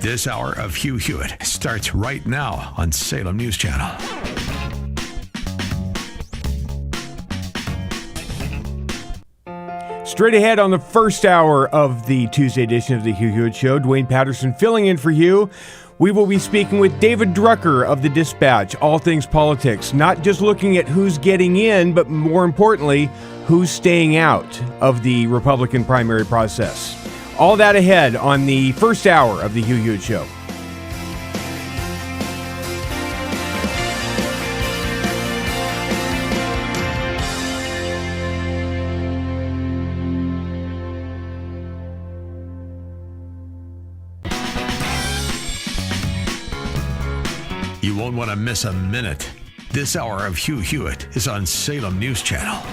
This hour of Hugh Hewitt starts right now on Salem News Channel. Straight ahead on the first hour of the Tuesday edition of the Hugh Hewitt Show, Dwayne Patterson filling in for Hugh. We will be speaking with David Drucker of the Dispatch, all things politics, not just looking at who's getting in, but more importantly, who's staying out of the Republican primary process. All that ahead on the first hour of the Hugh Hewitt Show. You won't want to miss a minute. This hour of Hugh Hewitt is on Salem News Channel.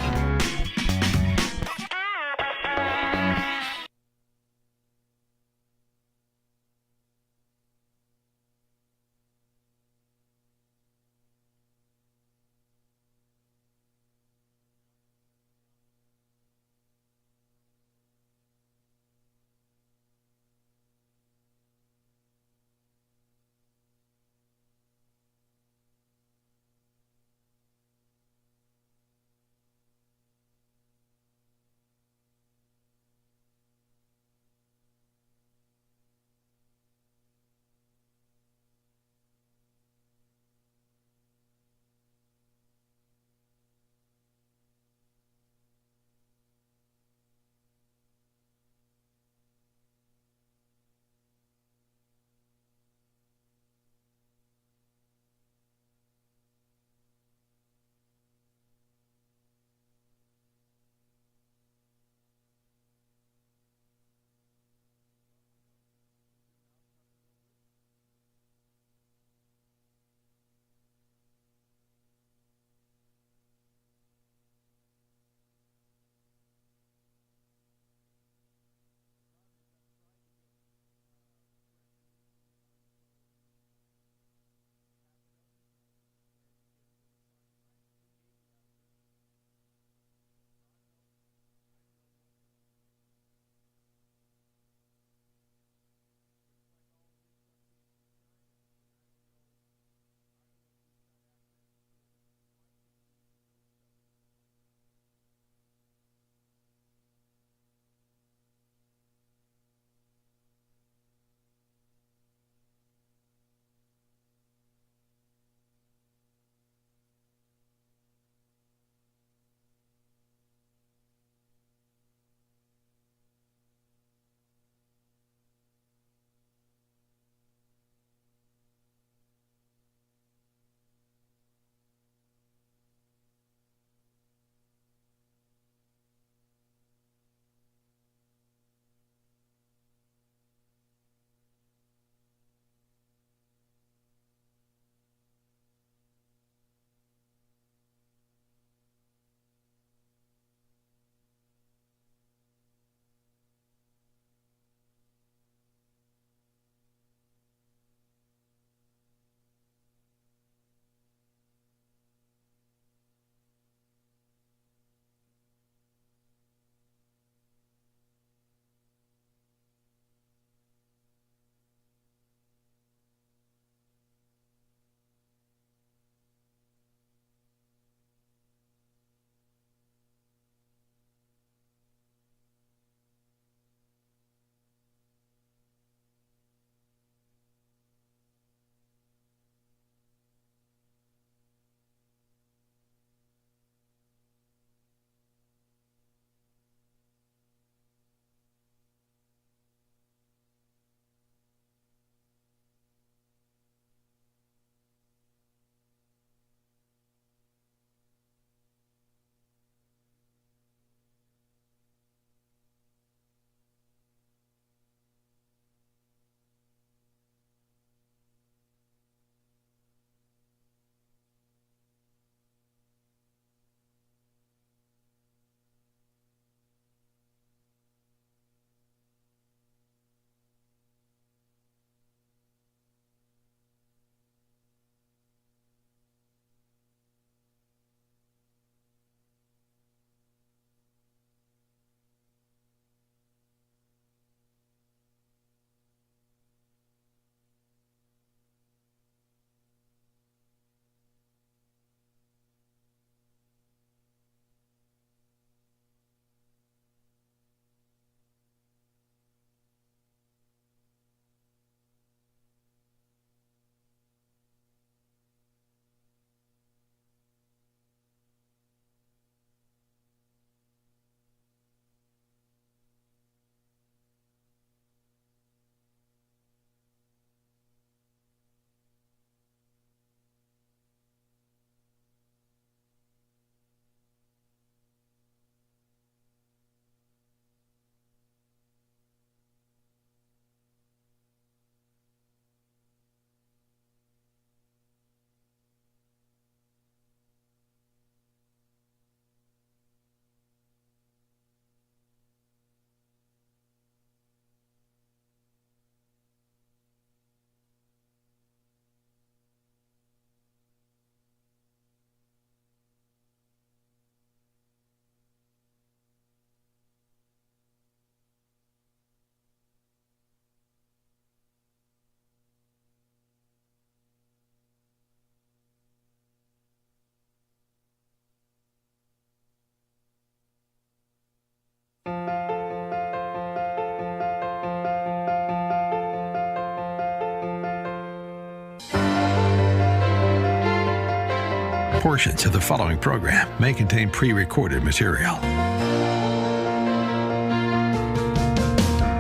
Portions of the following program may contain pre-recorded material.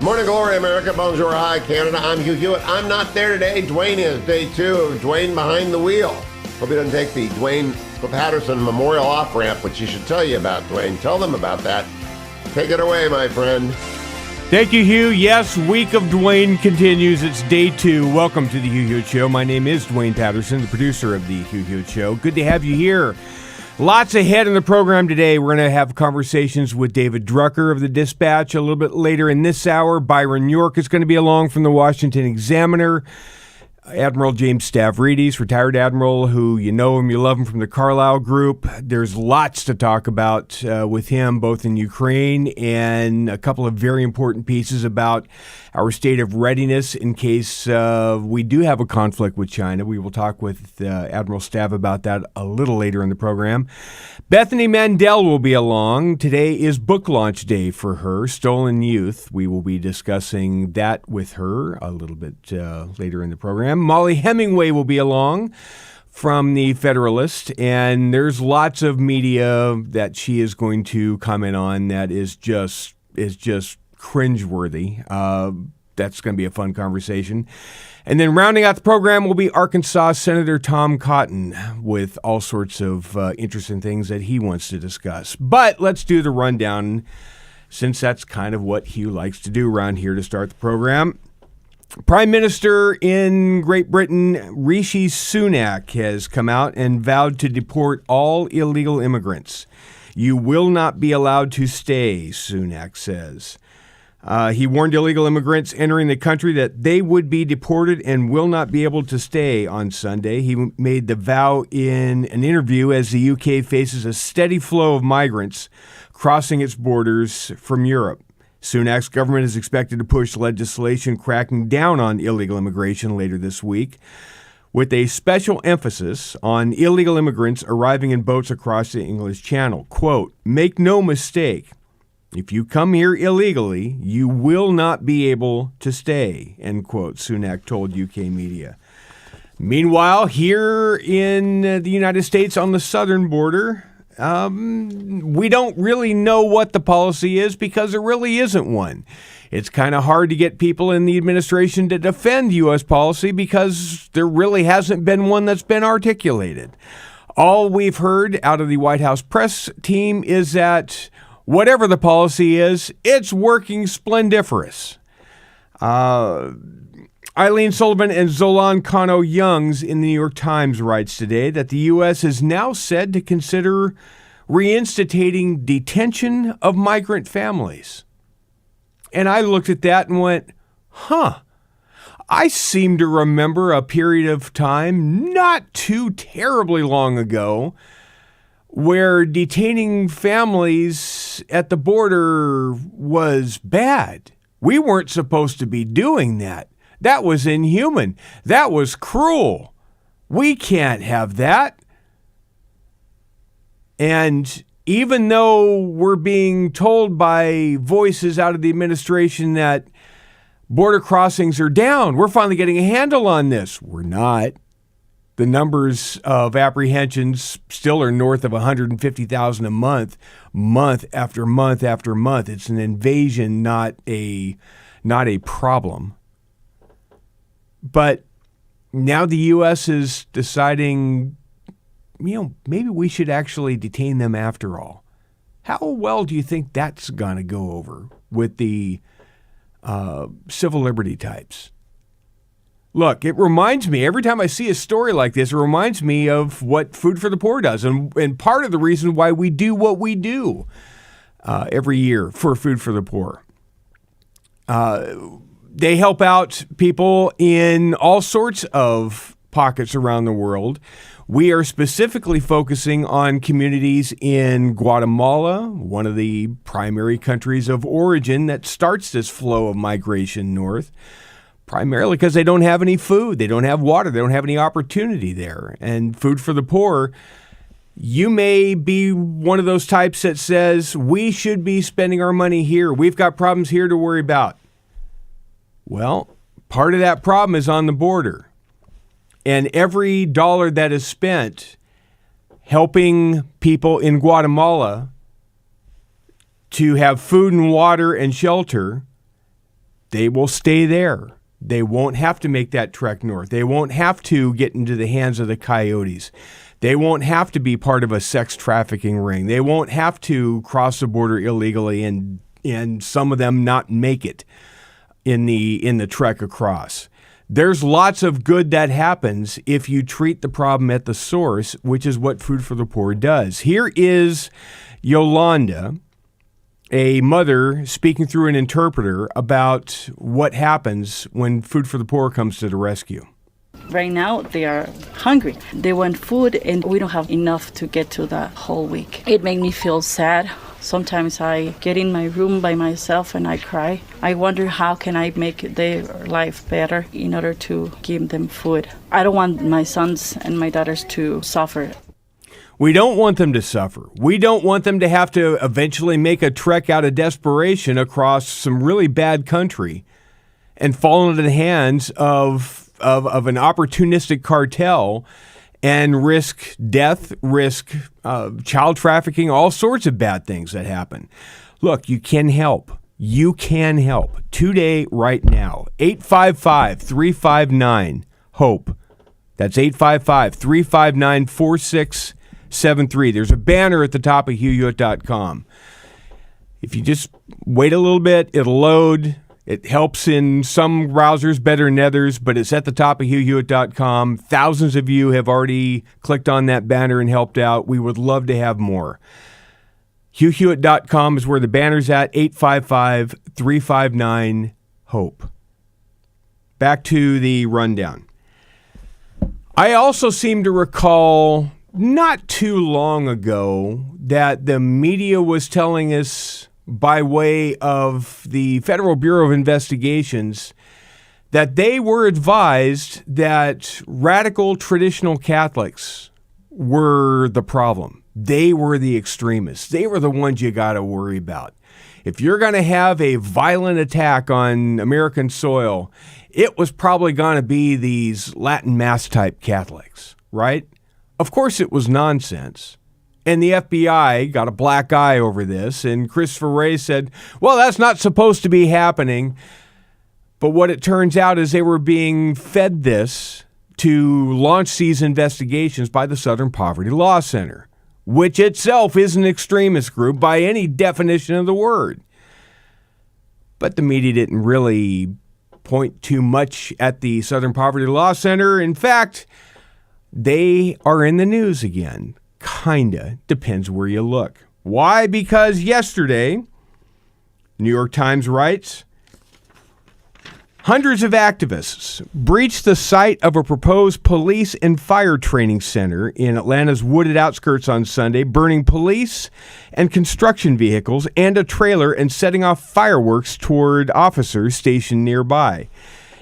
Morning glory, America. Bonjour, hi, Canada. I'm Hugh Hewitt. I'm not there today. Dwayne is. Day 2 of Dwayne Behind the Wheel. Hope he doesn't take the Dwayne Patterson Memorial off-ramp, which he should tell you about, Dwayne. Tell them about that. Take it away, my friend. Thank you, Hugh. Yes, Week of Dwayne continues. It's day 2. Welcome to the Hugh Hewitt Show. My name is Dwayne Patterson, the producer of the Hugh Hewitt Show. Good to have you here. Lots ahead in the program today. We're going to have conversations with David Drucker of the Dispatch a little bit later in this hour. Byron York is going to be along from the Washington Examiner. Admiral James Stavridis, retired admiral, who you know him, you love him, from the Carlyle Group. There's lots to talk about with him, both in Ukraine and a couple of very important pieces about our state of readiness in case we do have a conflict with China. We will talk with Admiral Stav about that a little later in the program. Bethany Mandel will be along. Today is book launch day for her, Stolen Youth. We will be discussing that with her a little bit later in the program. Mollie Hemingway will be along from the Federalist, and there's lots of media that she is going to comment on that is just cringeworthy. That's going to be a fun conversation. And then rounding out the program will be Arkansas Senator Tom Cotton with all sorts of interesting things that he wants to discuss. But let's do the rundown, since that's kind of what Hugh likes to do around here to start the program. Prime Minister in Great Britain, Rishi Sunak, has come out and vowed to deport all illegal immigrants. You will not be allowed to stay, Sunak says. He warned illegal immigrants entering the country that they would be deported and will not be able to stay on Sunday. He made the vow in an interview as the UK faces a steady flow of migrants crossing its borders from Europe. Sunak's government is expected to push legislation cracking down on illegal immigration later this week, with a special emphasis on illegal immigrants arriving in boats across the English Channel. Quote, "Make no mistake, if you come here illegally, you will not be able to stay," end quote, Sunak told UK media. Meanwhile, here in the United States on the southern border, we don't really know what the policy is because there really isn't one. It's kind of hard to get people in the administration to defend U.S. policy because there really hasn't been one that's been articulated. All we've heard out of the White House press team is that whatever the policy is, it's working splendiferous. Eileen Sullivan and Zolan Kano-Youngs in the New York Times writes today that the U.S. is now said to consider reinstating detention of migrant families. And I looked at that and went, I seem to remember a period of time not too terribly long ago where detaining families at the border was bad. We weren't supposed to be doing that. That was inhuman. That was cruel. We can't have that. And even though we're being told by voices out of the administration that border crossings are down, we're finally getting a handle on this. We're not. The numbers of apprehensions still are north of 150,000 a month after month after month. It's an invasion, not a problem. But now the U.S. is deciding, maybe we should actually detain them after all. How well do you think that's going to go over with the civil liberty types? Look, it reminds me, every time I see a story like this, it reminds me of what Food for the Poor does. And part of the reason why we do what we do every year for Food for the Poor. They help out people in all sorts of pockets around the world. We are specifically focusing on communities in Guatemala, one of the primary countries of origin that starts this flow of migration north, primarily because they don't have any food, they don't have water, they don't have any opportunity there. And Food for the Poor, you may be one of those types that says, we should be spending our money here. We've got problems here to worry about. Well, part of that problem is on the border. And every dollar that is spent helping people in Guatemala to have food and water and shelter, they will stay there. They won't have to make that trek north. They won't have to get into the hands of the coyotes. They won't have to be part of a sex trafficking ring. They won't have to cross the border illegally and some of them not make it in the trek across. There's lots of good that happens if you treat the problem at the source, which is what Food for the Poor does. Here is Yolanda, a mother speaking through an interpreter about what happens when Food for the Poor comes to the rescue. Right now, they are hungry. They want food, and we don't have enough to get to the whole week. It makes me feel sad. Sometimes I get in my room by myself and I cry. I wonder how can I make their life better in order to give them food. I don't want my sons and my daughters to suffer. We don't want them to suffer. We don't want them to have to eventually make a trek out of desperation across some really bad country and fall into the hands of an opportunistic cartel and risk death, risk child trafficking, all sorts of bad things that happen. Look, you can help. You can help. Today, right now, 855-359-HOPE. That's 855-359-4673. There's a banner at the top of HughHewitt.com. If you just wait a little bit, it'll load. It helps in some browsers better than others, but it's at the top of HughHewitt.com. Thousands of you have already clicked on that banner and helped out. We would love to have more. HughHewitt.com is where the banner's at, 855-359-HOPE. Back to the rundown. I also seem to recall not too long ago that the media was telling us by way of the Federal Bureau of Investigations that they were advised that radical traditional Catholics were the problem. They were the extremists. They were the ones you got to worry about. If you're going to have a violent attack on American soil, it was probably going to be these Latin Mass type Catholics, right? Of course it was nonsense. And the FBI got a black eye over this, and Christopher Wray said, well, that's not supposed to be happening. But what it turns out is they were being fed this to launch these investigations by the Southern Poverty Law Center, which itself is an extremist group by any definition of the word. But the media didn't really point too much at the Southern Poverty Law Center. In fact, they are in the news again. Kinda. Depends where you look. Why? Because yesterday, New York Times writes, hundreds of activists breached the site of a proposed police and fire training center in Atlanta's wooded outskirts on Sunday, burning police and construction vehicles and a trailer and setting off fireworks toward officers stationed nearby.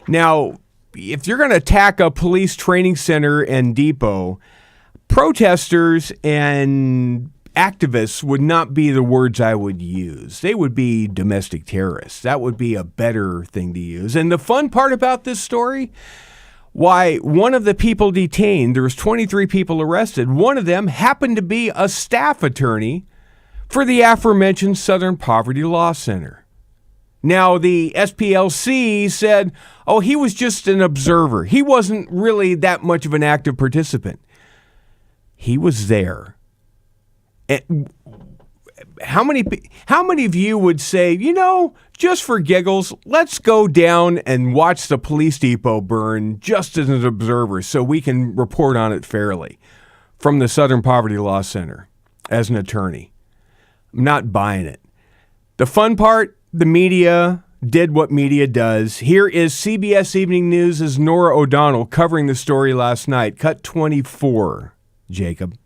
Now, if you're going to attack a police training center and depot, protesters and activists would not be the words I would use. They would be domestic terrorists. That would be a better thing to use. And the fun part about this story, why one of the people detained, there was 23 people arrested, one of them happened to be a staff attorney for the aforementioned Southern Poverty Law Center. Now, the SPLC said, oh, he was just an observer. He wasn't really that much of an active participant. He was there. And how many of you would say, you know, just for giggles, let's go down and watch the police depot burn just as an observer so we can report on it fairly from the Southern Poverty Law Center as an attorney? I'm not buying it. The fun part, the media did what media does. Here is CBS Evening News' Nora O'Donnell covering the story last night. Cut 24. Jacob.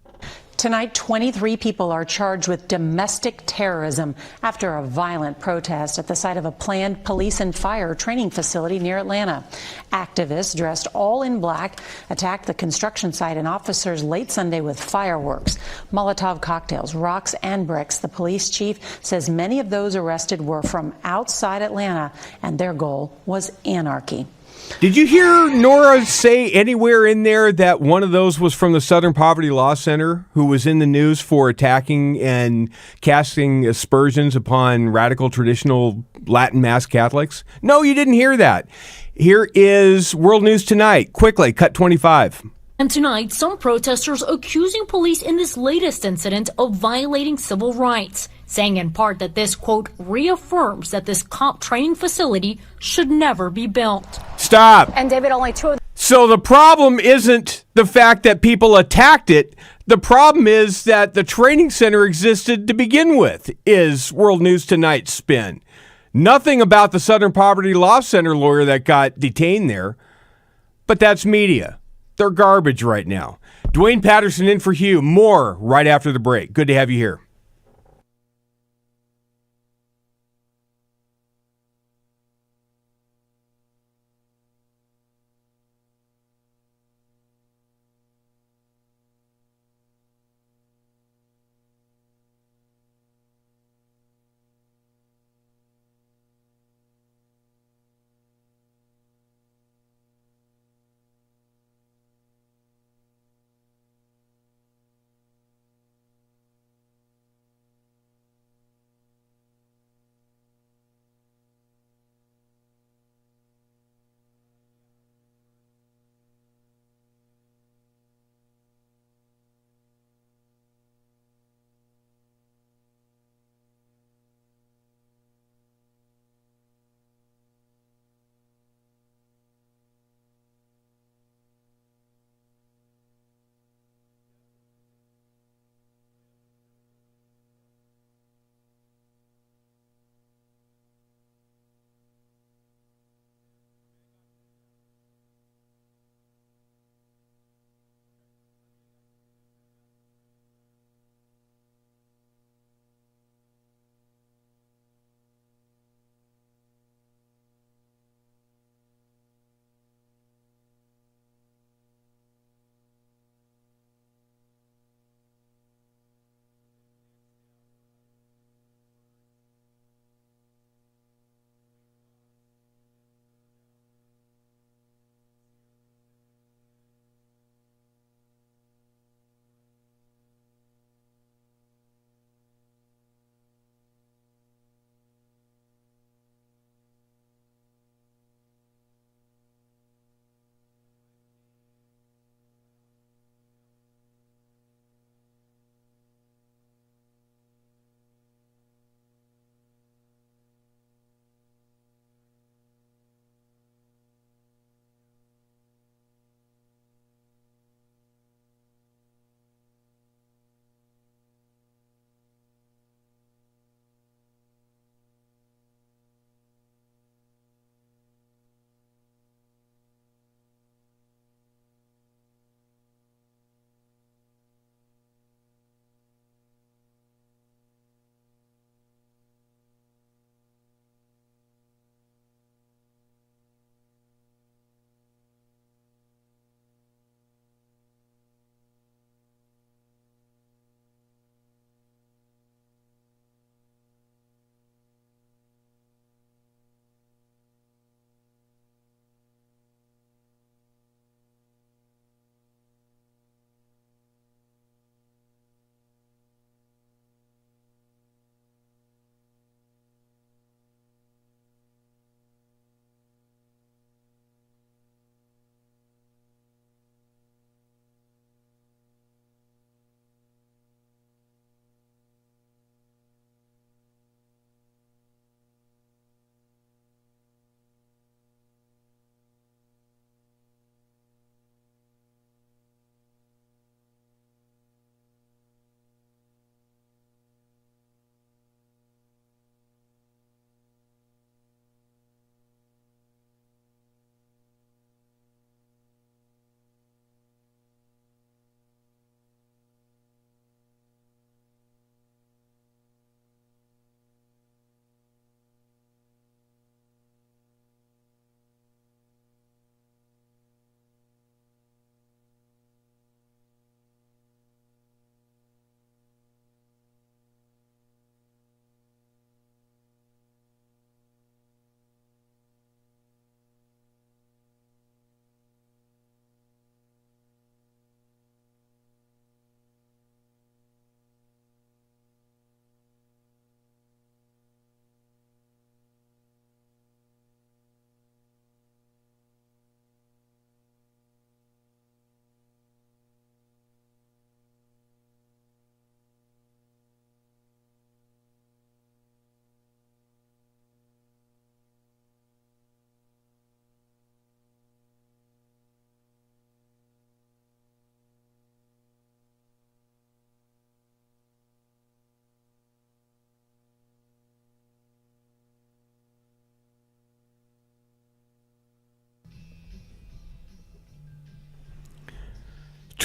Tonight, 23 people are charged with domestic terrorism after a violent protest at the site of a planned police and fire training facility near Atlanta. Activists dressed all in black attacked the construction site and officers late Sunday with fireworks, Molotov cocktails, rocks, and bricks. The police chief says many of those arrested were from outside Atlanta, and their goal was anarchy. Did you hear Nora say anywhere in there that one of those was from the Southern Poverty Law Center, who was in the news for attacking and casting aspersions upon radical traditional Latin Mass Catholics? No, you didn't hear that. Here is World News Tonight. Quickly, cut 25. And tonight, some protesters accusing police in this latest incident of violating civil rights, saying in part that this, quote, reaffirms that this cop training facility should never be built. Stop. And David, only two of So the problem isn't the fact that people attacked it. The problem is that the training center existed to begin with, is World News Tonight's spin. Nothing about the Southern Poverty Law Center lawyer that got detained there. But that's media. They're garbage right now. Dwayne Patterson in for Hugh. More right after the break. Good to have you here.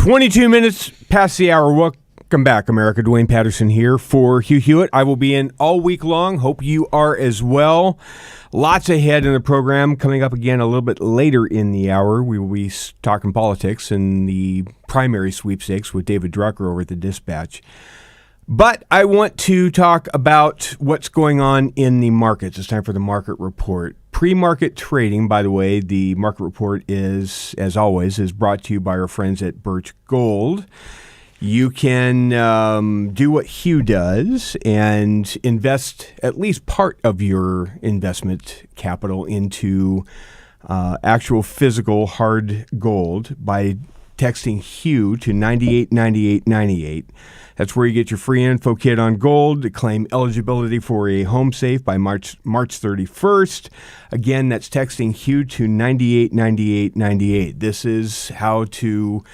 22 minutes past the hour. Welcome back, America. Dwayne Patterson here for Hugh Hewitt. I will be in all week long. Hope you are as well. Lots ahead in the program. Coming up again a little bit later in the hour, we will be talking politics and the primary sweepstakes with David Drucker over at the Dispatch. But I want to talk about what's going on in the markets. It's time for the market report. Pre-market trading, by the way, the market report is, as always, is brought to you by our friends at Birch Gold. You can do what Hugh does and invest at least part of your investment capital into actual physical hard gold by texting Hugh to 989898. That's where you get your free info kit on gold to claim eligibility for a home safe by March 31st. Again, that's texting Hugh to 989898. This is how to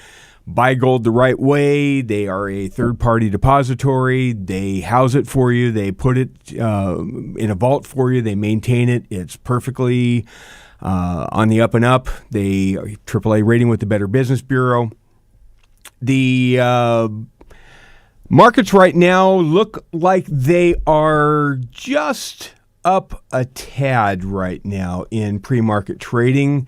buy gold the right way. They are a third-party depository. They house it for you. They put it in a vault for you. They maintain it. It's perfectly on the up and up. They are AAA rating with the Better Business Bureau. The markets right now look like they are just up a tad right now in pre-market trading.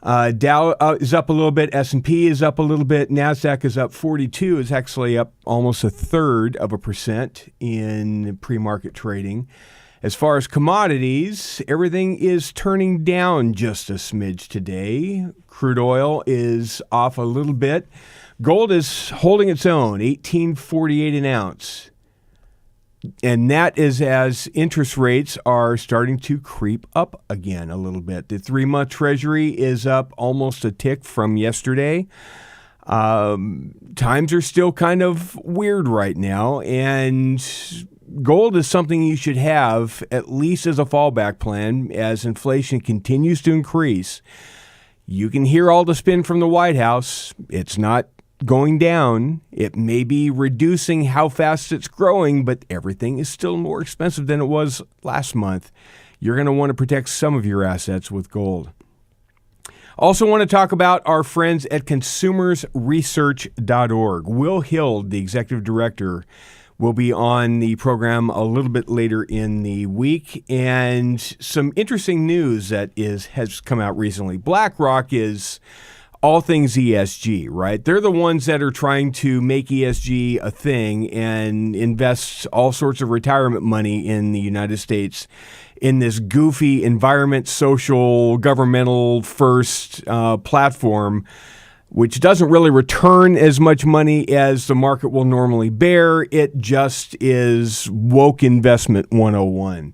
Dow is up a little bit. S&P is up a little bit. NASDAQ is up 42. It's actually up almost 1/3% in pre-market trading. As far as commodities, everything is turning down just a smidge today. Crude oil is off a little bit. Gold is holding its own, $18.48 an ounce. And that is as interest rates are starting to creep up again a little bit. The 3-month Treasury is up almost a tick from yesterday. Times are still kind of weird right now, and gold is something you should have at least as a fallback plan as inflation continues to increase. You can hear all the spin from the White House. It's not going down. It may be reducing how fast it's growing, but everything is still more expensive than it was last month. You're going to want to protect some of your assets with gold. Also want to talk about our friends at consumersresearch.org. Will Hild, the executive director, will be on the program a little bit later in the week. And some interesting news that has come out recently. BlackRock is all things ESG, right? They're the ones that are trying to make ESG a thing and invest all sorts of retirement money in the United States in this goofy environment, social, governmental first platform, which doesn't really return as much money as the market will normally bear. It just is woke investment 101.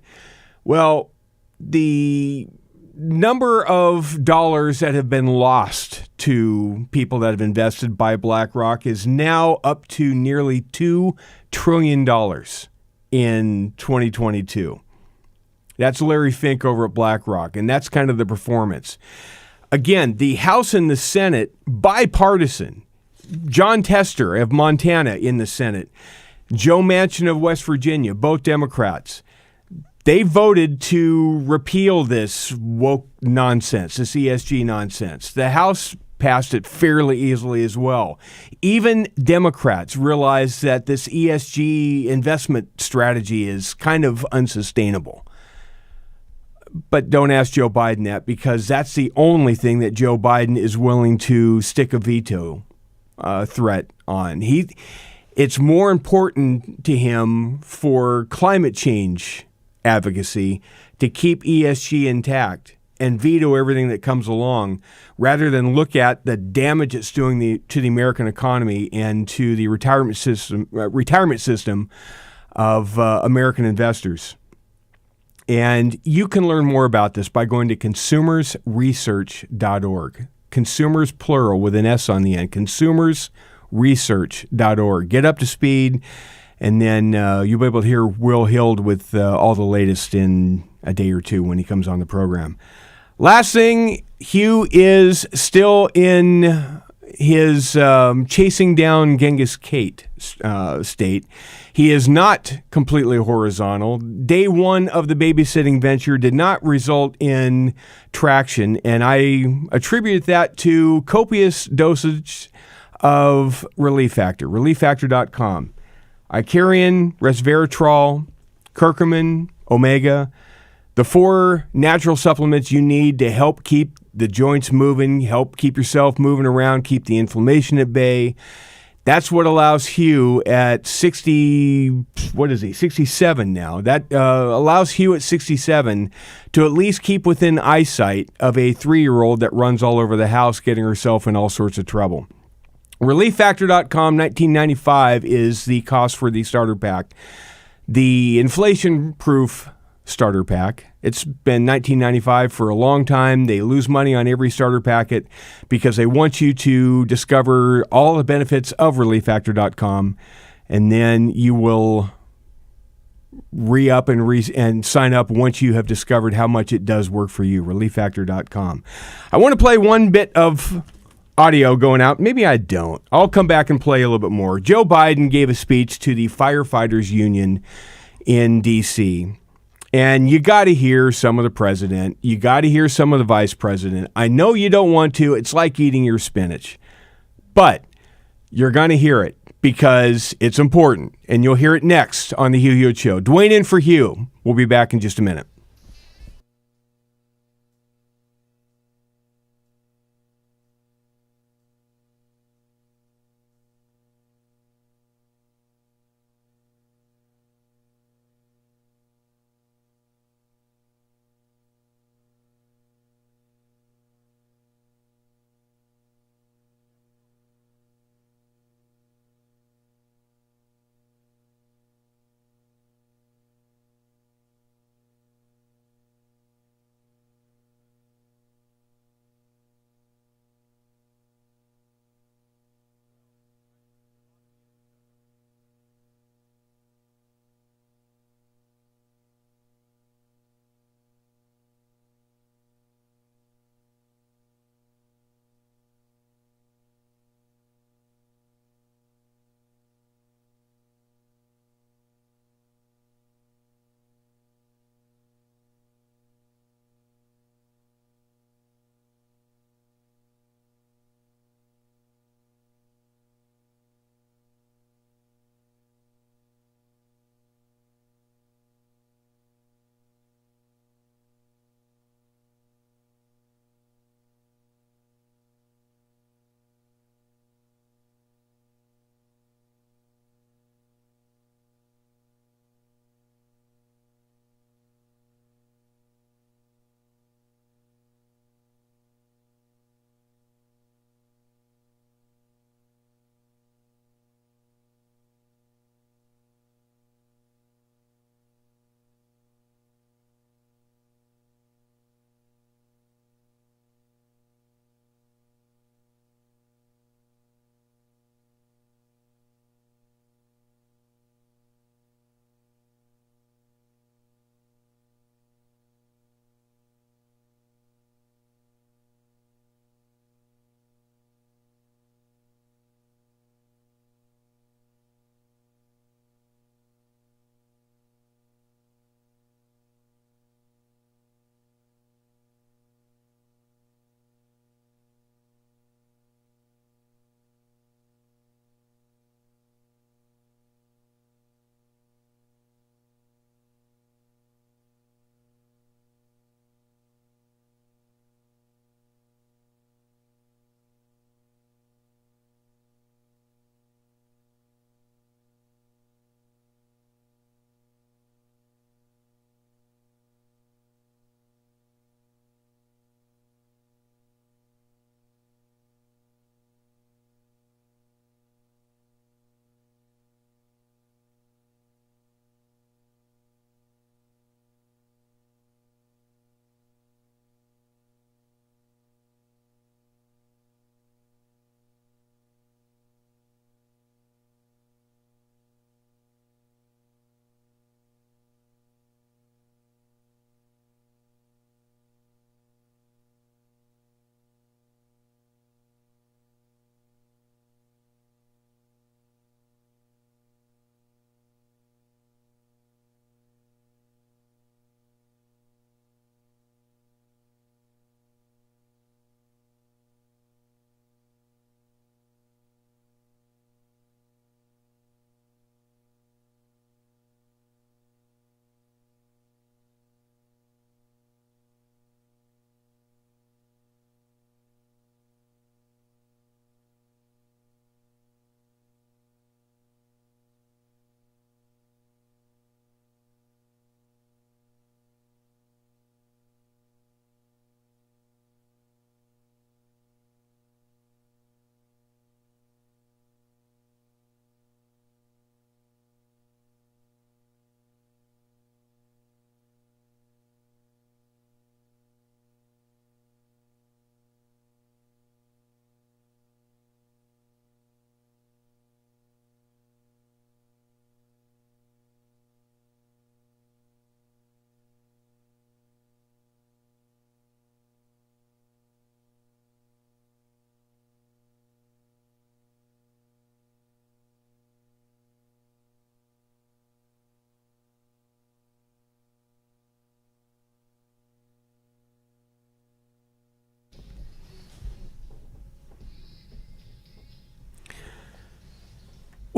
Well, the number of dollars that have been lost to people that have invested by BlackRock is now up to nearly $2 trillion in 2022. That's Larry Fink over at BlackRock, and that's kind of the performance. Again, the House and the Senate, bipartisan. John Tester of Montana in the Senate, Joe Manchin of West Virginia, both Democrats. They voted to repeal this woke nonsense, this ESG nonsense. The House passed it fairly easily as well. Even Democrats realize that this ESG investment strategy is kind of unsustainable. But don't ask Joe Biden that, because that's the only thing that Joe Biden is willing to stick a veto threat on. It's more important to him for climate change advocacy to keep ESG intact and veto everything that comes along, rather than look at the damage it's doing to the American economy and to the retirement system of American investors. And you can learn more about this by going to consumersresearch.org. Consumers, plural, with an S on the end. Consumersresearch.org. Get up to speed, and then you'll be able to hear Will Hild with all the latest in a day or two when he comes on the program. Last thing, Hugh is still in his chasing down Genghis Kate state. He is not completely horizontal. Day one of the babysitting venture did not result in traction, and I attribute that to copious dosage of Relief Factor, relieffactor.com. Icarian, resveratrol, curcumin, omega, the 4 natural supplements you need to help keep the joints moving, help keep yourself moving around, keep the inflammation at bay. That's what allows Hugh at 67 now. That allows Hugh at 67 to at least keep within eyesight of a 3-year-old that runs all over the house getting herself in all sorts of trouble. ReliefFactor.com, $19.95 is the cost for the starter pack. The inflation-proof starter pack, it's been $19.95 for a long time. They lose money on every starter packet because they want you to discover all the benefits of ReliefFactor.com, and then you will re-up and sign up once you have discovered how much it does work for you. ReliefFactor.com. I want to play one bit of audio going out. Maybe I don't. I'll come back and play a little bit more. Joe Biden gave a speech to the firefighters union in D.C., and you got to hear some of the president. You got to hear some of the vice president. I know you don't want to. It's like eating your spinach. But you're going to hear it because it's important. And you'll hear it next on the Hugh Hewitt Show. Dwayne in for Hugh. We'll be back in just a minute.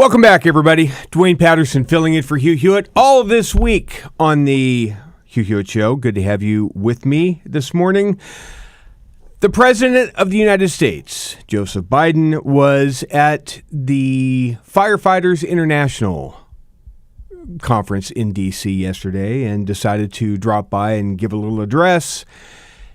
Welcome back, everybody. Dwayne Patterson filling in for Hugh Hewitt all this week on the Hugh Hewitt Show. Good to have you with me this morning. The President of the United States, Joseph Biden, was at the Firefighters International conference in D.C. yesterday and decided to drop by and give a little address.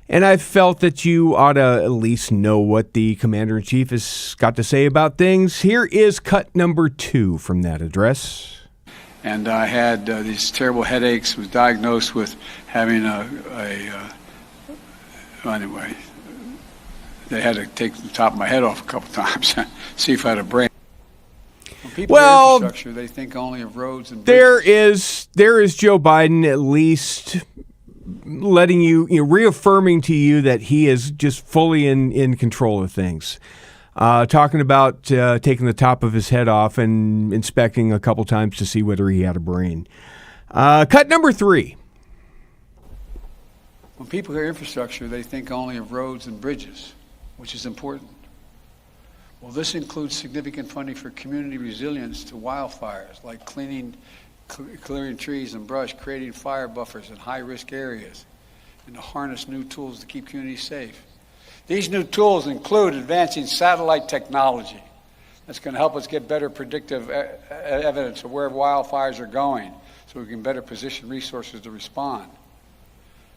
And I felt that you ought to at least know what the Commander-in-Chief has got to say about things. Here is cut number 2 from that address. And I had these terrible headaches, was diagnosed with having anyway, they had to take the top of my head off a couple times, see if I had a brain. When people hear infrastructure, they think only of roads and bridges. There is Joe Biden at least letting you reaffirming to you that he is just fully in control of things. Talking about taking the top of his head off and inspecting a couple times to see whether he had a brain. Cut number 3. When people hear infrastructure, they think only of roads and bridges, which is important. Well, this includes significant funding for community resilience to wildfires, like clearing trees and brush, creating fire buffers in high-risk areas, and to harness new tools to keep communities safe. These new tools include advancing satellite technology that's going to help us get better predictive evidence of where wildfires are going so we can better position resources to respond.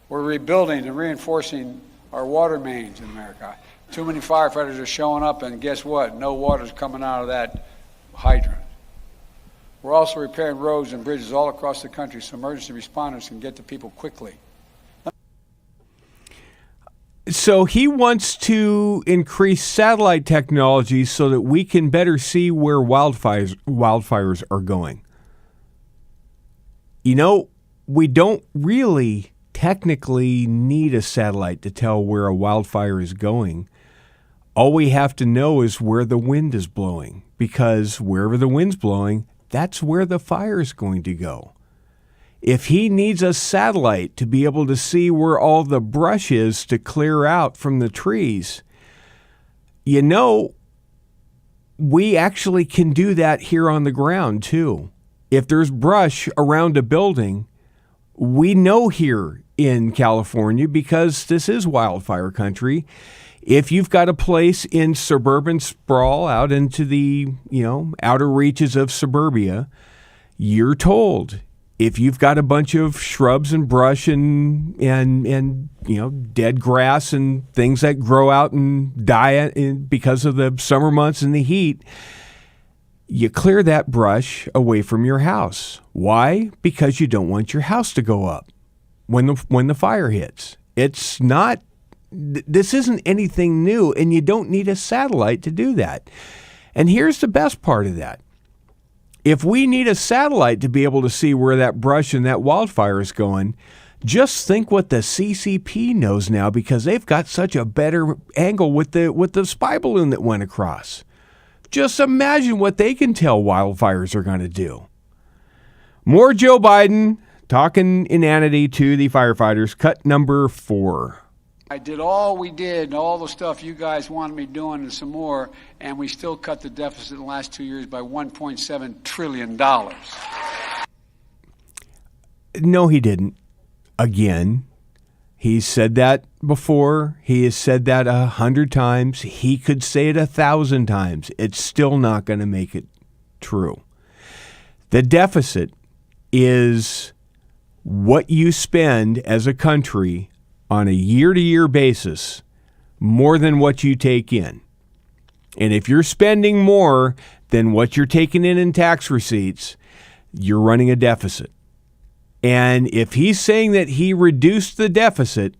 We're rebuilding and reinforcing our water mains in America. Too many firefighters are showing up, and guess what? No water's coming out of that hydrant. We're also repairing roads and bridges all across the country so emergency responders can get to people quickly. So he wants to increase satellite technology so that we can better see where wildfires are going. You know, we don't really technically need a satellite to tell where a wildfire is going. All we have to know is where the wind is blowing, because wherever the wind's blowing, that's where the fire is going to go. If he needs a satellite to be able to see where all the brush is to clear out from the trees, you know, we actually can do that here on the ground too. If there's brush around a building, we know here in California, because this is wildfire country, if you've got a place in suburban sprawl out into the, outer reaches of suburbia, you're told if you've got a bunch of shrubs and brush and dead grass and things that grow out and die because of the summer months and the heat, you clear that brush away from your house. Why? Because you don't want your house to go up when the fire hits. This isn't anything new, and you don't need a satellite to do that. And here's the best part of that. If we need a satellite to be able to see where that brush and that wildfire is going, just think what the CCP knows now, because they've got such a better angle with the spy balloon that went across. Just imagine what they can tell wildfires are going to do. More Joe Biden talking inanity to the firefighters. Cut number 4. I did all we did and all the stuff you guys wanted me doing and some more, and we still cut the deficit in the last 2 years by $1.7 trillion. No, he didn't. Again, he's said that before. He has said that 100 times. He could say it 1,000 times. It's still not going to make it true. The deficit is what you spend as a country on a year-to-year basis more than what you take in. And if you're spending more than what you're taking in tax receipts, you're running a deficit. And if he's saying that he reduced the deficit,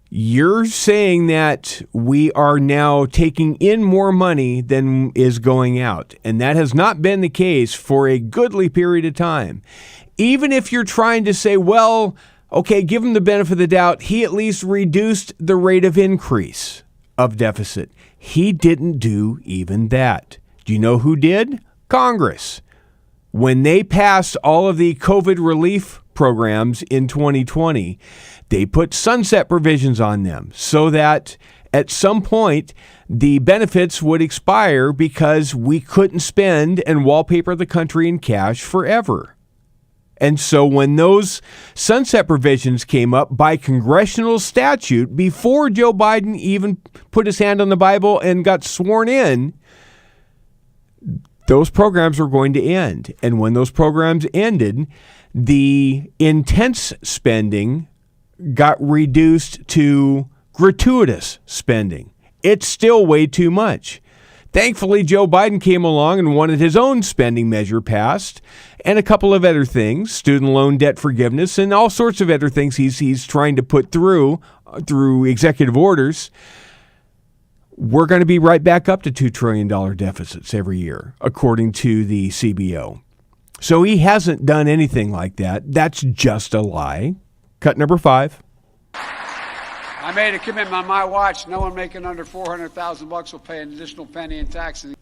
you're saying that we are now taking in more money than is going out. And that has not been the case for a goodly period of time. Even if you're trying to say, well, okay, give him the benefit of the doubt, he at least reduced the rate of increase of deficit. He didn't do even that. Do you know who did? Congress. When they passed all of the COVID relief programs in 2020, they put sunset provisions on them so that at some point, the benefits would expire because we couldn't spend and wallpaper the country in cash forever. And so when those sunset provisions came up by congressional statute, before Joe Biden even put his hand on the Bible and got sworn in, those programs were going to end. And when those programs ended, the intense spending got reduced to gratuitous spending. It's still way too much. Thankfully, Joe Biden came along and wanted his own spending measure passed and a couple of other things, student loan debt forgiveness and all sorts of other things he's trying to put through executive orders. We're going to be right back up to $2 trillion deficits every year, according to the CBO. So he hasn't done anything like that. That's just a lie. Cut number 5. I made a commitment on my watch. No one making under $400,000 will pay an additional penny in taxes.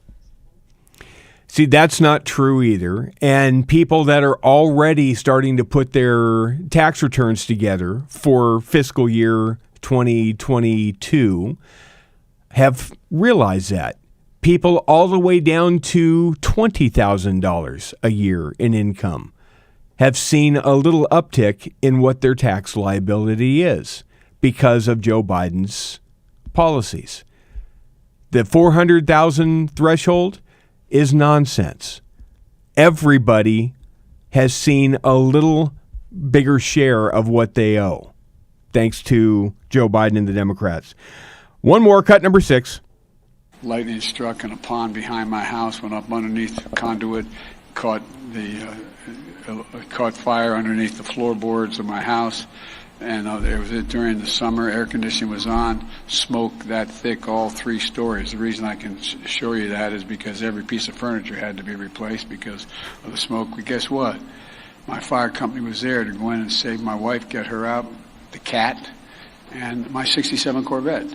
See, that's not true either. And people that are already starting to put their tax returns together for fiscal year 2022 have realized that. People all the way down to $20,000 a year in income have seen a little uptick in what their tax liability is because of Joe Biden's policies. The 400,000 threshold is nonsense. Everybody has seen a little bigger share of what they owe, thanks to Joe Biden and the Democrats. One more, cut number 6. Lightning struck in a pond behind my house, went up underneath the conduit, caught fire underneath the floorboards of my house. And it was during the summer, air conditioning was on, smoke that thick all 3 stories. The reason I can show you that is because every piece of furniture had to be replaced because of the smoke. But guess what? My fire company was there to go in and save my wife, get her out, the cat, and my 67 Corvette.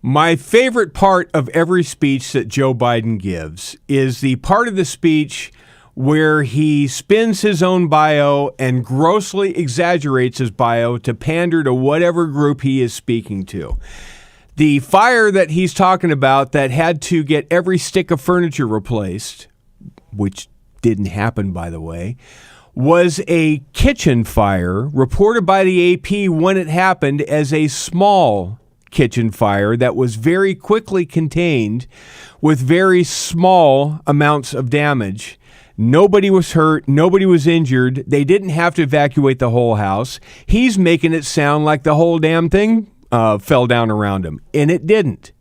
My favorite part of every speech that Joe Biden gives is the part of the speech where he spins his own bio and grossly exaggerates his bio to pander to whatever group he is speaking to. The fire that he's talking about that had to get every stick of furniture replaced, which didn't happen, by the way, was a kitchen fire reported by the AP when it happened as a small kitchen fire that was very quickly contained with very small amounts of damage. Nobody was hurt. Nobody was injured. They didn't have to evacuate the whole house. He's making it sound like the whole damn thing fell down around him, and it didn't.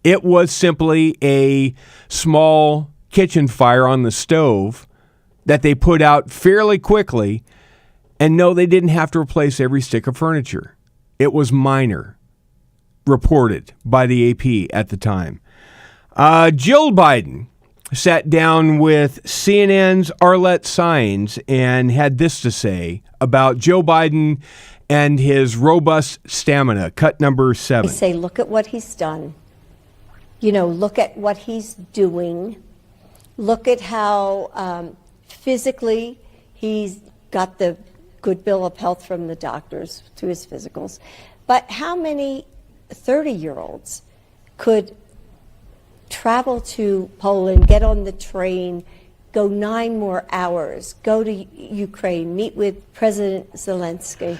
It was simply a small kitchen fire on the stove that they put out fairly quickly, and no, they didn't have to replace every stick of furniture. It was minor, reported by the AP at the time. Jill Biden sat down with CNN's Arlette Saenz and had this to say about Joe Biden and his robust stamina. Cut number 7. I say, look at what he's done. Look at what he's doing. Look at how physically he's got the good bill of health from the doctors to his physicals. But how many 30-year-olds could travel to Poland, get on the train, go 9 more hours, go to Ukraine, meet with President Zelensky?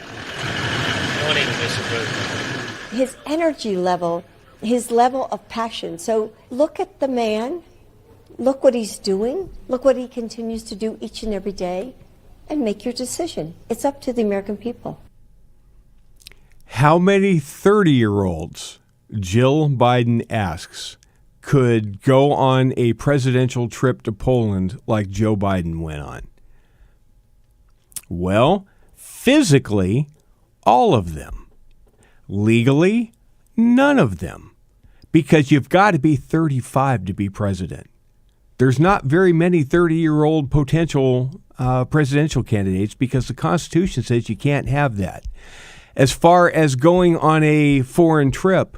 Morning, Mr. President. His energy level, his level of passion. So look at the man, look what he's doing, look what he continues to do each and every day, and make your decision. It's up to the American people. How many 30-year-olds, Jill Biden asks, could go on a presidential trip to Poland like Joe Biden went on? Well, physically, all of them. Legally, none of them. Because you've got to be 35 to be president. There's not very many 30-year-old potential presidential candidates because the Constitution says you can't have that. As far as going on a foreign trip,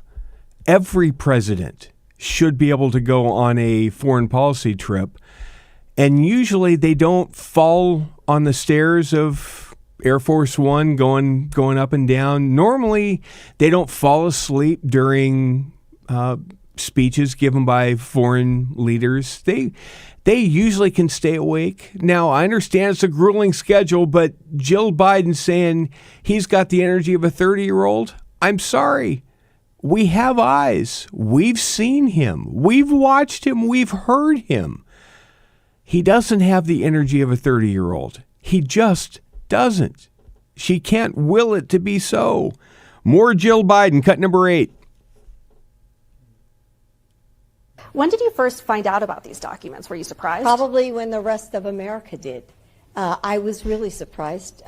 every president should be able to go on a foreign policy trip. And usually they don't fall on the stairs of Air Force One going up and down. Normally, they don't fall asleep during speeches given by foreign leaders. They usually can stay awake. Now, I understand it's a grueling schedule, but Jill Biden saying he's got the energy of a 30-year-old, I'm sorry. We have eyes. We've seen him. We've watched him. We've heard him. He doesn't have the energy of a 30-year-old. He just doesn't. She can't will it to be so. More Jill Biden, cut number 8. When did you first find out about these documents? Were you surprised? Probably when the rest of America did. I was really surprised.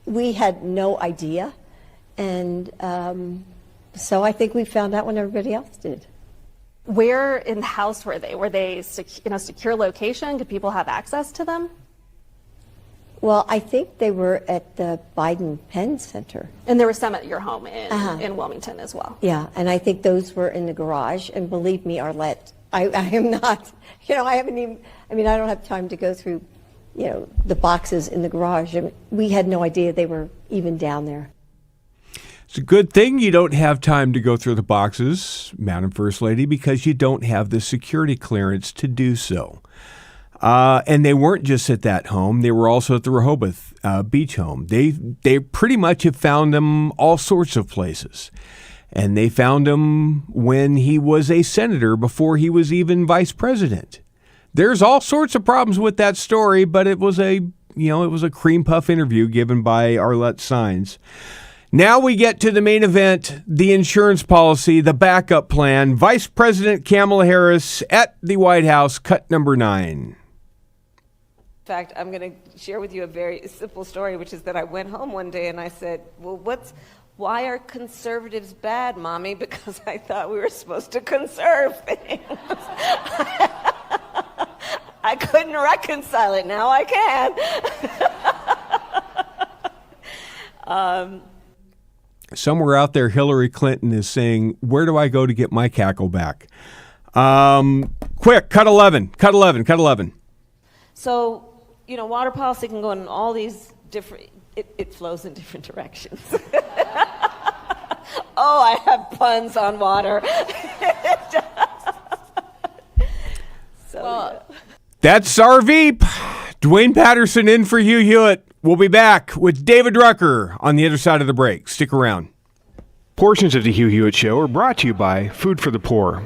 We had no idea. And so I think we found out when everybody else did. Where in the house were they? Were they in a secure location? Did people have access to them? Well, I think they were at the Biden Penn Center. And there were some at your home in Wilmington as well. Yeah, and I think those were in the garage. And believe me, Arlette, I am not, I haven't even, I don't have time to go through, the boxes in the garage. We had no idea they were even down there. It's a good thing you don't have time to go through the boxes, Madam First Lady, because you don't have the security clearance to do so. And they weren't just at that home. They were also at the Rehoboth beach home. They pretty much have found him all sorts of places. And they found him when he was a senator before he was even vice president. There's all sorts of problems with that story, but it was a cream puff interview given by Arlette Saenz. Now we get to the main event, the insurance policy, the backup plan. Vice President Kamala Harris at the White House, cut number 9. In fact, I'm going to share with you a very simple story, which is that I went home one day and I said, well, why are conservatives bad, Mommy? Because I thought we were supposed to conserve things. I couldn't reconcile it. Now I can. Somewhere out there, Hillary Clinton is saying, where do I go to get my cackle back? Quick, cut 11. So, water policy can go in all these different, it flows in different directions. Oh, I have puns on water. That's our Veep. Dwayne Patterson in for Hugh Hewitt. We'll be back with David Drucker on the other side of the break. Stick around. Portions of the Hugh Hewitt Show are brought to you by Food for the Poor.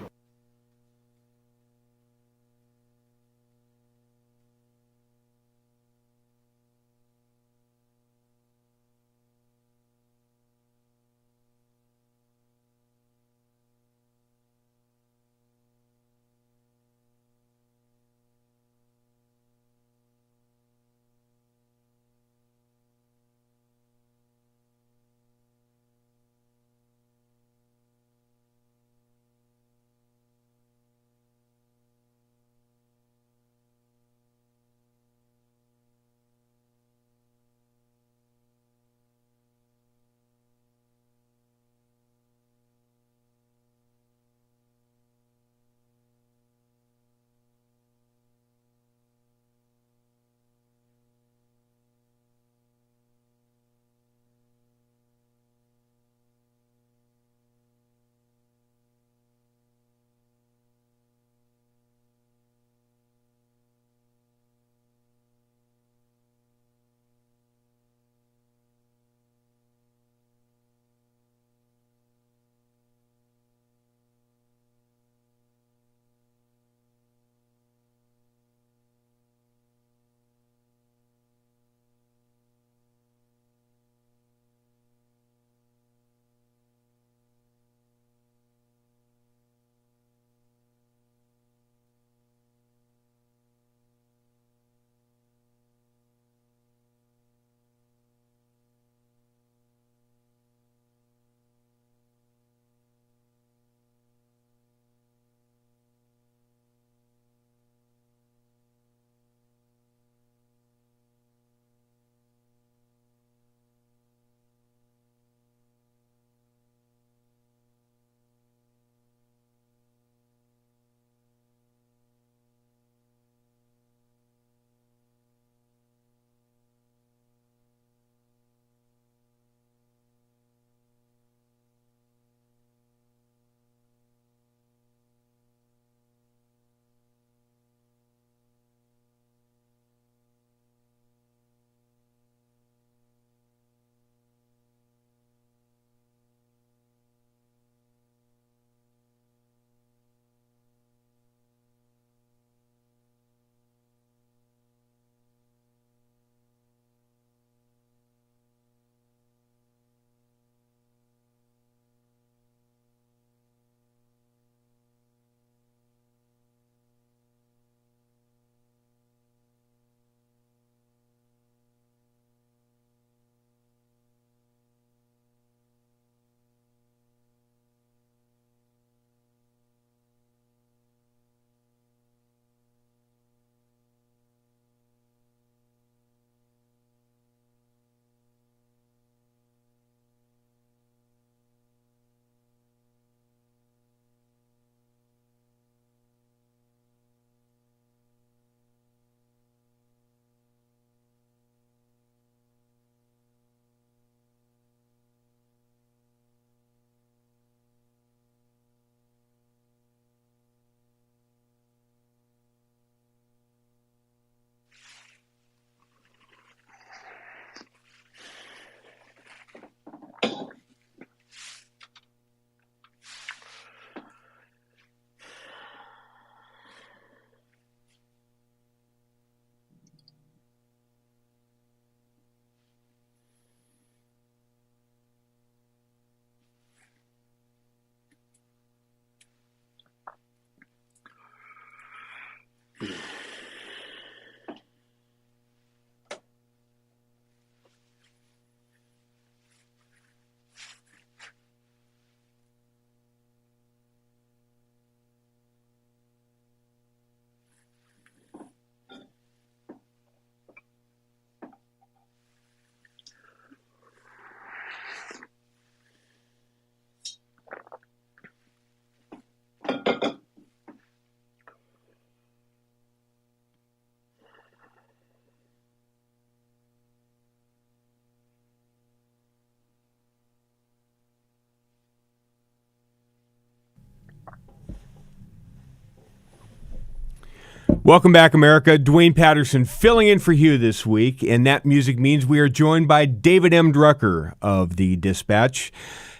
Welcome back, America. Dwayne Patterson filling in for Hugh this week, and that music means we are joined by David M. Drucker of the Dispatch,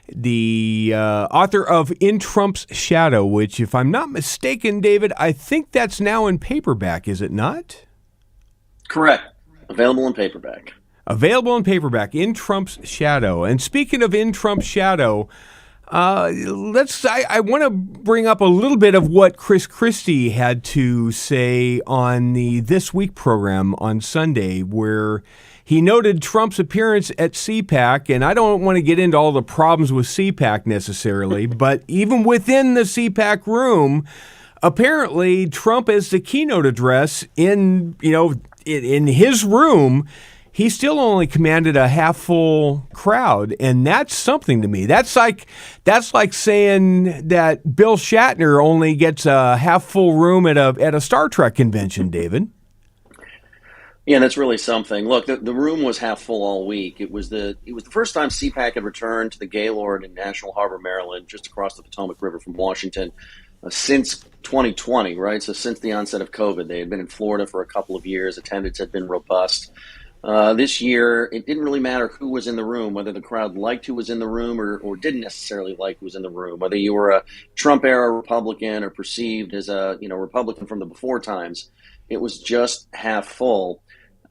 the author of In Trump's Shadow, which, if I'm not mistaken, David, I think that's now in paperback, is it not? Correct. Available in paperback. Available in paperback, In Trump's Shadow. And speaking of In Trump's Shadow, I want to bring up a little bit of what Chris Christie had to say on the This Week program on Sunday, where he noted Trump's appearance at CPAC, and I don't want to get into all the problems with CPAC necessarily, but even within the CPAC room, apparently Trump, as the keynote address in his room, he still only commanded a half full crowd, and that's something to me. That's like saying that Bill Shatner only gets a half full room at a Star Trek convention, David. Yeah, that's really something. Look, the room was half full all week. It was the first time CPAC had returned to the Gaylord in National Harbor, Maryland, just across the Potomac River from Washington, since 2020, right? So since the onset of COVID, they had been in Florida for a couple of years. Attendance had been robust. This year, it didn't really matter who was in the room, whether the crowd liked who was in the room or didn't necessarily like who was in the room, whether you were a Trump-era Republican or perceived as a Republican from the before times. It was just half full.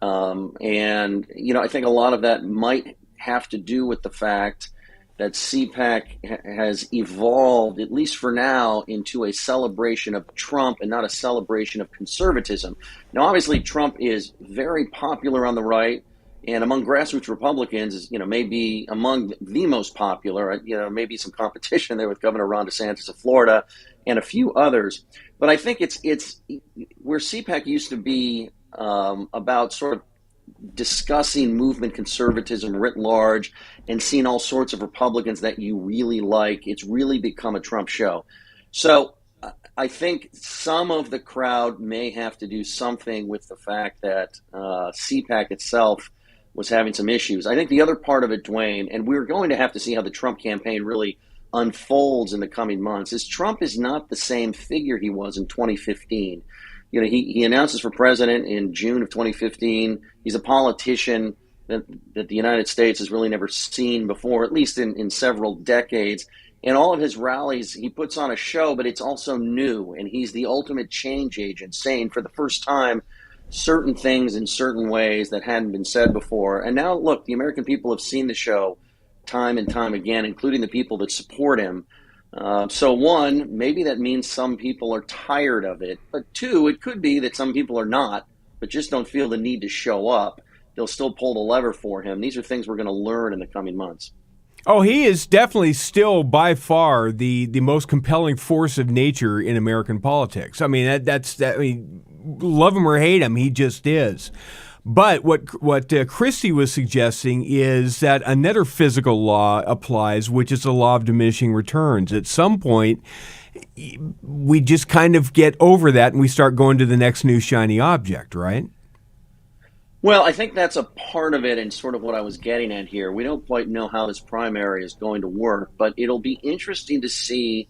And I think a lot of that might have to do with the fact that CPAC has evolved, at least for now, into a celebration of Trump and not a celebration of conservatism. Now, obviously, Trump is very popular on the right, and among grassroots Republicans, is maybe among the most popular. Maybe some competition there with Governor Ron DeSantis of Florida and a few others. But I think it's where CPAC used to be about sort of discussing movement conservatism writ large and seeing all sorts of Republicans that you really like. It's really become a Trump show. So I think some of the crowd may have to do something with the fact that CPAC itself was having some issues. I think the other part of it, Dwayne, and we're going to have to see how the Trump campaign really unfolds in the coming months, is Trump is not the same figure he was in 2015. He announces for president in June of 2015. He's a politician that the United States has really never seen before, at least in several decades. And all of his rallies, he puts on a show, but it's also new. And he's the ultimate change agent, saying for the first time certain things in certain ways that hadn't been said before. And now, look, the American people have seen the show time and time again, including the people that support him. So one, maybe that means some people are tired of it. But two, it could be that some people are not, but just don't feel the need to show up. They'll still pull the lever for him. These are things we're going to learn in the coming months. Oh, he is definitely still by far the most compelling force of nature in American politics. I mean, love him or hate him, he just is. But what Christie was suggesting is that another physical law applies, which is the law of diminishing returns. At some point, we just kind of get over that and we start going to the next new shiny object, right? Well, I think that's a part of it and sort of what I was getting at here. We don't quite know how this primary is going to work, but it'll be interesting to see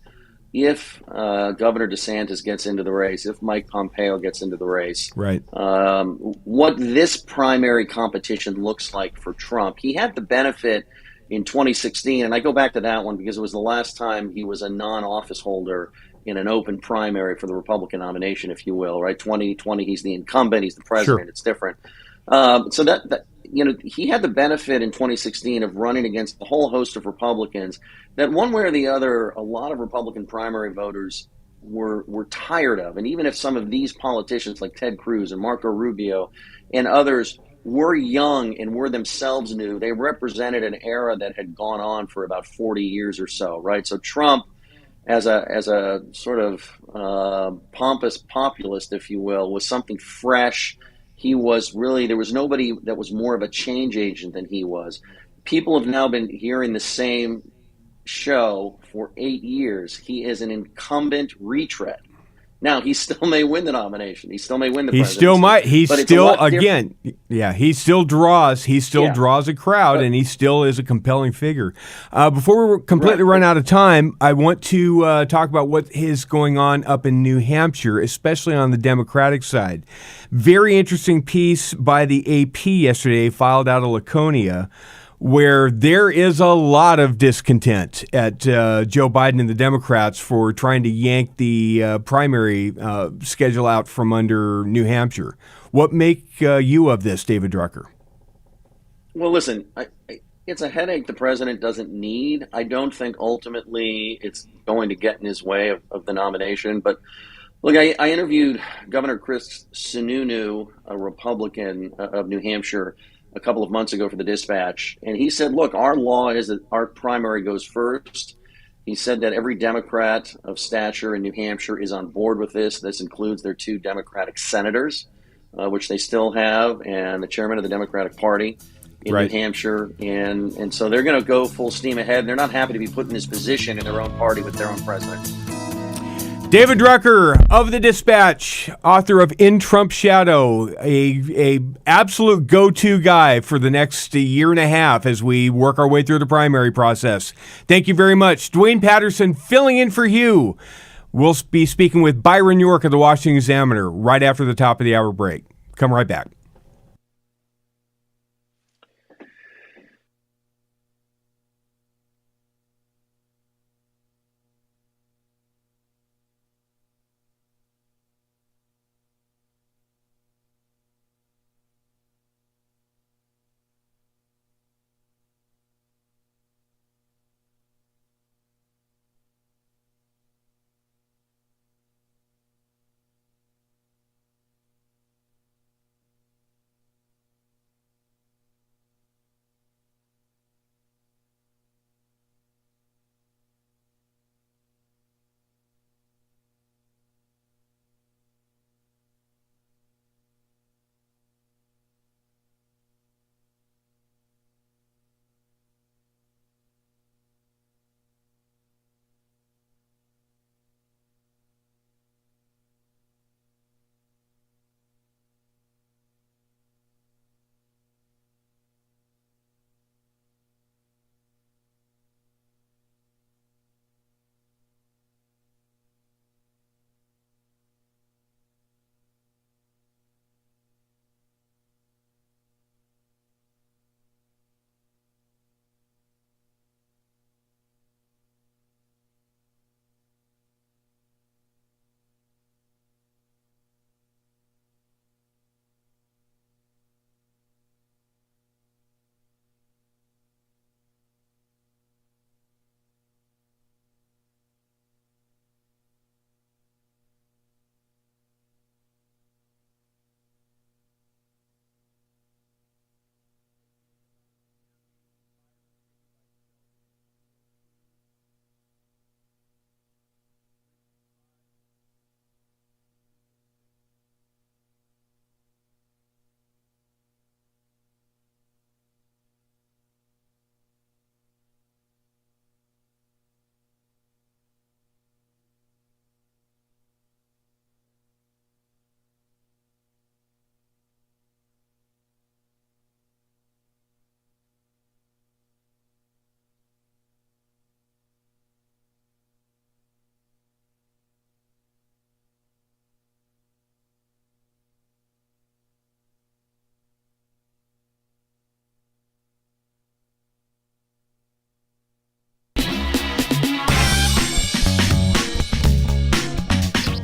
if Governor DeSantis gets into the race, if Mike Pompeo gets into the race, right? What this primary competition looks like for Trump. He had the benefit in 2016, and I go back to that one because it was the last time he was a non-office holder in an open primary for the Republican nomination, if you will, right? 2020, he's the incumbent, he's the president, Sure. It's different. So that he had the benefit in 2016 of running against a whole host of Republicans that one way or the other, a lot of Republican primary voters were tired of. And even if some of these politicians like Ted Cruz and Marco Rubio and others were young and were themselves new, they represented an era that had gone on for about 40 years or so, right? So Trump, as a sort of pompous populist, if you will, was something fresh. He was really, there was nobody that was more of a change agent than he was. People have now been hearing the same show for 8 years. He is an incumbent retread. Now, he still may win the nomination. He still may win the He presidency. still might. He but still, it's a lot again, yeah, he still draws. He still draws a crowd, and he still is a compelling figure. Before we completely run out of time, I want to talk about what is going on up in New Hampshire, especially on the Democratic side. Very interesting piece by the AP yesterday, filed out of Laconia, where there is a lot of discontent at Joe Biden and the Democrats for trying to yank the primary schedule out from under New Hampshire. What make you of this, David Drucker? Well, listen, it's a headache the president doesn't need. I don't think ultimately it's going to get in his way of the nomination. But look, I interviewed Governor Chris Sununu, a Republican of New Hampshire, a couple of months ago for the Dispatch, and he said, look, our law is that our primary goes first. He said that every Democrat of stature in New Hampshire is on board with this. This includes their 2 Democratic senators, which they still have, and the chairman of the Democratic Party in New Hampshire. And so they're going to go full steam ahead, and they're not happy to be put in this position in their own party with their own president. David Drucker of the Dispatch, author of In Trump's Shadow, a absolute go-to guy for the next year and a half as we work our way through the primary process. Thank you very much. Dwayne Patterson filling in for Hugh. We'll be speaking with Byron York of the Washington Examiner right after the top of the hour break. Come right back.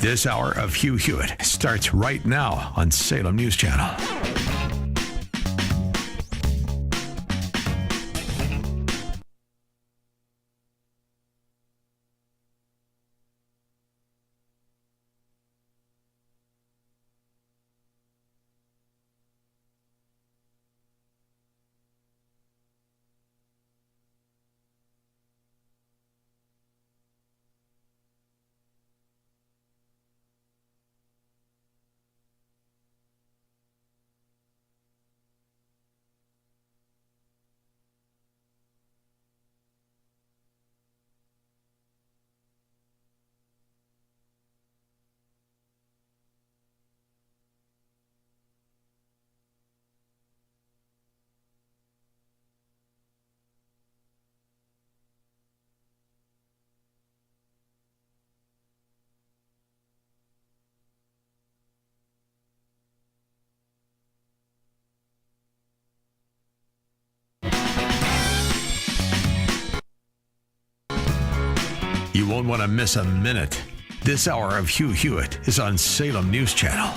This hour of Hugh Hewitt starts right now on Salem News Channel. You won't want to miss a minute. This hour of Hugh Hewitt is on Salem News Channel.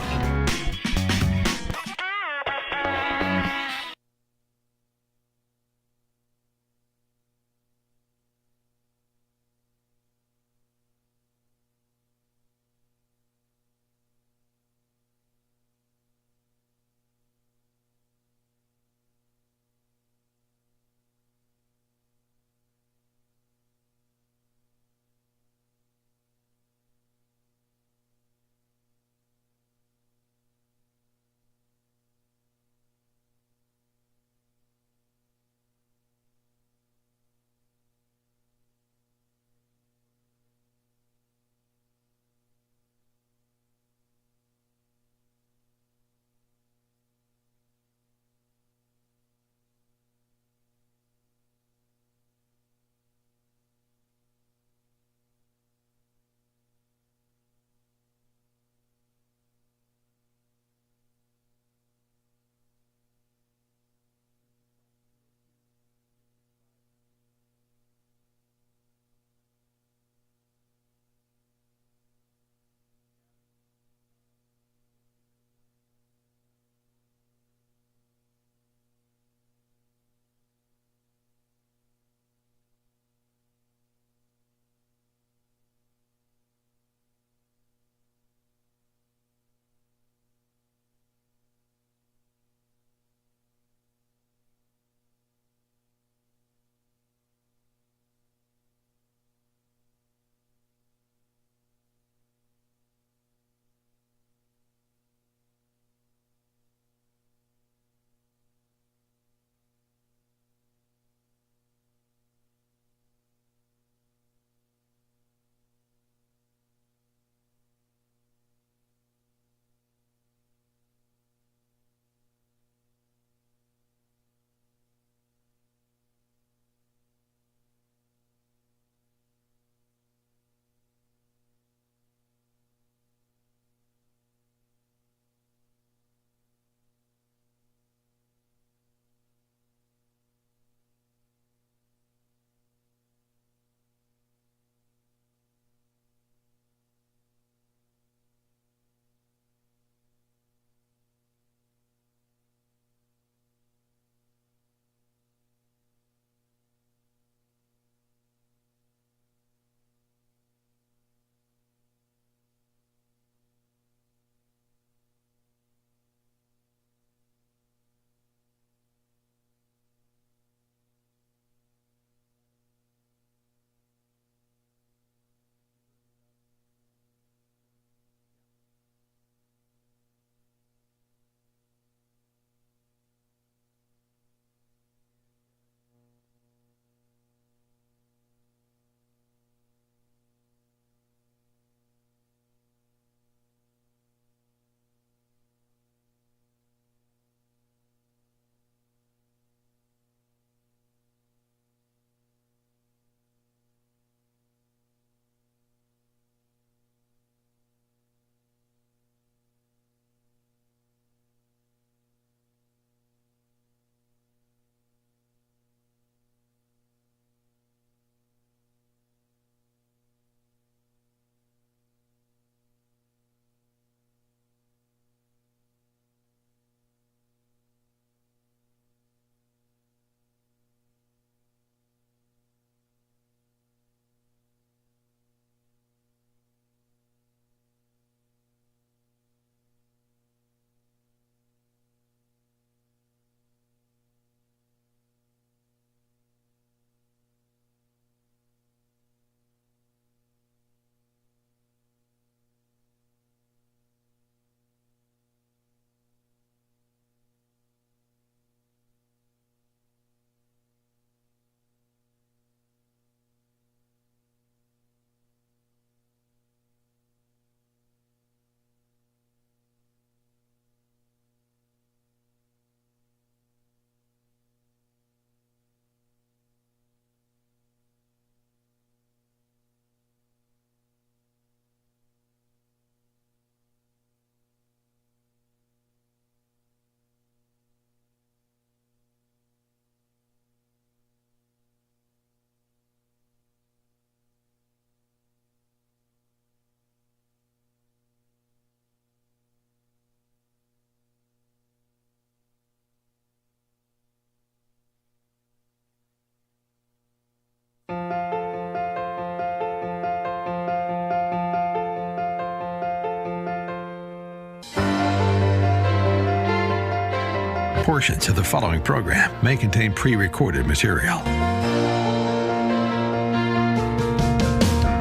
Portions of the following program may contain pre-recorded material.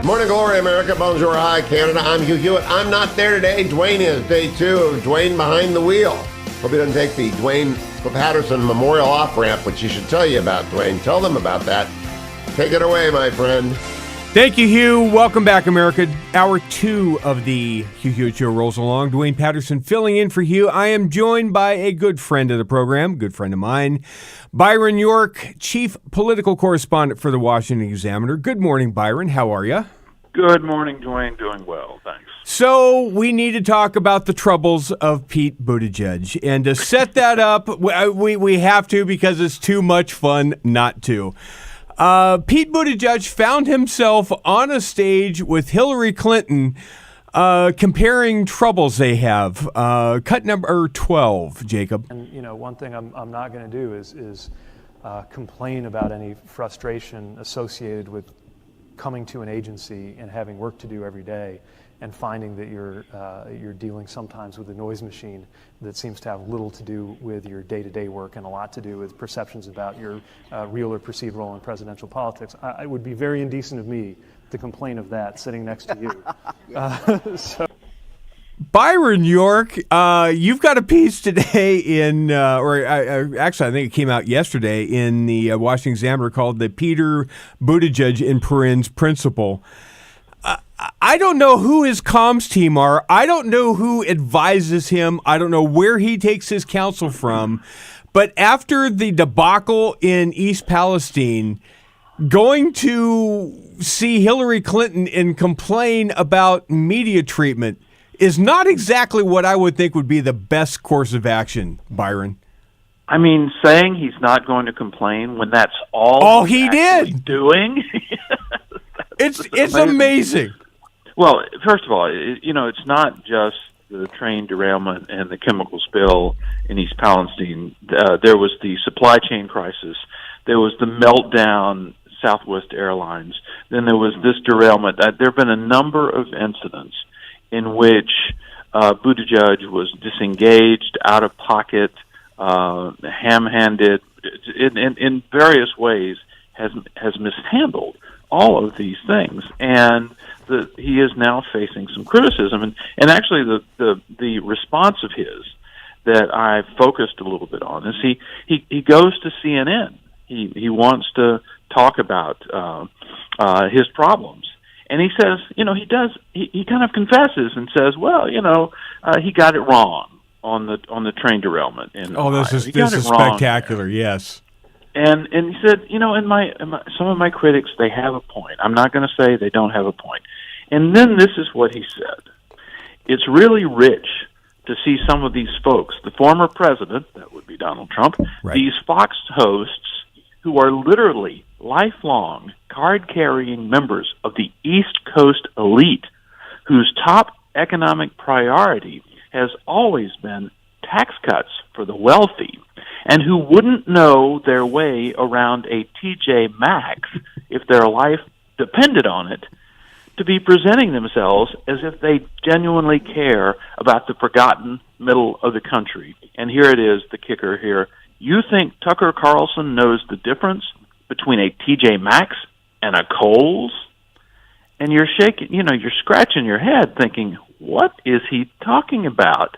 Morning glory, America. Bonjour, hi, Canada. I'm Hugh Hewitt. I'm not there today. Dwayne is. Day 2 of Dwayne Behind the Wheel. Hope he doesn't take the Dwayne Patterson Memorial off-ramp, which you should tell you about, Dwayne. Tell them about that. Take it away, my friend. Thank you, Hugh. Welcome back, America. Hour 2 of the Hugh Hewitt Show rolls along. Dwayne Patterson filling in for Hugh. I am joined by a good friend of the program, good friend of mine, Byron York, chief political correspondent for the Washington Examiner. Good morning, Byron. How are you? Good morning, Dwayne. Doing well, thanks. So we need to talk about the troubles of Pete Buttigieg. And to set that up, we have to because it's too much fun not to. Pete Buttigieg found himself on a stage with Hillary Clinton comparing troubles they have. Cut number 12, Jacob. And, one thing I'm not going to do is complain about any frustration associated with coming to an agency and having work to do every day and finding that you're dealing sometimes with a noise machine that seems to have little to do with your day-to-day work and a lot to do with perceptions about your real or perceived role in presidential politics. It would be very indecent of me to complain of that sitting next to you. Byron York, you've got a piece today in, actually I think it came out yesterday in the Washington Examiner called "The Peter Buttigieg in Perrin's Principle." I don't know who his comms team are. I don't know who advises him. I don't know where he takes his counsel from. But after the debacle in East Palestine, going to see Hillary Clinton and complain about media treatment is not exactly what I would think would be the best course of action, Byron. I mean, saying he's not going to complain when that's all he did doing. It's amazing. Well, first of all, it's not just the train derailment and the chemical spill in East Palestine. There was the supply chain crisis. There was the meltdown, Southwest Airlines. Then there was this derailment. There have been a number of incidents in which Buttigieg was disengaged, out of pocket, ham-handed, in various ways has mishandled all of these things, and he is now facing some criticism. And actually, the response of his that I focused a little bit on is he goes to CNN. He wants to talk about his problems, and he says, he kind of confesses and says, well, he got it wrong on the train derailment. This is spectacular. Yes. And he said, some of my critics, they have a point. I'm not going to say they don't have a point. And then this is what he said. It's really rich to see some of these folks, the former president, that would be Donald Trump, right, these Fox hosts who are literally lifelong card-carrying members of the East Coast elite whose top economic priority has always been tax cuts for the wealthy, and who wouldn't know their way around a TJ Maxx if their life depended on it, to be presenting themselves as if they genuinely care about the forgotten middle of the country. And here it is, the kicker here. You think Tucker Carlson knows the difference between a TJ Maxx and a Kohl's? And you're shaking, you're scratching your head thinking, what is he talking about?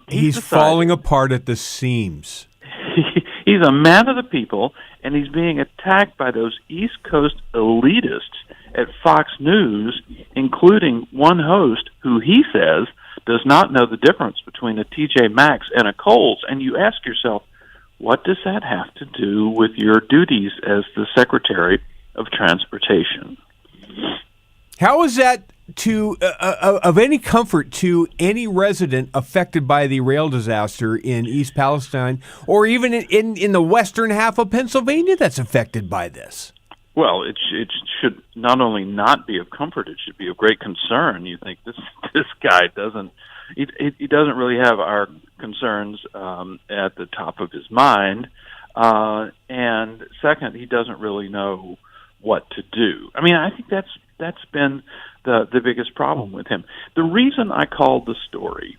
He's falling apart at the seams. He's a man of the people, and he's being attacked by those East Coast elitists at Fox News, including one host who he says does not know the difference between a TJ Maxx and a Kohl's. And you ask yourself, what does that have to do with your duties as the Secretary of Transportation? How is that of any comfort to any resident affected by the rail disaster in East Palestine, or even in the western half of Pennsylvania that's affected by this? Well, it should not only not be of comfort, it should be of great concern. You think this guy doesn't really have our concerns at the top of his mind, and second, he doesn't really know what to do. I mean, I think that's been the biggest problem with him. The reason I called the story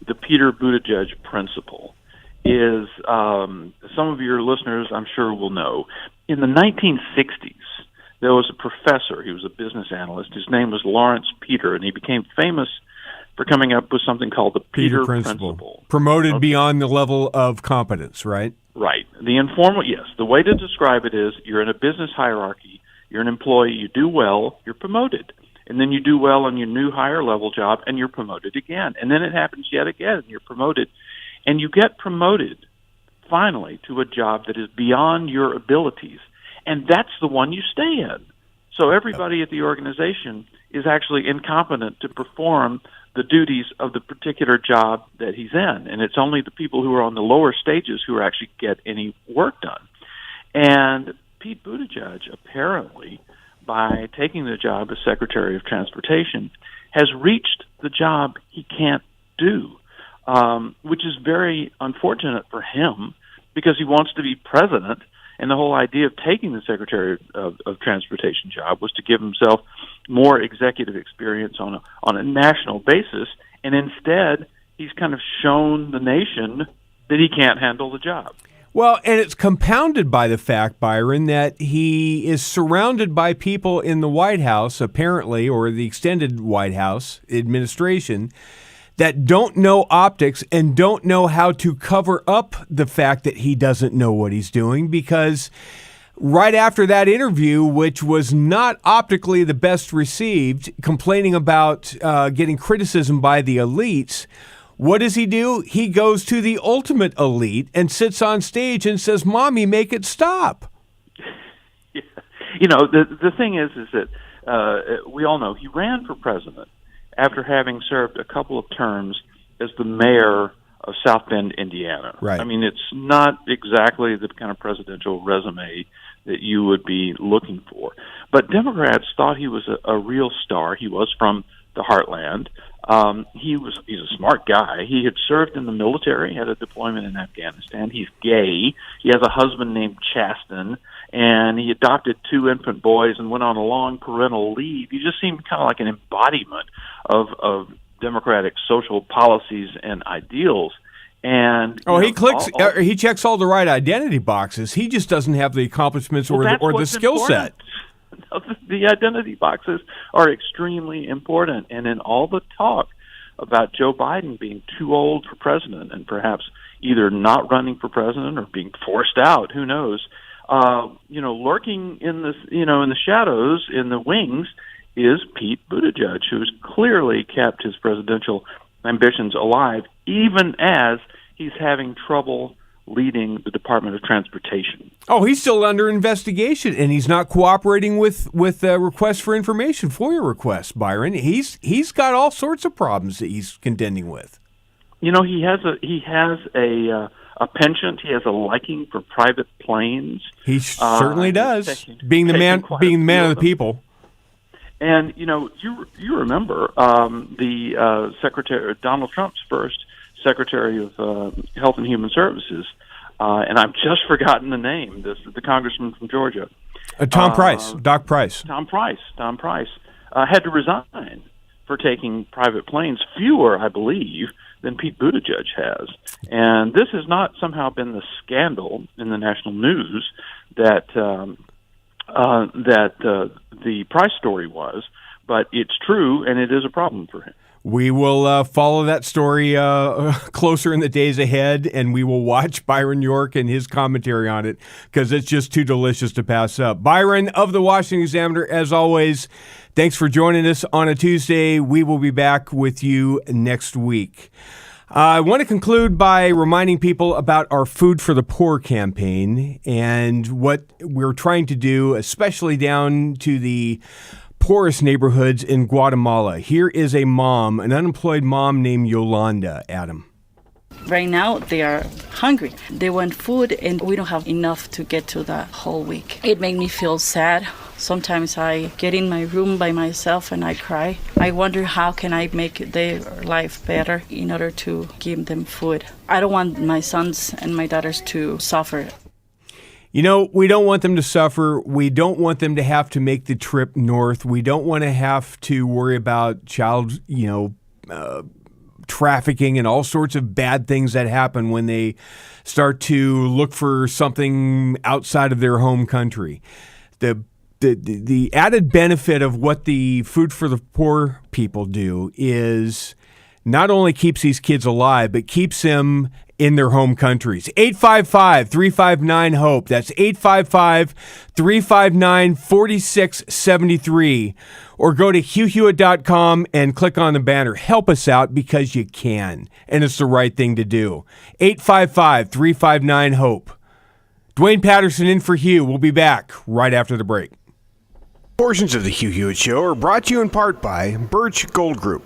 the Peter Buttigieg principle is some of your listeners, I'm sure, will know. In the 1960s, there was a professor. He was a business analyst. His name was Lawrence Peter, and he became famous for coming up with something called the Peter Principle. Promoted beyond the level of competence, right? Right. The way to describe it is you're in a business hierarchy, you're an employee, you do well, you're promoted. And then you do well on your new higher level job, and you're promoted again. And then it happens yet again, and you're promoted. And you get promoted, finally, to a job that is beyond your abilities. And that's the one you stay in. So everybody at the organization is actually incompetent to perform the duties of the particular job that he's in. And it's only the people who are on the lower stages who actually get any work done. And Pete Buttigieg, apparently, by taking the job as Secretary of Transportation, has reached the job he can't do, which is very unfortunate for him because he wants to be president. And the whole idea of taking the Secretary of Transportation job was to give himself more executive experience on a national basis. And instead, he's kind of shown the nation that he can't handle the job. Well, and it's compounded by the fact, Byron, that he is surrounded by people in the White House, apparently, or the extended White House administration, that don't know optics and don't know how to cover up the fact that he doesn't know what he's doing, because right after that interview, which was not optically the best received, complaining about getting criticism by the elites, what does he do? He goes to the ultimate elite and sits on stage and says, "Mommy, make it stop." Yeah. You know, the thing is that we all know he ran for president after having served a couple of terms as the mayor of South Bend, Indiana. Right. I mean, it's not exactly the kind of presidential resume that you would be looking for. But Democrats thought he was a real star. He was from the heartland. He's a smart guy. He had served in the military, had a deployment in Afghanistan. He's gay. He has a husband named Chasten, and he adopted 2 infant boys and went on a long parental leave. He just seemed kind of like an embodiment of Democratic social policies and ideals. And he checks all the right identity boxes. He just doesn't have the accomplishments or the skill set. The identity boxes are extremely important, and in all the talk about Joe Biden being too old for president and perhaps either not running for president or being forced out, who knows? Lurking in the shadows, in the wings, is Pete Buttigieg, who's clearly kept his presidential ambitions alive, even as he's having trouble leading the Department of Transportation. Oh, he's still under investigation, and he's not cooperating with requests for information, FOIA requests, Byron. He's got all sorts of problems that he's contending with. You know, he has a penchant. He has a liking for private planes. He certainly does, being the man of the people. And you remember the Secretary Donald Trump's first Secretary of Health and Human Services, and I've just forgotten the name. The congressman from Georgia, Tom Price, Doc Price. Tom Price had to resign for taking private planes, fewer, I believe, than Pete Buttigieg has. And this has not somehow been the scandal in the national news that the Price story was, but it's true, and it is a problem for him. We will follow that story closer in the days ahead, and we will watch Byron York and his commentary on it because it's just too delicious to pass up. Byron of the Washington Examiner, as always, thanks for joining us on a Tuesday. We will be back with you next week. I want to conclude by reminding people about our Food for the Poor campaign and what we're trying to do, especially down to the poorest neighborhoods in Guatemala. Here is a mom, an unemployed mom named Yolanda. Adam. Right now, they are hungry. They want food, and we don't have enough to get to the whole week. It makes me feel sad. Sometimes I get in my room by myself and I cry. I wonder how can I make their life better in order to give them food. I don't want my sons and my daughters to suffer. You know, we don't want them to suffer. We don't want them to have to make the trip north. We don't want to have to worry about child, trafficking and all sorts of bad things that happen when they start to look for something outside of their home country. The added benefit of what the Food for the Poor people do is not only keeps these kids alive, but keeps them in their home countries. 855-359-HOPE. That's 855-359-4673. Or go to hughhewitt.com and click on the banner. Help us out because you can, and it's the right thing to do. 855-359-HOPE. Dwayne Patterson in for Hugh. We'll be back right after the break. Portions of the Hugh Hewitt Show are brought to you in part by Birch Gold Group.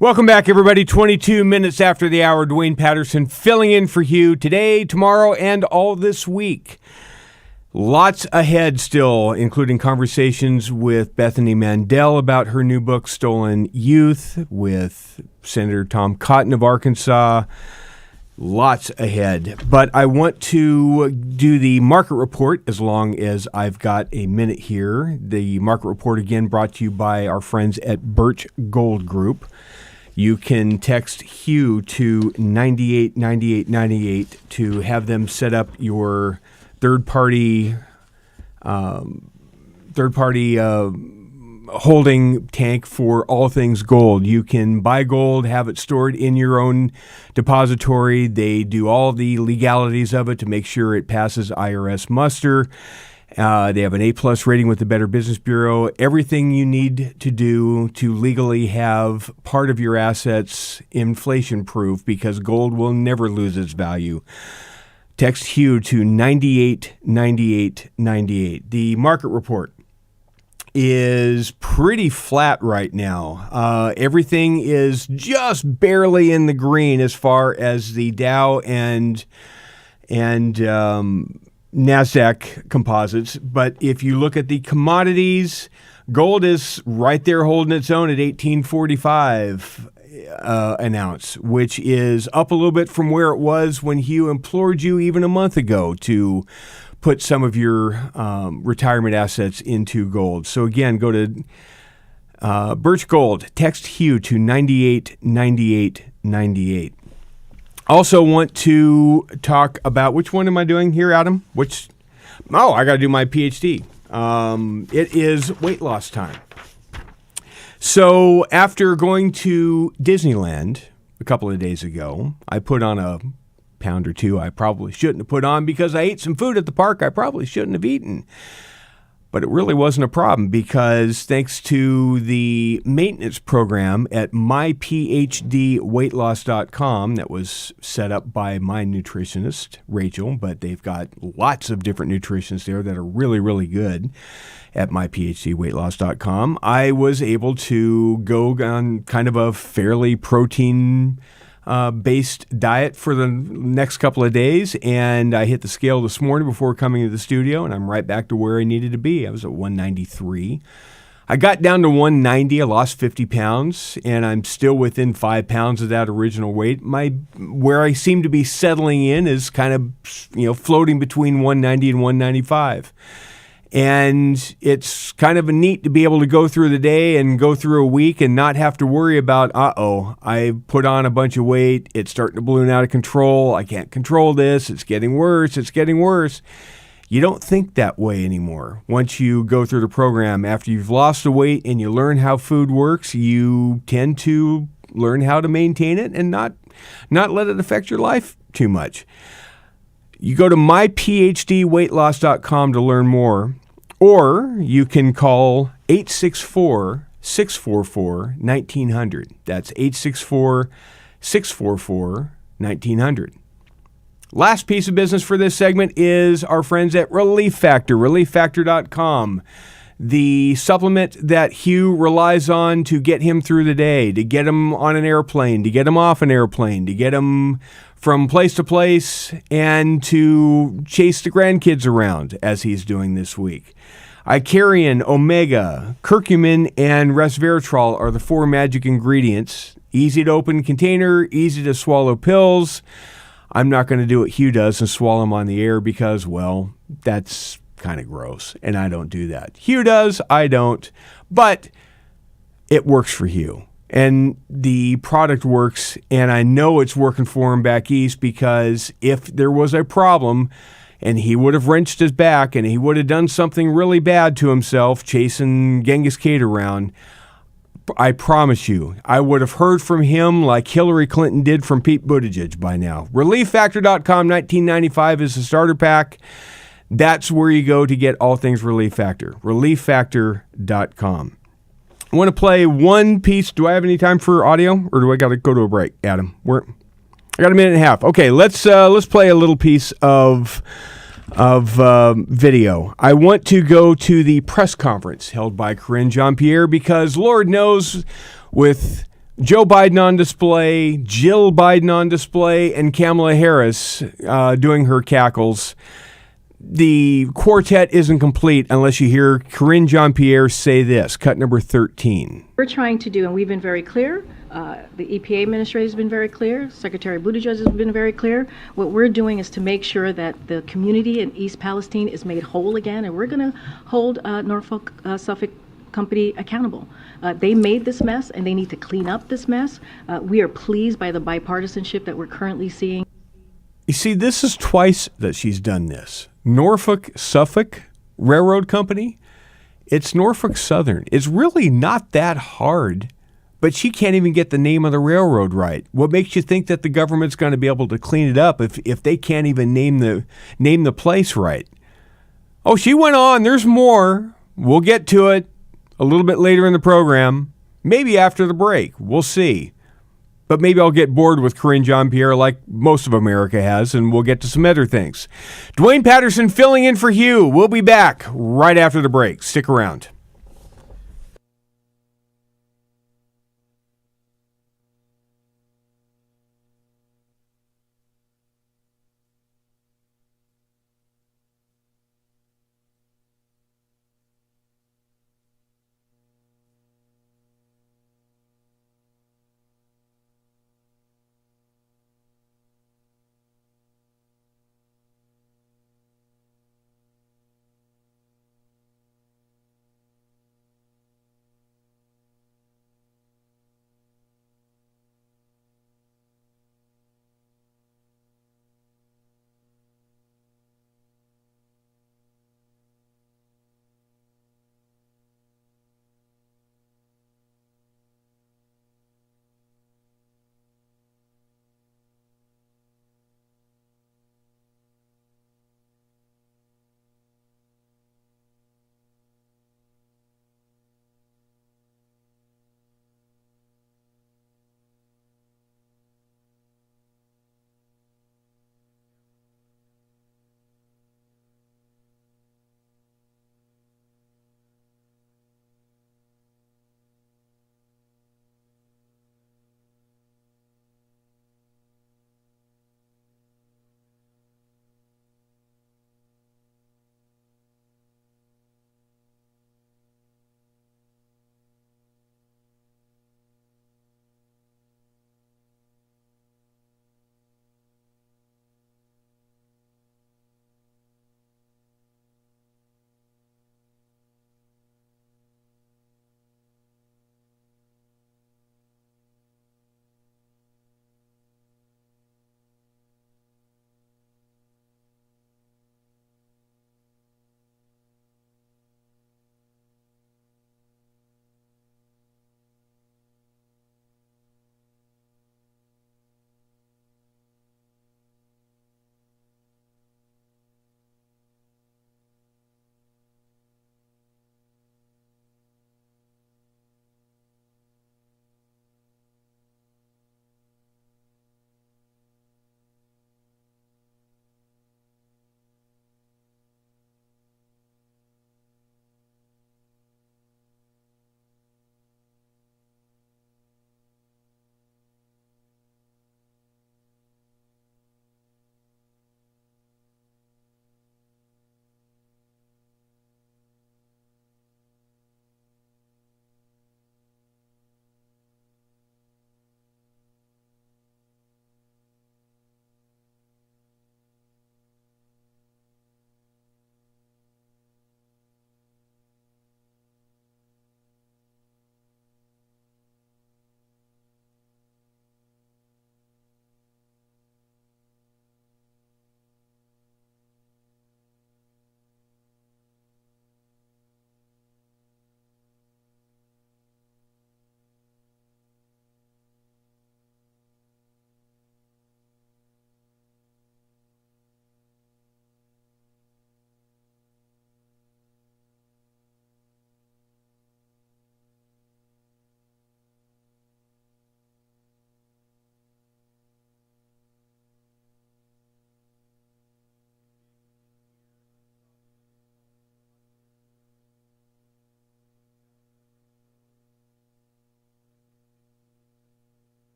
Welcome back, everybody. 22 minutes after the hour, Dwayne Patterson filling in for Hugh today, tomorrow, and all this week. Lots ahead still, including conversations with Bethany Mandel about her new book, Stolen Youth, with Senator Tom Cotton of Arkansas. Lots ahead. But I want to do the market report as long as I've got a minute here. The market report, again, brought to you by our friends at Birch Gold Group. You can text Hugh to 989898 to have them set up your third-party holding tank for all things gold. You can buy gold, have it stored in your own depository. They do all the legalities of it to make sure it passes IRS muster. They have an A+ rating with the Better Business Bureau. Everything you need to do to legally have part of your assets inflation-proof, because gold will never lose its value. Text Hugh to 989898. The market report is pretty flat right now. Everything is just barely in the green as far as the Dow and NASDAQ composites. But if you look at the commodities, gold is right there holding its own at $18.45 an ounce, which is up a little bit from where it was when Hugh implored you even a month ago to put some of your retirement assets into gold. So again, go to Birch Gold. Text Hugh to 989898. Also want to talk about, which one am I doing here, Adam? I got to do my PhD. It is weight loss time. So after going to Disneyland a couple of days ago, I put on a pound or two I probably shouldn't have put on because I ate some food at the park I probably shouldn't have eaten. But it really wasn't a problem because thanks to the maintenance program at myphdweightloss.com that was set up by my nutritionist, Rachel, but they've got lots of different nutritionists there that are really, really good at myphdweightloss.com. I was able to go on kind of a fairly protein based diet for the next couple of days, and I hit the scale this morning before coming to the studio, and I'm right back to where I needed to be. I was at 193. I got down to 190. I lost 50 pounds, and I'm still within 5 pounds of that original weight. Where I seem to be settling in is kind of, floating between 190 and 195. And it's kind of neat to be able to go through the day and go through a week and not have to worry about, I put on a bunch of weight. It's starting to balloon out of control. I can't control this. It's getting worse. It's getting worse. You don't think that way anymore. Once you go through the program, after you've lost the weight and you learn how food works, you tend to learn how to maintain it and not let it affect your life too much. You go to myphdweightloss.com to learn more, or you can call 864-644-1900. That's 864-644-1900. Last piece of business for this segment is our friends at Relief Factor, relieffactor.com. The supplement that Hugh relies on to get him through the day, to get him on an airplane, to get him off an airplane, to get him from place to place, and to chase the grandkids around, as he's doing this week. Icarian, Omega, Curcumin, and resveratrol are the 4 magic ingredients. Easy to open container, easy to swallow pills. I'm not going to do what Hugh does and swallow them on the air because, well, that's kind of gross, and I don't do that. Hugh does, I don't, but it works for Hugh. And the product works, and I know it's working for him back east, because if there was a problem and he would have wrenched his back and he would have done something really bad to himself chasing Genghis Khan around, I promise you, I would have heard from him like Hillary Clinton did from Pete Buttigieg by now. ReliefFactor.com, $19.95 is the starter pack. That's where you go to get all things Relief Factor. ReliefFactor.com. I want to play one piece. Do I have any time for audio, or do I got to go to a break, Adam? I got a minute and a half. Okay, let's play a little piece of video. I want to go to the press conference held by Karine Jean-Pierre because Lord knows, with Joe Biden on display, Jill Biden on display, and Kamala Harris doing her cackles. The quartet isn't complete unless you hear Karine Jean-Pierre say this, cut number 13. We're trying to do, and we've been very clear, the EPA administrator has been very clear, Secretary Buttigieg has been very clear. What we're doing is to make sure that the community in East Palestine is made whole again, and we're going to hold Norfolk Suffolk Company accountable. They made this mess, and they need to clean up this mess. We are pleased by the bipartisanship that we're currently seeing. You see, this is twice that she's done this. Norfolk Suffolk Railroad Company, it's Norfolk Southern. It's really not that hard, but she can't even get the name of the railroad right. What makes you think that the government's going to be able to clean it up if they can't even name the place right? Oh, she went on. There's more. We'll get to it a little bit later in the program, maybe after the break. We'll see. But maybe I'll get bored with Karine Jean-Pierre like most of America has, and we'll get to some other things. Dwayne Patterson filling in for Hugh. We'll be back right after the break. Stick around.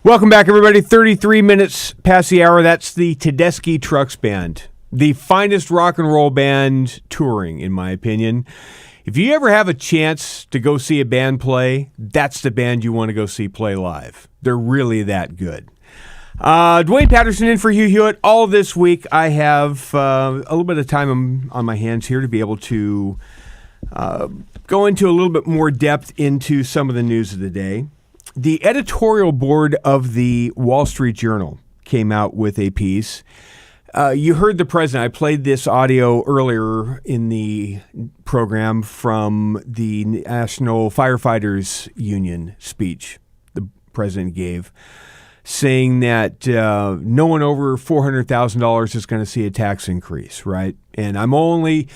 Welcome back, everybody. 33 minutes past the hour. That's the Tedeschi Trucks Band, the finest rock and roll band touring, in my opinion. If you ever have a chance to go see a band play, that's the band you want to go see play live. They're really that good. Dwayne Patterson in for Hugh Hewitt. All this week, I have a little bit of time on my hands here to be able to go into a little bit more depth into some of the news of the day. The editorial board of the Wall Street Journal came out with a piece. You heard the president. I played this audio earlier in the program from the National Firefighters Union speech the president gave, saying that no one over $400,000 is going to see a tax increase, right? And I'm only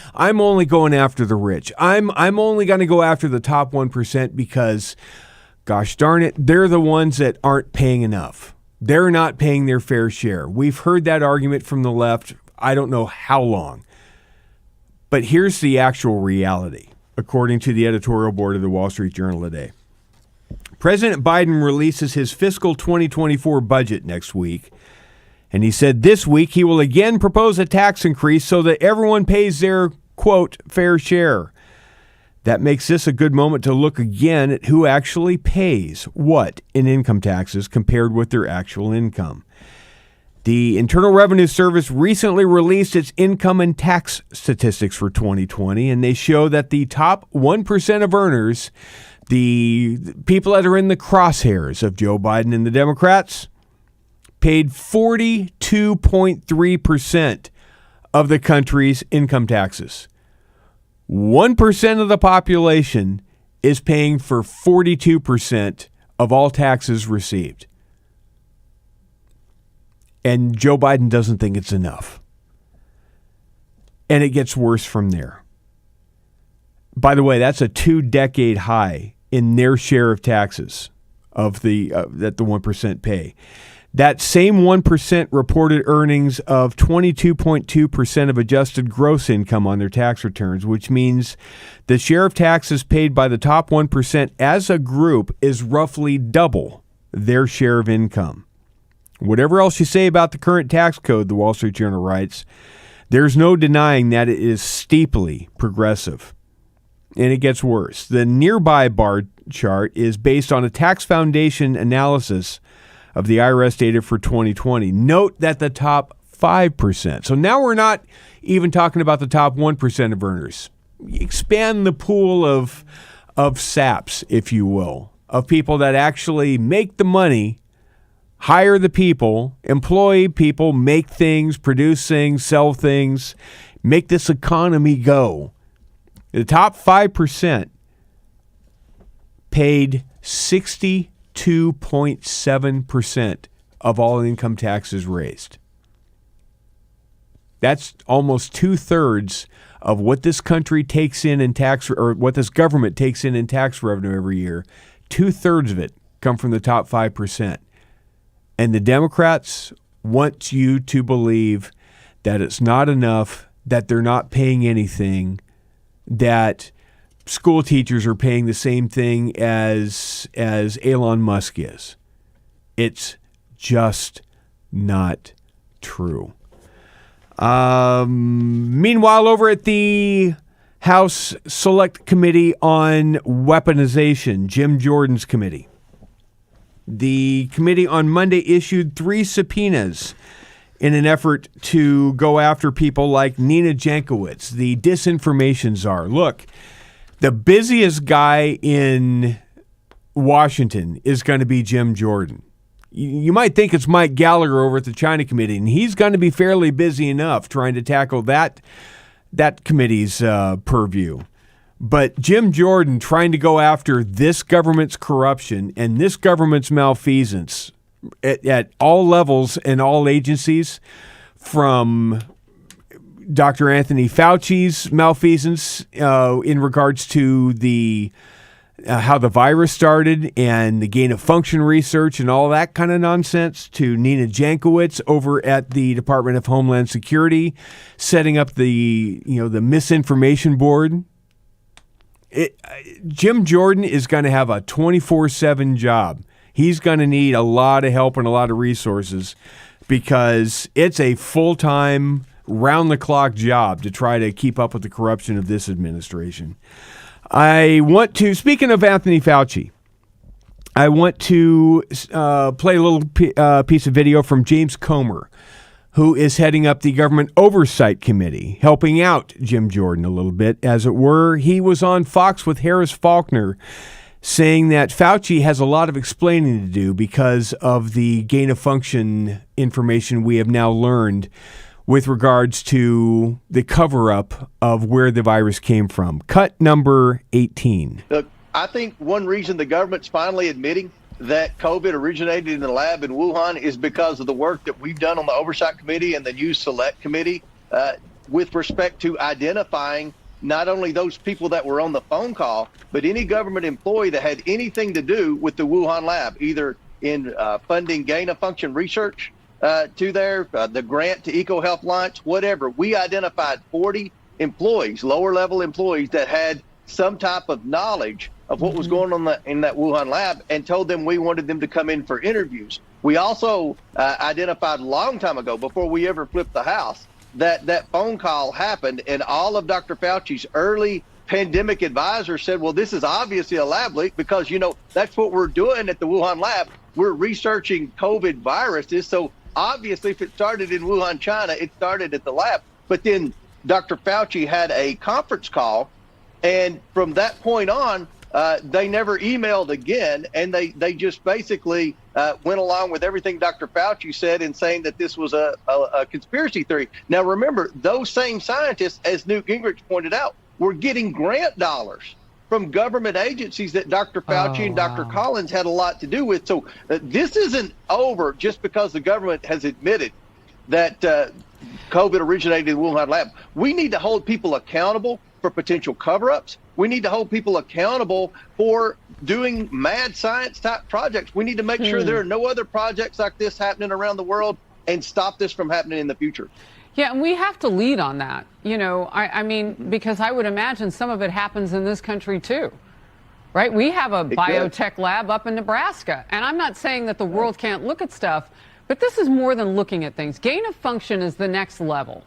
going after the rich. I'm only going to go after the top 1% because, gosh darn it, they're the ones that aren't paying enough. They're not paying their fair share. We've heard that argument from the left, I don't know how long. But here's the actual reality, according to the editorial board of the Wall Street Journal today. President Biden releases his fiscal 2024 budget next week, and he said this week he will again propose a tax increase so that everyone pays their, quote, fair share. That makes this a good moment to look again at who actually pays what in income taxes compared with their actual income. The Internal Revenue Service recently released its income and tax statistics for 2020, and they show that the top 1% of earners, the people that are in the crosshairs of Joe Biden and the Democrats, paid 42.3% of the country's income taxes. 1% of the population is paying for 42% of all taxes received. And Joe Biden doesn't think it's enough. And it gets worse from there. By the way, that's a 2-decade high in their share of taxes of the that the 1% pay. That same 1% reported earnings of 22.2% of adjusted gross income on their tax returns, which means the share of taxes paid by the top 1% as a group is roughly double their share of income. Whatever else you say about the current tax code, the Wall Street Journal writes, there's no denying that it is steeply progressive. And it gets worse. The nearby bar chart is based on a Tax Foundation analysis of the IRS data for 2020. Note that the top 5%. So now we're not even talking about the top 1% of earners. Expand the pool of saps, if you will, of people that actually make the money, hire the people, employ people, make things, produce things, sell things, make this economy go. The top 5% paid 62.7% of all income taxes raised. That's almost 2/3 of what this country takes in tax, or what this government takes in tax revenue every year. 2/3 of it come from the top 5%. And the Democrats want you to believe that it's not enough, that they're not paying anything, that school teachers are paying the same thing as Elon Musk is. It's just not true. Meanwhile, over at the House Select Committee on Weaponization, Jim Jordan's committee, the committee on Monday issued 3 subpoenas in an effort to go after people like Nina Jankowicz, the disinformation czar. Look, the busiest guy in Washington is going to be Jim Jordan. You might think it's Mike Gallagher over at the China Committee, and he's going to be fairly busy enough trying to tackle that committee's purview. But Jim Jordan trying to go after this government's corruption and this government's malfeasance at all levels and all agencies, from Dr. Anthony Fauci's malfeasance in regards to the how the virus started and the gain of function research and all that kind of nonsense, to Nina Jankowicz over at the Department of Homeland Security setting up the misinformation board. Jim Jordan is going to have a 24/7 job He's going to need a lot of help and a lot of resources because it's a full-time, round-the-clock job to try to keep up with the corruption of this administration. Speaking of Anthony Fauci, I want to play a little piece of video from James Comer, who is heading up the Government Oversight Committee, helping out Jim Jordan a little bit, as it were. He was on Fox with Harris Faulkner saying that Fauci has a lot of explaining to do because of the gain-of-function information we have now learned with regards to the cover-up of where the virus came from. Cut number 18. Look, I think one reason the government's finally admitting that COVID originated in the lab in Wuhan is because of the work that we've done on the Oversight Committee and the News Select Committee with respect to identifying not only those people that were on the phone call, but any government employee that had anything to do with the Wuhan lab, either in funding gain-of-function research to the grant to EcoHealth Alliance, whatever. We identified 40 employees, lower-level employees, that had some type of knowledge of what was going on in that Wuhan lab and told them we wanted them to come in for interviews. We also identified a long time ago, before we ever flipped the House, that phone call happened, and all of Dr. Fauci's early pandemic advisors said, well, this is obviously a lab leak because, that's what we're doing at the Wuhan lab. We're researching COVID viruses. So obviously, if it started in Wuhan, China, it started at the lab. But then Dr. Fauci had a conference call, and from that point on, they never emailed again, and they just basically went along with everything Dr. Fauci said in saying that this was a conspiracy theory. Now, remember, those same scientists, as Newt Gingrich pointed out, were getting grant dollars from government agencies that Dr. Fauci and Dr. Collins had a lot to do with. So this isn't over just because the government has admitted that COVID originated in the Wuhan lab. We need to hold people accountable for potential cover-ups. We need to hold people accountable for doing mad science type projects. We need to make sure there are no other projects like this happening around the world and stop this from happening in the future. Yeah, and we have to lead on that. I mean, because I would imagine some of it happens in this country too, right? We have a biotech lab up in Nebraska, and I'm not saying that the world can't look at stuff, but this is more than looking at things. Gain of function is the next level.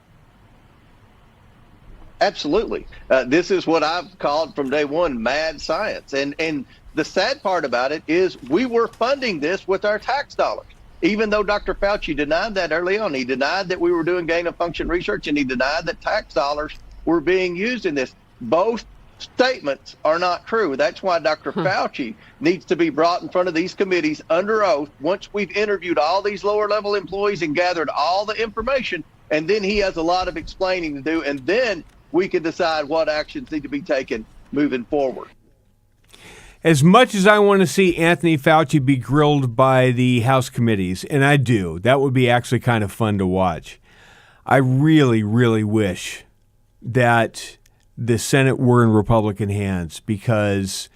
Absolutely. This is what I've called from day one mad science. And the sad part about it is we were funding this with our tax dollars. Even though Dr. Fauci denied that early on, he denied that we were doing gain-of-function research, and he denied that tax dollars were being used in this. Both statements are not true. That's why Dr. Fauci needs to be brought in front of these committees under oath once we've interviewed all these lower-level employees and gathered all the information, and then he has a lot of explaining to do, and then we can decide what actions need to be taken moving forward. As much as I want to see Anthony Fauci be grilled by the House committees, and I do, that would be actually kind of fun to watch. I really, really wish that the Senate were in Republican hands, because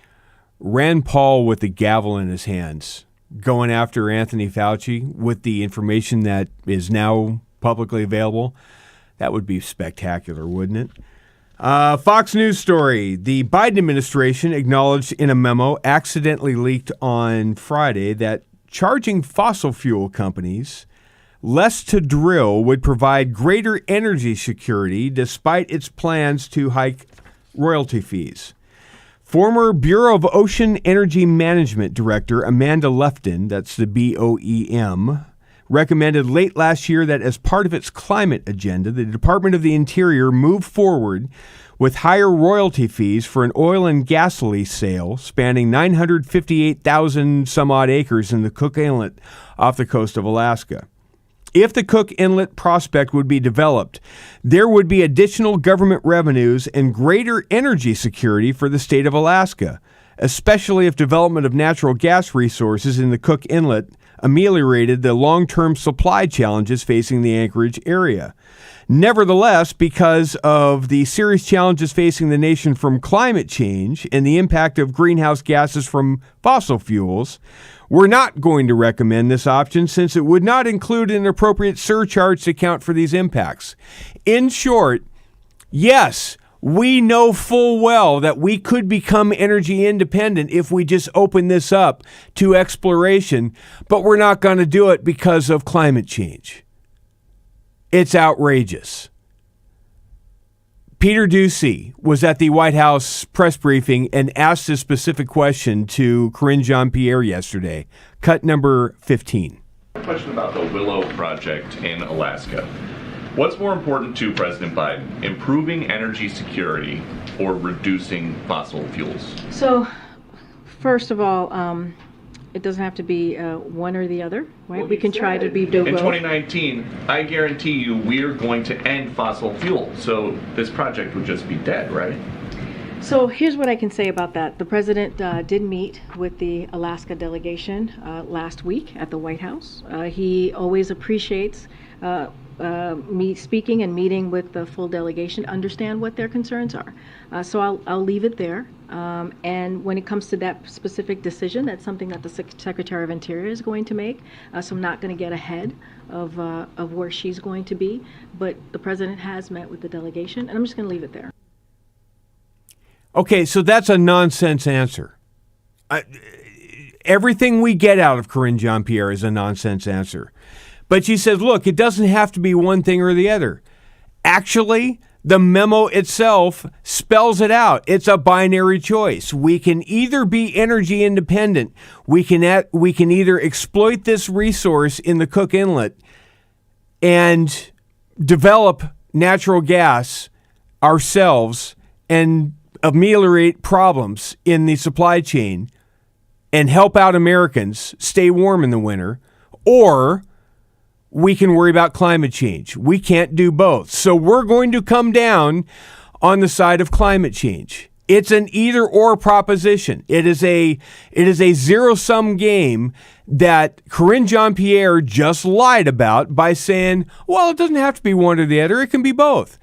Rand Paul with the gavel in his hands, going after Anthony Fauci with the information that is now publicly available, that would be spectacular, wouldn't it? Fox News story. The Biden administration acknowledged in a memo accidentally leaked on Friday that charging fossil fuel companies less to drill would provide greater energy security despite its plans to hike royalty fees. Former Bureau of Ocean Energy Management Director Amanda Lefton, that's the BOEM, recommended late last year that as part of its climate agenda, the Department of the Interior move forward with higher royalty fees for an oil and gas lease sale spanning 958,000 some odd acres in the Cook Inlet off the coast of Alaska. If the Cook Inlet prospect would be developed, there would be additional government revenues and greater energy security for the state of Alaska, especially if development of natural gas resources in the Cook Inlet ameliorated the long-term supply challenges facing the Anchorage area. Nevertheless, because of the serious challenges facing the nation from climate change and the impact of greenhouse gases from fossil fuels, we're not going to recommend this option since it would not include an appropriate surcharge to account for these impacts. In short, yes, We know full well that we could become energy independent if we just open this up to exploration, but we're not going to do it because of climate change. It's outrageous. Peter Doocy was at the White House press briefing and asked a specific question to Karine Jean-Pierre yesterday. Cut number 15. Question about the Willow Project in Alaska. What's more important to President Biden, improving energy security or reducing fossil fuels? So, first of all, it doesn't have to be one or the other, right? Well, we can try to be both. In 2019, I guarantee you we're going to end fossil fuel. So this project would just be dead, right? So here's what I can say about that. The president did meet with the Alaska delegation last week at the White House. He always appreciates me speaking and meeting with the full delegation, understand what their concerns are. So I'll leave it there. And when it comes to that specific decision, that's something that the Secretary of Interior is going to make. So I'm not going to get ahead of where she's going to be. But the president has met with the delegation, and I'm just going to leave it there. Okay, so that's a nonsense answer. Everything we get out of Karine Jean-Pierre is a nonsense answer. But she says, look, it doesn't have to be one thing or the other. Actually, the memo itself spells it out. It's a binary choice. We can either be energy independent. We can either exploit this resource in the Cook Inlet and develop natural gas ourselves and ameliorate problems in the supply chain and help out Americans stay warm in the winter, or we can worry about climate change. We can't do both. So we're going to come down on the side of climate change. It's an either or proposition. It is a zero-sum game that Karine Jean-Pierre just lied about by saying, well, it doesn't have to be one or the other. It can be both.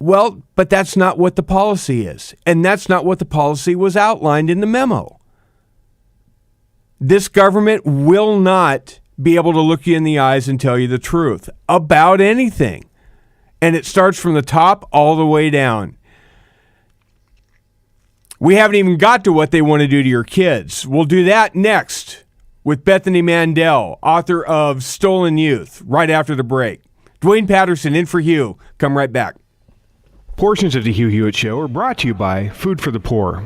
Well, but that's not what the policy is. And that's not what the policy was outlined in the memo. This government will not be able to look you in the eyes and tell you the truth about anything. And it starts from the top all the way down. We haven't even got to what they want to do to your kids. We'll do that next with Bethany Mandel, author of Stolen Youth, right after the break. Dwayne Patterson in for Hugh. Come right back. Portions of the Hugh Hewitt Show are brought to you by Food for the Poor.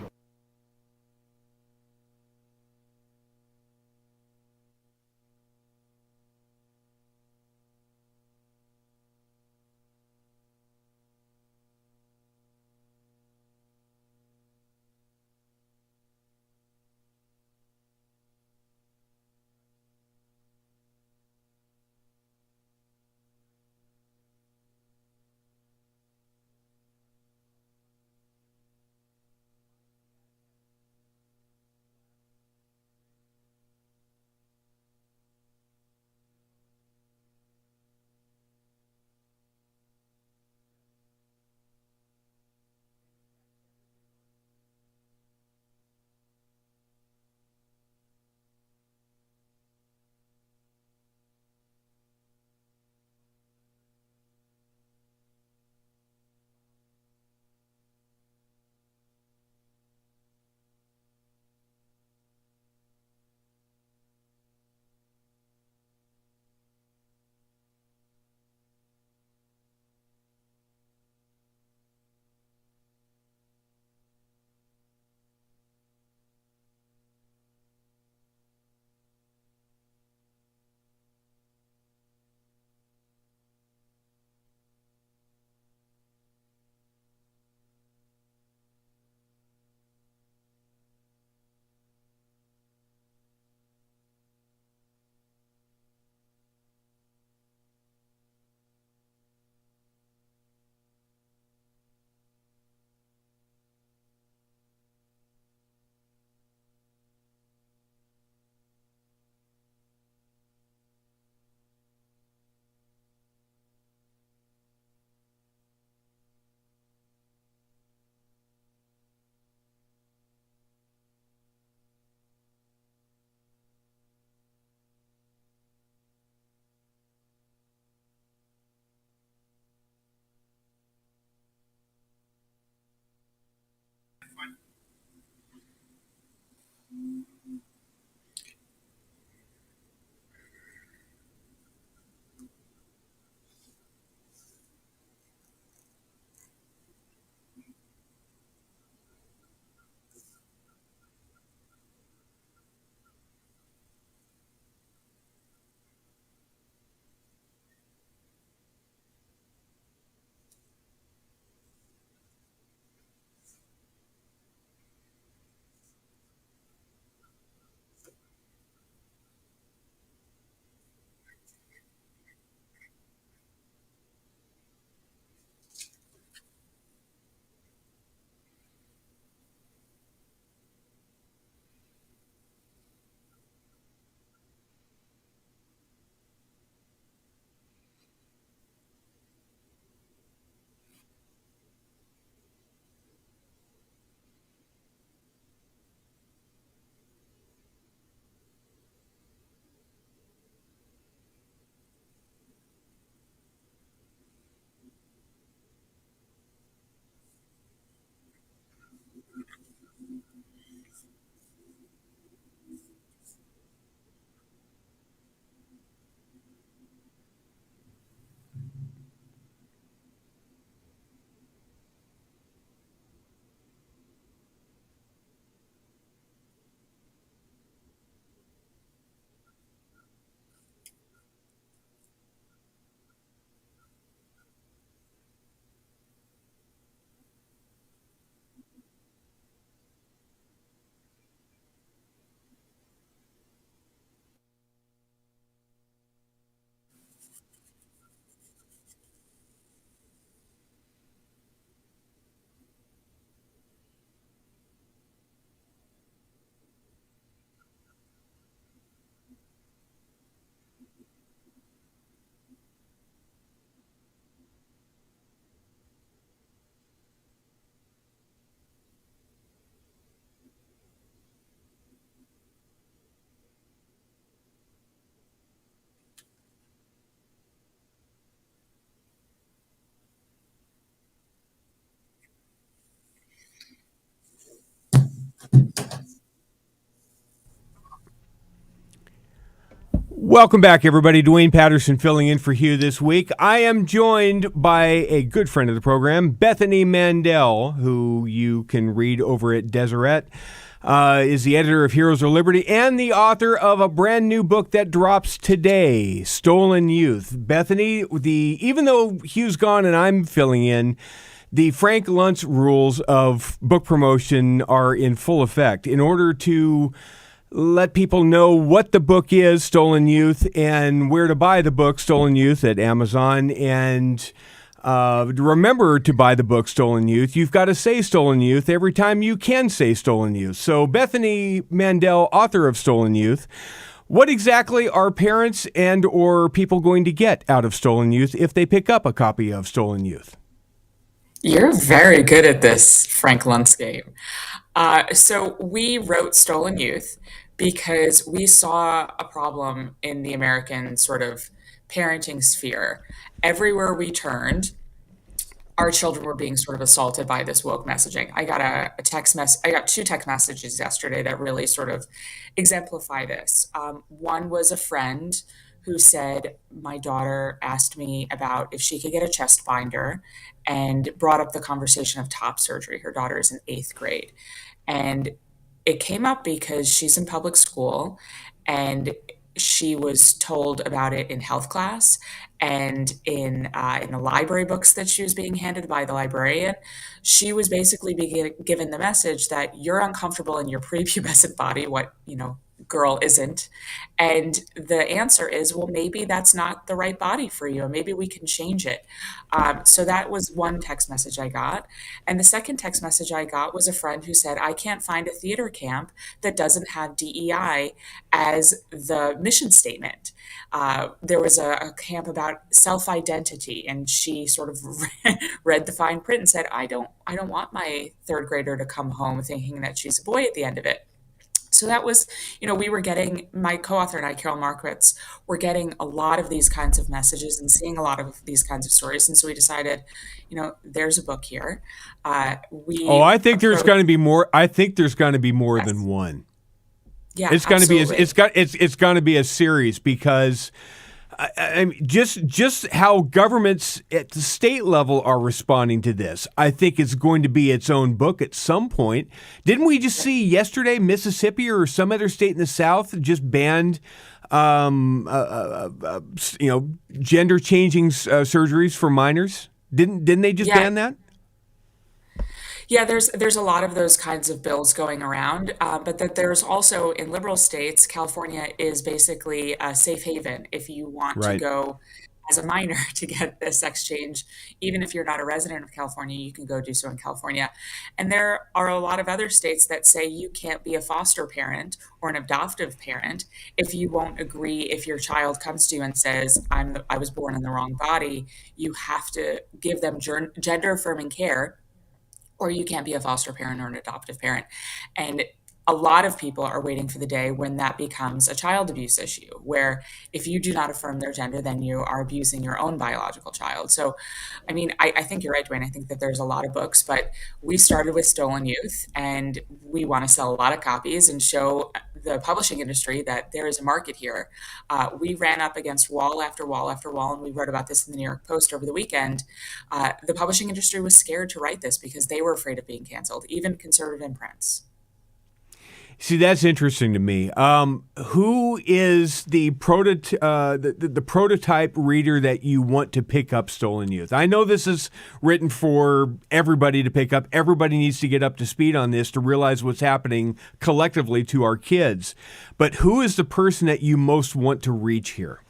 Welcome back, everybody. Dwayne Patterson filling in for Hugh this week. I am joined by a good friend of the program, Bethany Mandel, who you can read over at Deseret, is the editor of Heroes of Liberty and the author of a brand new book that drops today, Stolen Youth. Bethany, even though Hugh's gone and I'm filling in, the Frank Luntz rules of book promotion are in full effect. In order to let people know what the book is, Stolen Youth, and where to buy the book, Stolen Youth, at Amazon. And remember to buy the book, Stolen Youth. You've got to say Stolen Youth every time you can say Stolen Youth. So Bethany Mandel, author of Stolen Youth, what exactly are parents and or people going to get out of Stolen Youth if they pick up a copy of Stolen Youth? You're very good at this, Frank Luntz game. So we wrote Stolen Youth because we saw a problem in the American sort of parenting sphere. Everywhere we turned, our children were being sort of assaulted by this woke messaging. I got I got two text messages yesterday that really sort of exemplify this. One was a friend who said, my daughter asked me about if she could get a chest binder and brought up the conversation of top surgery. Her daughter is in 8th grade. And it came up because she's in public school and she was told about it in health class and in the library books that she was being handed by the librarian. She was basically being given the message that you're uncomfortable in your prepubescent body, what, girl isn't. And the answer is, well, maybe that's not the right body for you. Maybe we can change it. So that was one text message I got. And the second text message I got was a friend who said, I can't find a theater camp that doesn't have DEI as the mission statement. There was a camp about self-identity, and she sort of read the fine print and said, I don't want my 3rd grader to come home thinking that she's a boy at the end of it. So that was, we were getting, my co-author and I, Carol Markowitz, were getting a lot of these kinds of messages and seeing a lot of these kinds of stories. And so we decided, there's a book here. I think there's going to be more. I think there's going to be more than one. Yeah, it's going to be it's going to be a series because I mean, just how governments at the state level are responding to this, I think it's going to be its own book at some point. Didn't we just see yesterday Mississippi or some other state in the South just banned, gender changing surgeries for minors? Didn't they just ban that? Yeah, there's a lot of those kinds of bills going around, but that there's also in liberal states, California is basically a safe haven if you want to go as a minor to get the sex change. Even if you're not a resident of California, you can go do so in California. And there are a lot of other states that say you can't be a foster parent or an adoptive parent if you won't agree. If your child comes to you and says, I was born in the wrong body, you have to give them gender affirming care, or you can't be a foster parent or an adoptive parent. And a lot of people are waiting for the day when that becomes a child abuse issue, where if you do not affirm their gender, then you are abusing your own biological child. So, I mean, I think you're right, Dwayne. I think that there's a lot of books, but we started with Stolen Youth, and we want to sell a lot of copies and show the publishing industry that there is a market here. We ran up against wall after wall after wall, and we wrote about this in the New York Post over the weekend. The publishing industry was scared to write this because they were afraid of being canceled, even conservative imprints. See, that's interesting to me. Who is the prototype reader that you want to pick up Stolen Youth? I know this is written for everybody to pick up. Everybody needs to get up to speed on this to realize what's happening collectively to our kids. But who is the person that you most want to reach here?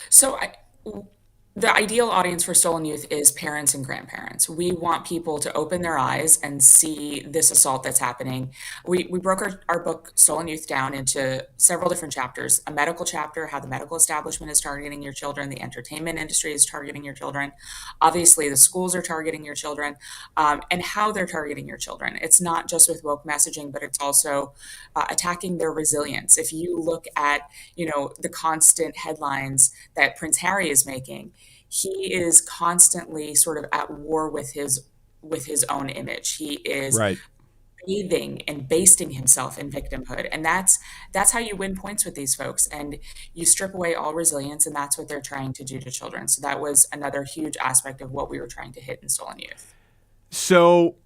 So the ideal audience for Stolen Youth is parents and grandparents. We want people to open their eyes and see this assault that's happening. We broke our book, Stolen Youth, down into several different chapters. A medical chapter, how the medical establishment is targeting your children, the entertainment industry is targeting your children, obviously the schools are targeting your children, and how they're targeting your children. It's not just with woke messaging, but it's also attacking their resilience. If you look at, the constant headlines that Prince Harry is making, he is constantly sort of at war with his own image. He is bathing and basting himself in victimhood. And that's how you win points with these folks. And you strip away all resilience, and that's what they're trying to do to children. So that was another huge aspect of what we were trying to hit in Stolen Youth. So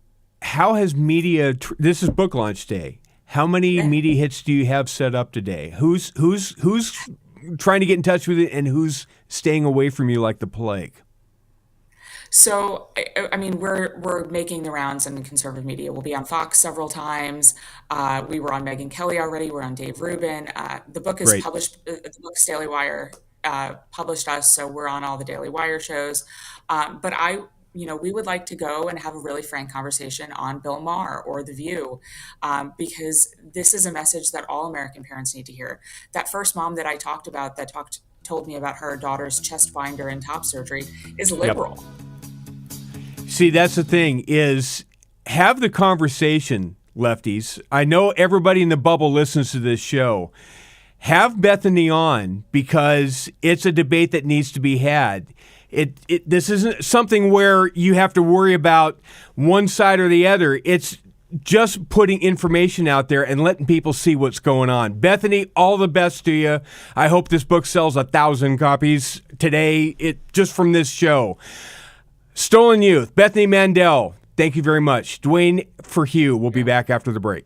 how has media, this is book launch day. How many media hits do you have set up today? Who's trying to get in touch with it, and who's staying away from you like the plague? So, I mean, we're making the rounds in conservative media. We'll be on Fox several times. We were on Megyn Kelly already. We're on Dave Rubin. The book is published. The book's Daily Wire published us, so we're on all the Daily Wire shows. But we would like to go and have a really frank conversation on Bill Maher or The View, because this is a message that all American parents need to hear. That first mom that I talked about that told me about her daughter's chest binder and top surgery is liberal. Yep. See, that's the thing, is have the conversation, lefties. I know everybody in the bubble listens to this show. Have Bethany on, because it's a debate that needs to be had. This isn't something where you have to worry about one side or the other. It's just putting information out there and letting people see what's going on. Bethany, all the best to you. I hope this book sells 1,000 copies today, just from this show. Stolen Youth, Bethany Mandel, thank you very much. Dwayne for Hugh. We'll be back after the break.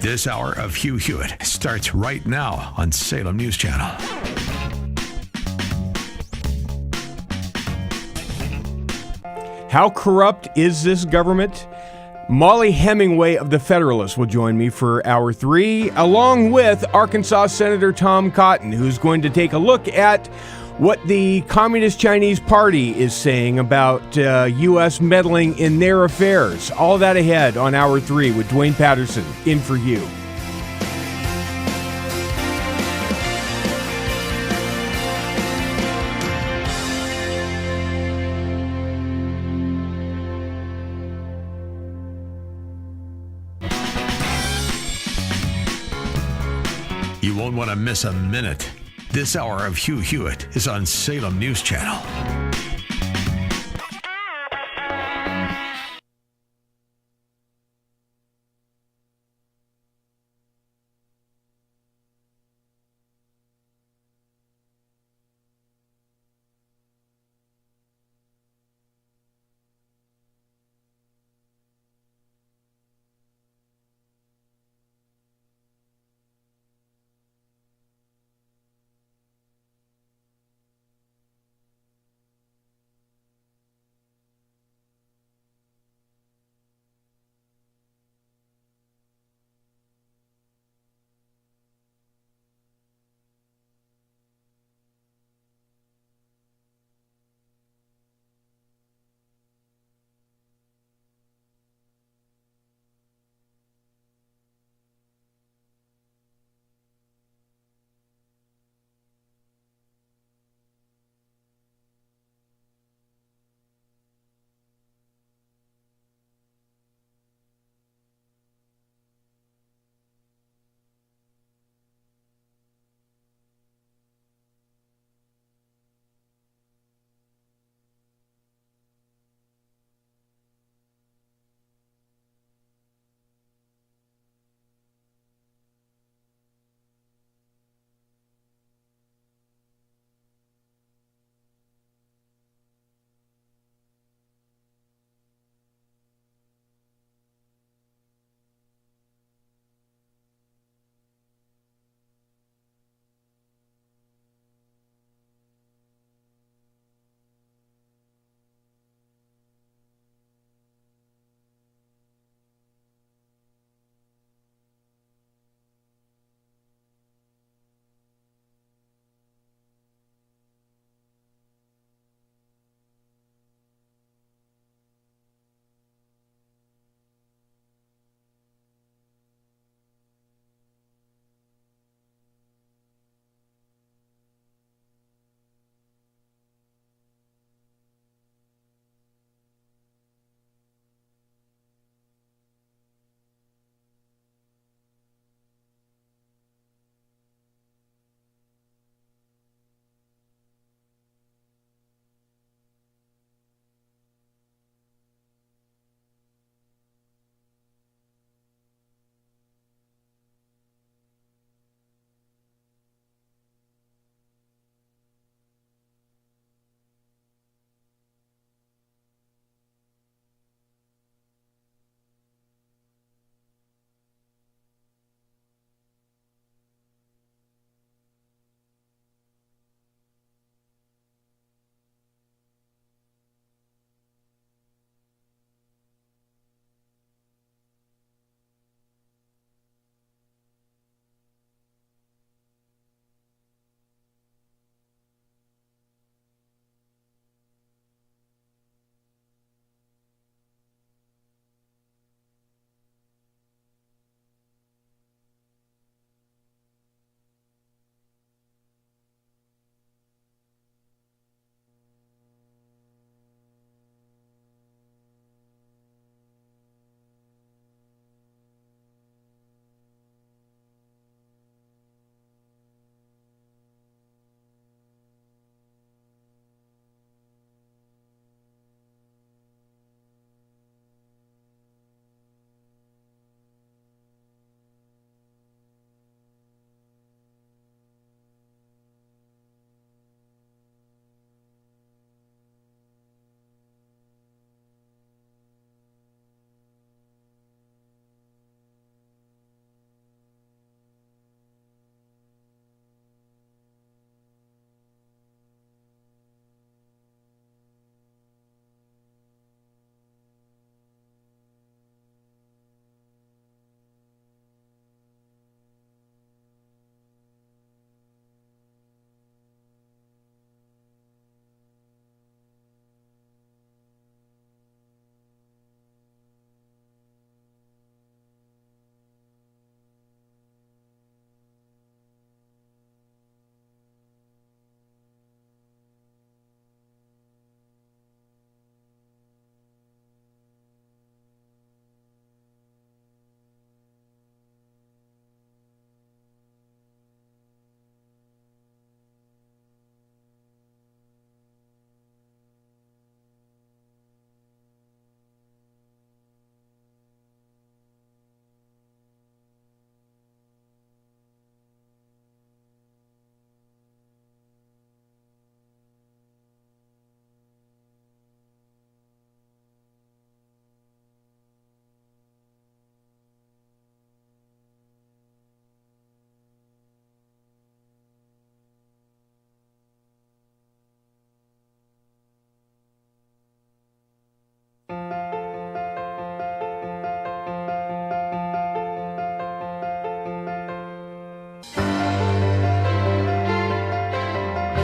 This hour of Hugh Hewitt starts right now on Salem News Channel. How corrupt is this government? Mollie Hemingway of the Federalist will join me for Hour 3, along with Arkansas Senator Tom Cotton, who's going to take a look at what the Communist Chinese Party is saying about U.S. meddling in their affairs. All that ahead on Hour 3 with Dwayne Patterson, in for you. You won't want to miss a minute. This hour of Hugh Hewitt is on Salem News Channel.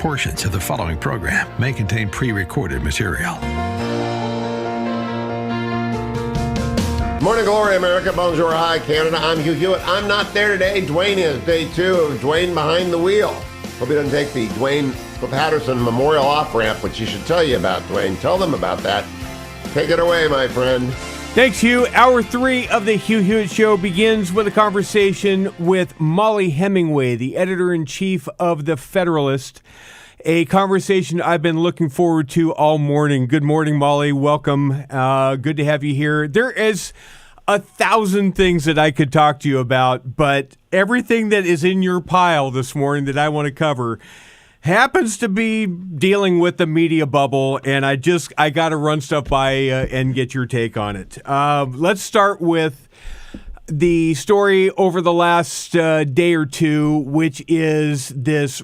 portions of the following program may contain pre-recorded material. Morning Glory, America. Bonjour, hi, Canada. I'm Hugh Hewitt. I'm not there today. Dwayne is. Day 2 of Dwayne Behind the Wheel. Hope he doesn't take the Dwayne Patterson Memorial off-ramp, which he should tell you about, Dwayne. Tell them about that. Take it away, my friend. Thanks, Hugh. Hour 3 of the Hugh Hewitt Show begins with a conversation with Mollie Hemingway, the editor-in-chief of the Federalist. A conversation I've been looking forward to all morning. Good morning, Mollie. Welcome. Good to have you here. There is 1,000 things that I could talk to you about, but everything that is in your pile this morning that I want to cover happens to be dealing with the media bubble, and I got to run stuff by and get your take on it. Let's start with the story over the last day or two, which is this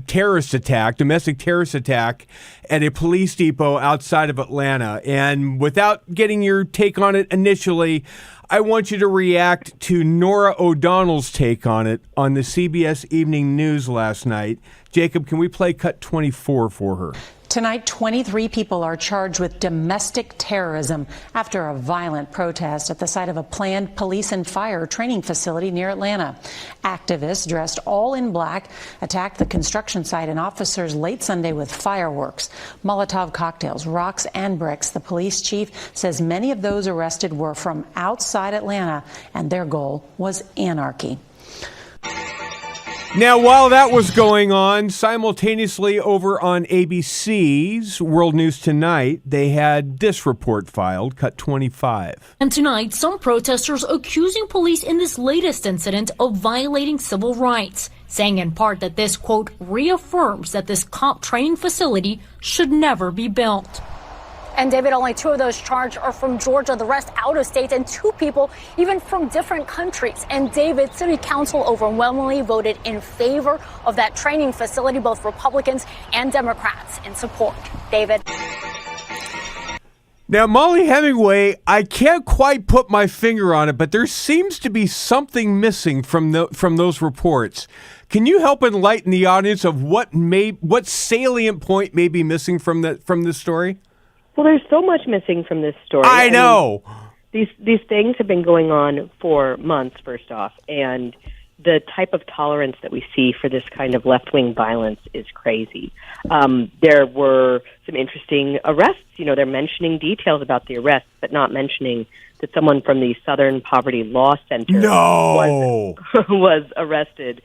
terrorist attack, domestic terrorist attack at a police depot outside of Atlanta. And without getting your take on it initially, I want you to react to Norah O'Donnell's take on it on the CBS Evening News last night. Jacob, can we play cut 24 for her? Tonight, 23 people are charged with domestic terrorism after a violent protest at the site of a planned police and fire training facility near Atlanta. Activists dressed all in black attacked the construction site and officers late Sunday with fireworks, Molotov cocktails, rocks, and bricks. The police chief says many of those arrested were from outside Atlanta, and their goal was anarchy. Now, while that was going on, simultaneously over on ABC's World News Tonight, they had this report filed, cut 25. And tonight, some protesters accusing police in this latest incident of violating civil rights, saying in part that this, quote, reaffirms that this cop training facility should never be built. And David, only 2 of those charged are from Georgia, the rest out of state, and 2 people even from different countries. And David, City Council overwhelmingly voted in favor of that training facility, both Republicans and Democrats in support. David. Now, Mollie Hemingway, I can't quite put my finger on it, but there seems to be something missing from those reports. Can you help enlighten the audience of what salient point may be missing from this story? Well, there's so much missing from this story. I know. These things have been going on for months, first off, and the type of tolerance that we see for this kind of left-wing violence is crazy. There were some interesting arrests. They're mentioning details about the arrests, but not mentioning that someone from the Southern Poverty Law Center was arrested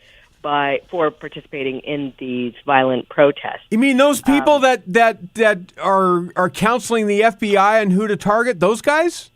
for participating in these violent protests. You mean those people that are counseling the FBI on who to target? Those guys?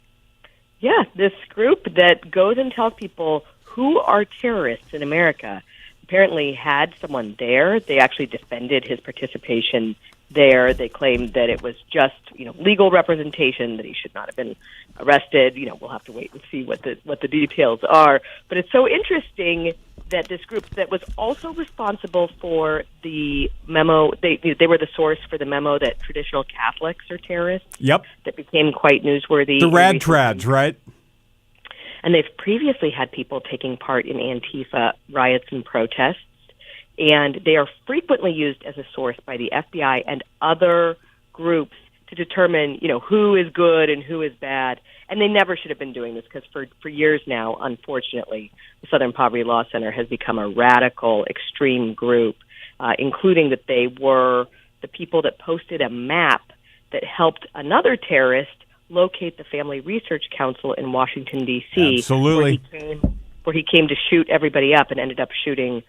Yeah, this group that goes and tells people who are terrorists in America apparently had someone there. They actually defended his participation there. They claimed that it was just legal representation, that he should not have been arrested. We'll have to wait and see what the details are. But it's so interesting that this group that was also responsible for the memo, they were the source for the memo that traditional Catholics are terrorists. Yep. That became quite newsworthy. The rad trads, right? And they've previously had people taking part in Antifa riots and protests, and they are frequently used as a source by the FBI and other groups to determine, who is good and who is bad. And they never should have been doing this because for years now, unfortunately, the Southern Poverty Law Center has become a radical, extreme group, including that they were the people that posted a map that helped another terrorist locate the Family Research Council in Washington, D.C. Absolutely. Where he came to shoot everybody up and ended up shooting,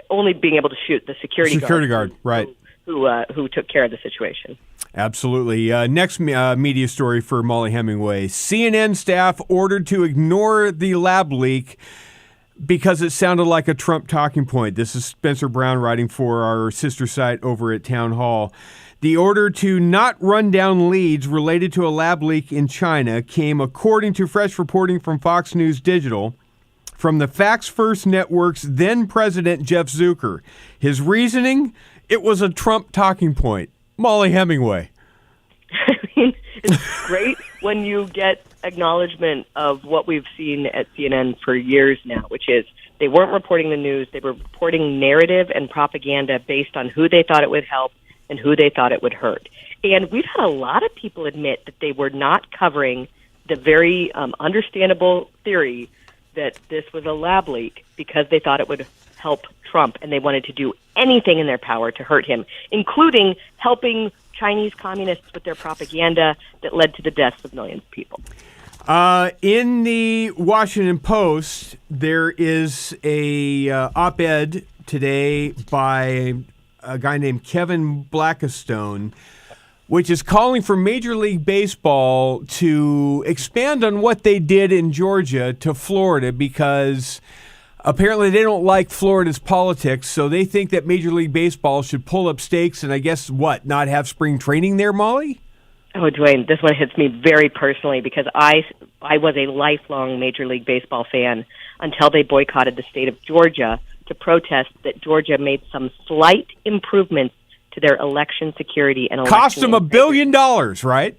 only being able to shoot the security guard, right? Who took care of the situation. Absolutely. Next media story for Mollie Hemingway. CNN staff ordered to ignore the lab leak because it sounded like a Trump talking point. This is Spencer Brown writing for our sister site over at Town Hall. The order to not run down leads related to a lab leak in China came according to fresh reporting from Fox News Digital from the Facts First Network's then president, Jeff Zucker. His reasoning, it was a Trump talking point. Mollie Hemingway. I mean, it's great when you get acknowledgement of what we've seen at CNN for years now, which is They weren't reporting the news. They were reporting narrative and propaganda based on who they thought it would help and who they thought it would hurt. And we've had a lot of people admit that they were not covering the very understandable theory that this was a lab leak because they thought it would help Trump, and they wanted to do anything in their power to hurt him, including helping Chinese communists with their propaganda that led to the deaths of millions of people. In the Washington Post, there is a op-ed today by a guy named Kevin Blackistone, which is calling for Major League Baseball to expand on what they did in Georgia to Florida, because apparently they don't like Florida's politics, so they think that Major League Baseball should pull up stakes and, I guess, not have spring training there, Mollie? Oh, Dwayne, this one hits me very personally because I was a lifelong Major League Baseball fan until they boycotted the state of Georgia to protest that Georgia made some slight improvements to their election security and election cost them $1 billion, right?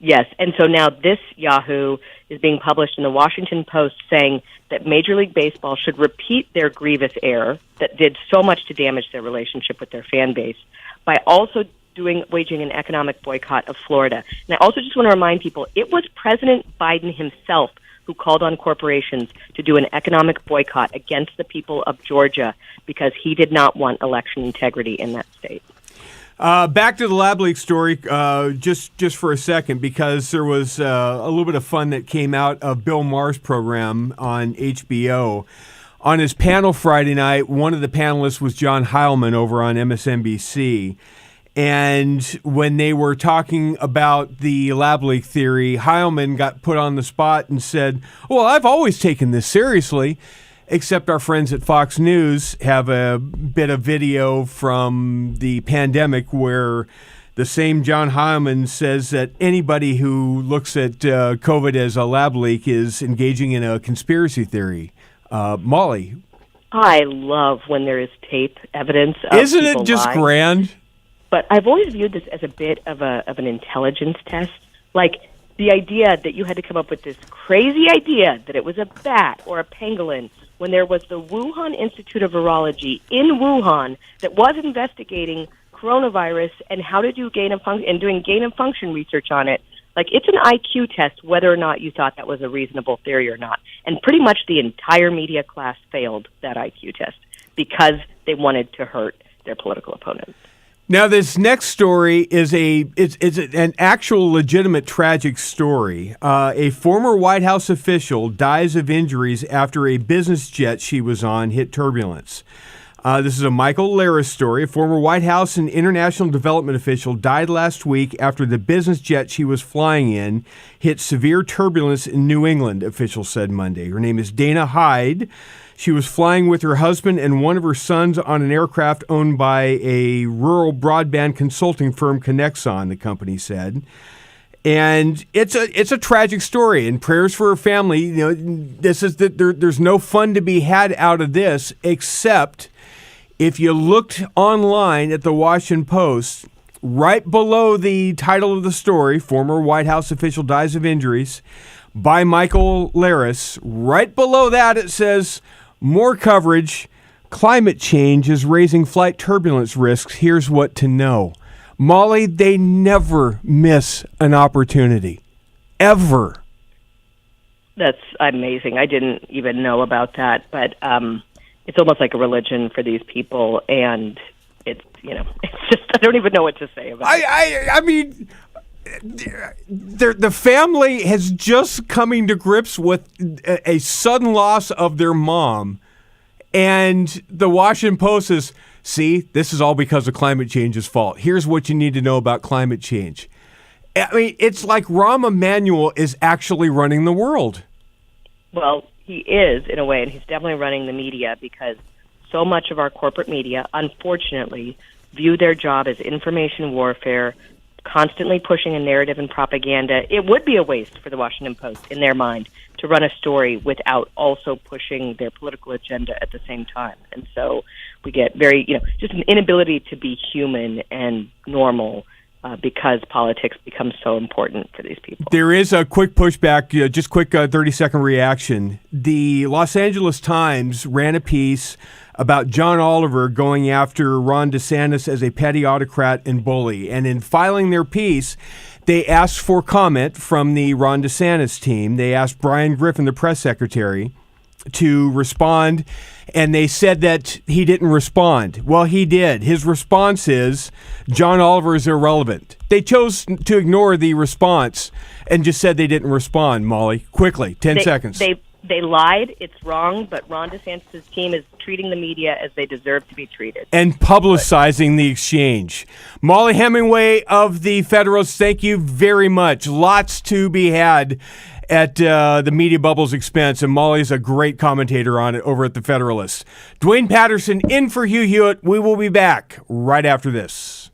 Yes, and so now this Yahoo is being published in the Washington Post saying that Major League Baseball should repeat their grievous error that did so much to damage their relationship with their fan base by also waging an economic boycott of Florida. And I also just want to remind people, it was President Biden himself who called on corporations to do an economic boycott against the people of Georgia because he did not want election integrity in that state. Back to the lab leak story, just for a second, because there was a little bit of fun that came out of Bill Maher's program on HBO. On his panel Friday night, one of the panelists was John Heilman over on MSNBC. And when they were talking about the lab leak theory, Heilman got put on the spot and said, well, I've always taken this seriously. Except our friends at Fox News have a bit of video from the pandemic where the same John Heilman says that anybody who looks at COVID as a lab leak is engaging in a conspiracy theory. Mollie. I love when there is tape evidence of Isn't it just lying. grand? But I've always viewed this as a bit of an intelligence test. Like the idea that you had to come up with this crazy idea that it was a bat or a pangolin when there was the Wuhan Institute of Virology in Wuhan that was investigating coronavirus and how to do gain of function and doing gain of function research on it. Like, it's an IQ test whether or not you thought that was a reasonable theory or not. And pretty much the entire media class failed that IQ test because they wanted to hurt their political opponents. Now, this next story is an actual legitimate tragic story. A former White House official dies of injuries after a business jet she was on hit turbulence. This is a Michael Laris story. A former White House and international development official died last week after the business jet she was flying in hit severe turbulence in New England, officials said Monday. Her name is Dana Hyde. She was flying with her husband and one of her sons on an aircraft owned by a rural broadband consulting firm, Connexon, the company said. And it's a tragic story, and prayers for her family. You know, there's no fun to be had out of this, except if you looked online at the Washington Post, right below the title of the story, former White House official dies of injuries, by Michael Laris, right below that it says, more coverage, climate change is raising flight turbulence risks. Here's what to know. Mollie, they never miss an opportunity. Ever. That's amazing. I didn't even know about that, but it's almost like a religion for these people, and it's just, I don't even know what to say about it. I mean, the family has just coming to grips with a sudden loss of their mom, and the Washington Post is, see, this is all because of climate change's fault. Here's what you need to know about climate change. I mean, it's like Rahm Emanuel is actually running the world. Well, he is, in a way, and he's definitely running the media because so much of our corporate media, unfortunately, view their job as information warfare, constantly pushing a narrative and propaganda. It would be a waste for the Washington Post, in their mind, to run a story without also pushing their political agenda at the same time. And so we get very, just an inability to be human and normal because politics becomes so important for these people. There is a quick pushback, just quick 30-second reaction. The Los Angeles Times ran a piece about John Oliver going after Ron DeSantis as a petty autocrat and bully. And in filing their piece, they asked for comment from the Ron DeSantis team. They asked Brian Griffin, the press secretary, to respond, and they said that he didn't respond. Well, he did. His response is, John Oliver is irrelevant. They chose to ignore the response and just said they didn't respond, Mollie. Quickly, 10 seconds. They lied. It's wrong, but Ron DeSantis' team is treating the media as they deserve to be treated. And publicizing the exchange. Mollie Hemingway of the Federalist, thank you very much. Lots to be had at the media bubble's expense, and Mollie's a great commentator on it over at the Federalist. Dwayne Patterson in for Hugh Hewitt. We will be back right after this.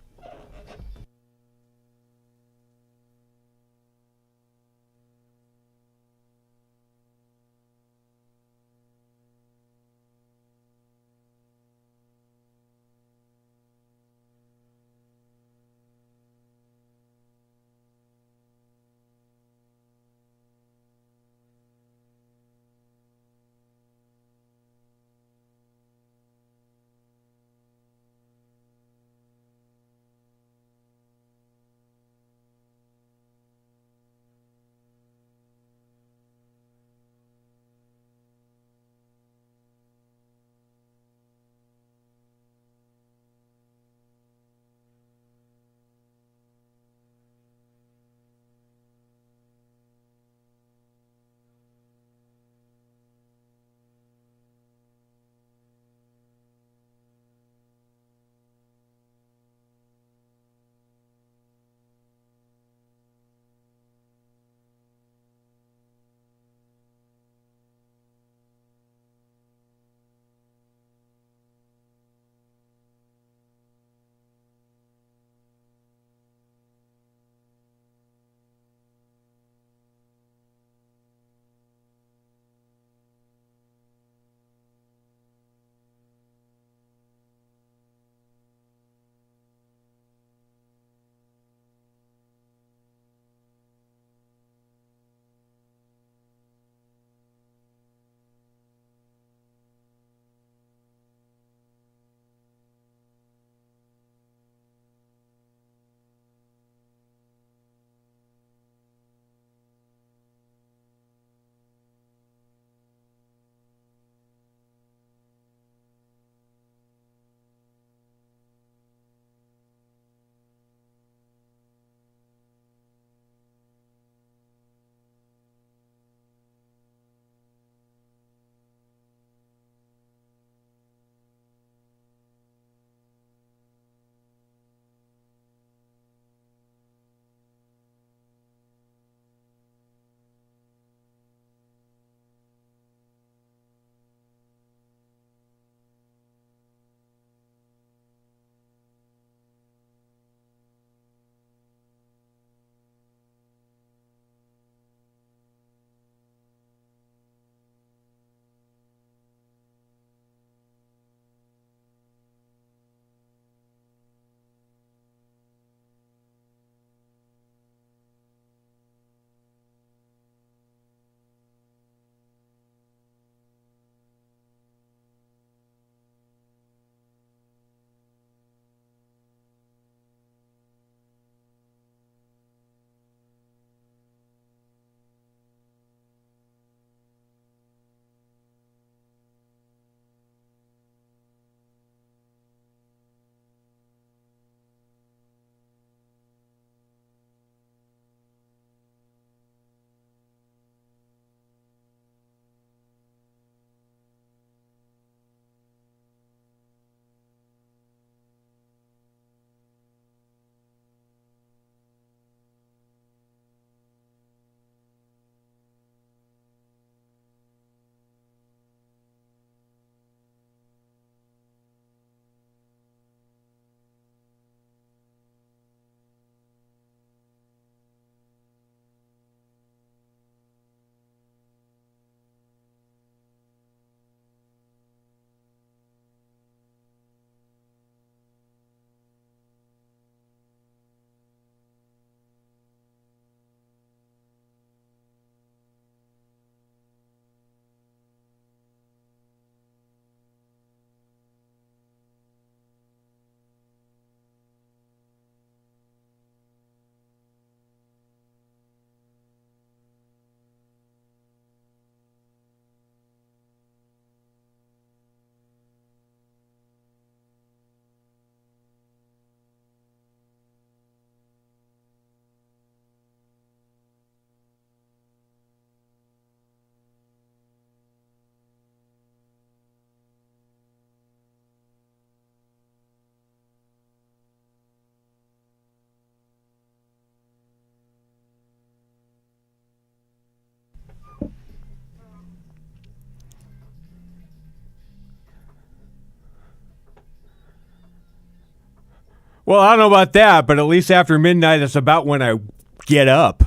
Well, I don't know about that, but at least after midnight, that's about when I get up.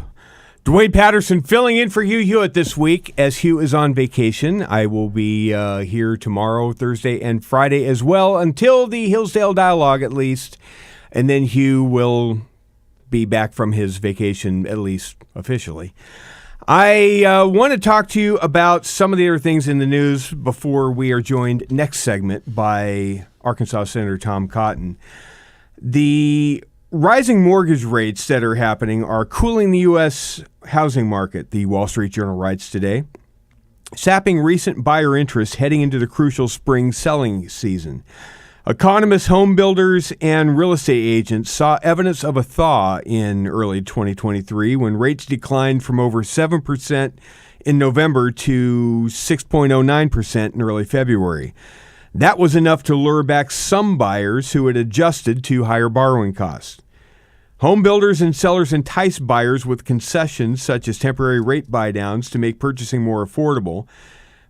Dwayne Patterson filling in for Hugh Hewitt this week as Hugh is on vacation. I will be here tomorrow, Thursday, and Friday as well until the Hillsdale Dialogue at least. And then Hugh will be back from his vacation, at least officially. I want to talk to you about some of the other things in the news before we are joined next segment by Arkansas Senator Tom Cotton. The rising mortgage rates that are happening are cooling the U.S. housing market, the Wall Street Journal writes today, sapping recent buyer interest heading into the crucial spring selling season. Economists, home builders, and real estate agents saw evidence of a thaw in early 2023 when rates declined from over 7% in November to 6.09% in early February. That was enough to lure back some buyers who had adjusted to higher borrowing costs. Home builders and sellers enticed buyers with concessions such as temporary rate buydowns to make purchasing more affordable,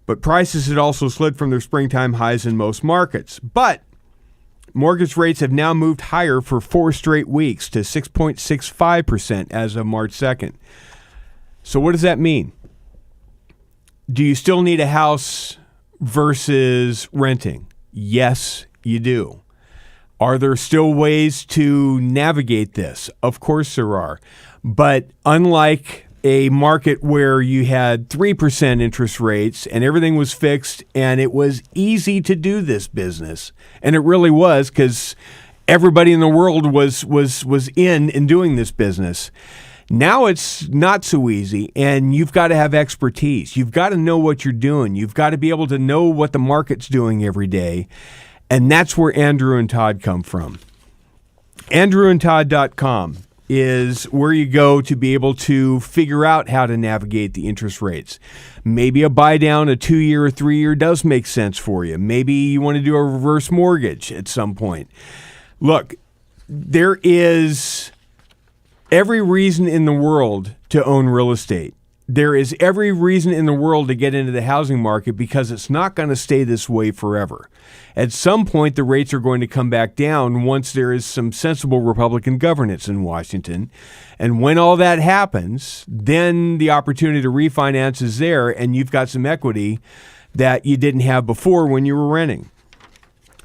but prices had also slid from their springtime highs in most markets. But mortgage rates have now moved higher for 4 straight weeks to 6.65% as of March 2nd. So what does that mean? Do you still need a house versus renting? Yes, you do. Are there still ways to navigate this? Of course there are. But unlike a market where you had 3% interest rates and everything was fixed and it was easy to do this business, and it really was because everybody in the world was in doing this business. Now it's not so easy, and you've got to have expertise. You've got to know what you're doing. You've got to be able to know what the market's doing every day, and that's where Andrew and Todd come from. AndrewandTodd.com is where you go to be able to figure out how to navigate the interest rates. Maybe a buy down, a 2-year or 3-year does make sense for you. Maybe you want to do a reverse mortgage at some point. Look, there is every reason in the world to own real estate. There is every reason in the world to get into the housing market because it's not going to stay this way forever. At some point, the rates are going to come back down once there is some sensible Republican governance in Washington. And when all that happens, then the opportunity to refinance is there, and you've got some equity that you didn't have before when you were renting.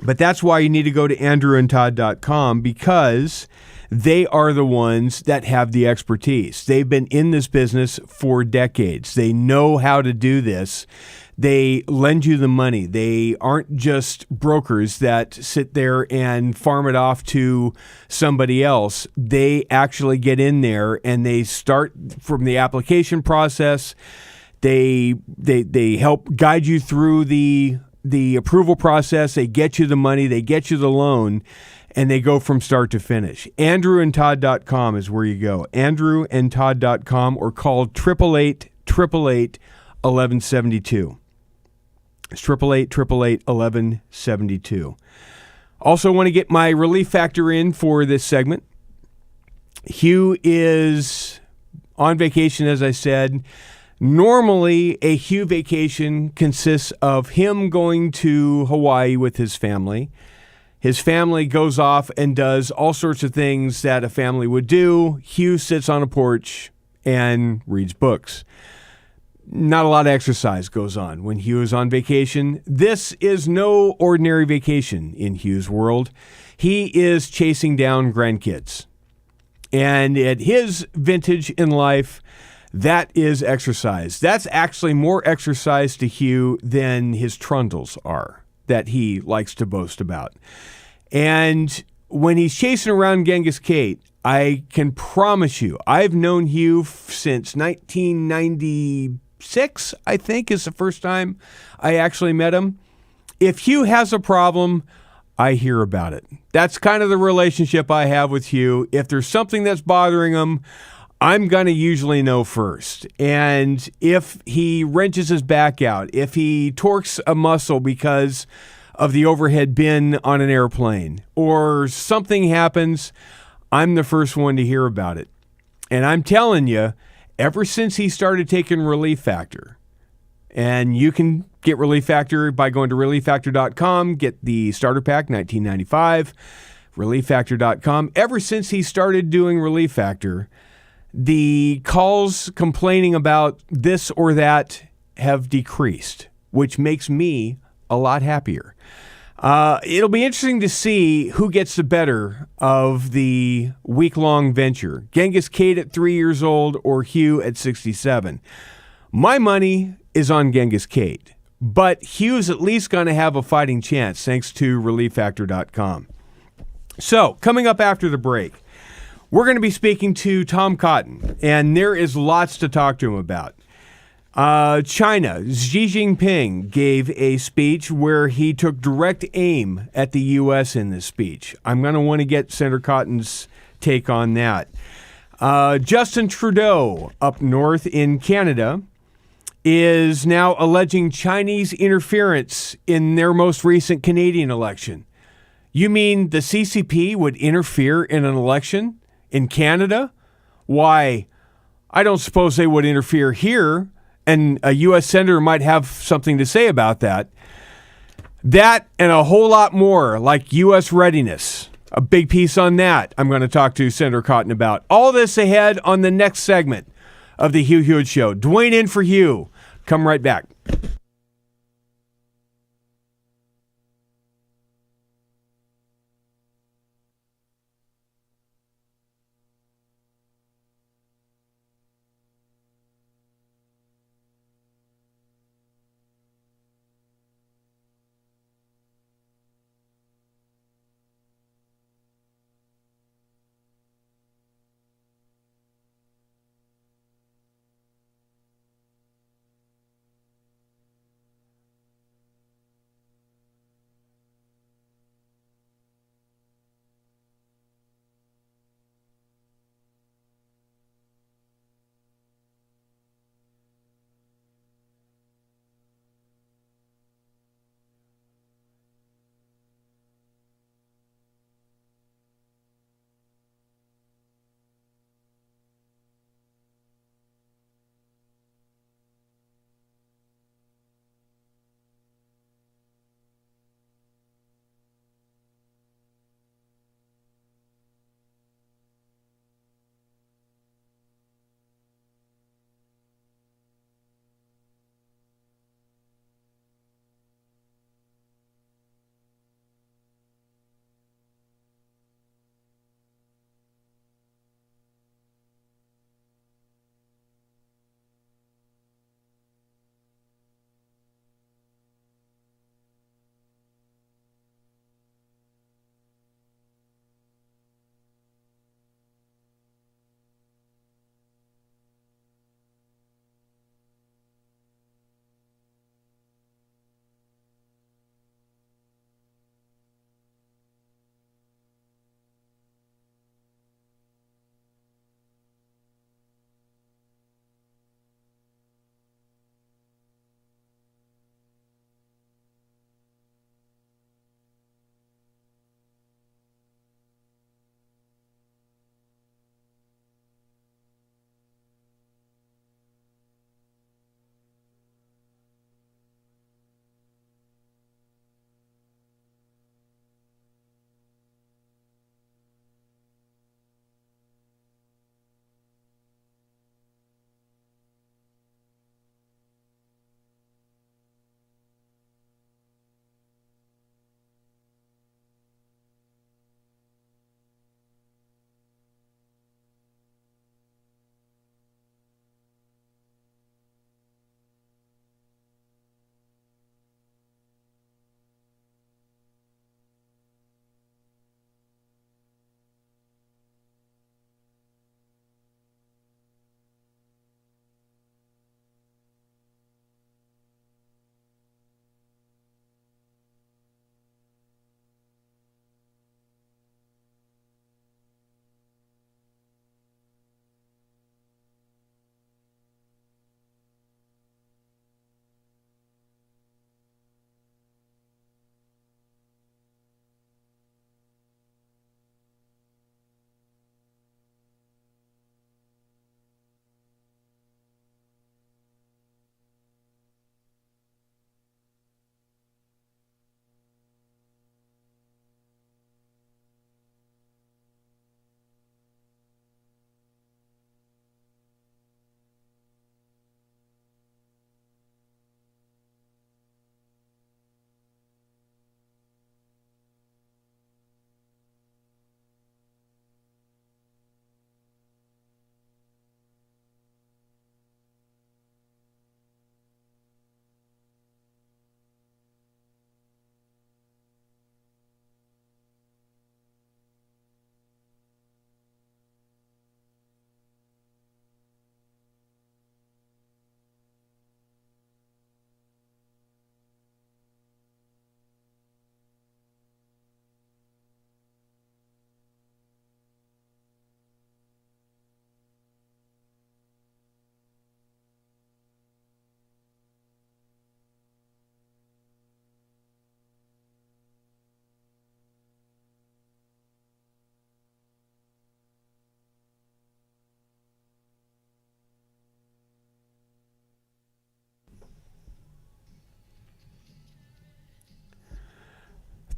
But that's why you need to go to AndrewandTodd.com, because they are the ones that have the expertise. They've been in this business for decades. They know how to do this. They lend you the money. They aren't just brokers that sit there and farm it off to somebody else. They actually get in there and they start from the application process. They help guide you through the approval process. They get you the money. They get you the loan. And they go from start to finish. AndrewandTodd.com is where you go. AndrewandTodd.com, or call 888-888-1172. It's 888-888-1172. Also want to get my relief factor in for this segment. Hugh is on vacation, as I said. Normally, a Hugh vacation consists of him going to Hawaii with his family. His family goes off and does all sorts of things that a family would do. Hugh sits on a porch and reads books. Not a lot of exercise goes on when Hugh is on vacation. This is no ordinary vacation in Hugh's world. He is chasing down grandkids. And at his vintage in life, that is exercise. That's actually more exercise to Hugh than his trundles are that he likes to boast about. And when he's chasing around Genghis Kate, I can promise you, I've known Hugh since 1996, I think, is the first time I actually met him. If Hugh has a problem, I hear about it. That's kind of the relationship I have with Hugh. If there's something that's bothering him, I'm going to usually know first. And if he wrenches his back out, if he torques a muscle because of the overhead bin on an airplane, or something happens, I'm the first one to hear about it. And I'm telling you, ever since he started taking Relief Factor, and you can get Relief Factor by going to ReliefFactor.com, get the starter pack, $19.95. ReliefFactor.com. Ever since he started doing Relief Factor, the calls complaining about this or that have decreased, which makes me a lot happier. It'll be interesting to see who gets the better of the week-long venture. Genghis Kate at 3 years old or Hugh at 67. My money is on Genghis Kate, but Hugh's at least going to have a fighting chance thanks to ReliefFactor.com. So, coming up after the break, we're going to be speaking to Tom Cotton, and there is lots to talk to him about. China, Xi Jinping gave a speech where he took direct aim at the U.S. in this speech. I'm going to want to get Senator Cotton's take on that. Justin Trudeau up north in Canada is now alleging Chinese interference in their most recent Canadian election. You mean the CCP would interfere in an election in Canada? Why, I don't suppose they would interfere here. And a U.S. senator might have something to say about that. That and a whole lot more, like U.S. readiness. A big piece on that I'm going to talk to Senator Cotton about. All this ahead on the next segment of the Hugh Hewitt Show. Dwayne in for Hugh. Come right back.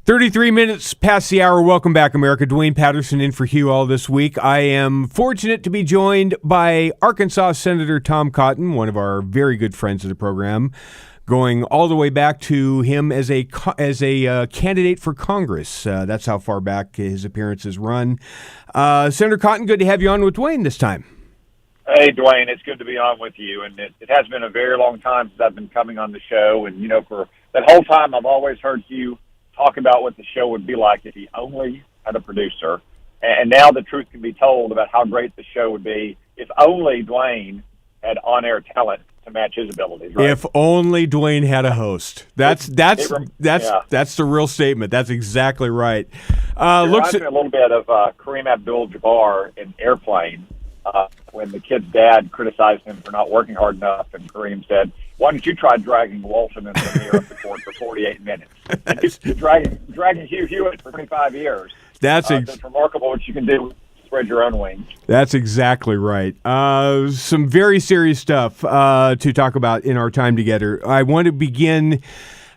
33 minutes past the hour. Welcome back, America. Dwayne Patterson in for Hugh all this week. I am fortunate to be joined by Arkansas Senator Tom Cotton, one of our very good friends of the program, going all the way back to him as a candidate for Congress. That's how far back his appearances run. Senator Cotton, good to have you on with Dwayne this time. Hey, Dwayne, it's good to be on with you. And it has been a very long time since I've been coming on the show. And, for that whole time, I've always heard Hugh talk about what the show would be like if he only had a producer. And now the truth can be told about how great the show would be if only Dwayne had on-air talent to match his abilities. Right? If only Dwayne had a host. That's the real statement. That's exactly right. Reminds me a little bit of Kareem Abdul-Jabbar in Airplane when the kid's dad criticized him for not working hard enough, and Kareem said, "Why don't you try dragging Walton and Lanier up the court for 48 minutes?" And he's dragging Hugh Hewitt for 25 years. It's remarkable what you can do. Spread your own wings. That's exactly right. Some very serious stuff to talk about in our time together. I want to begin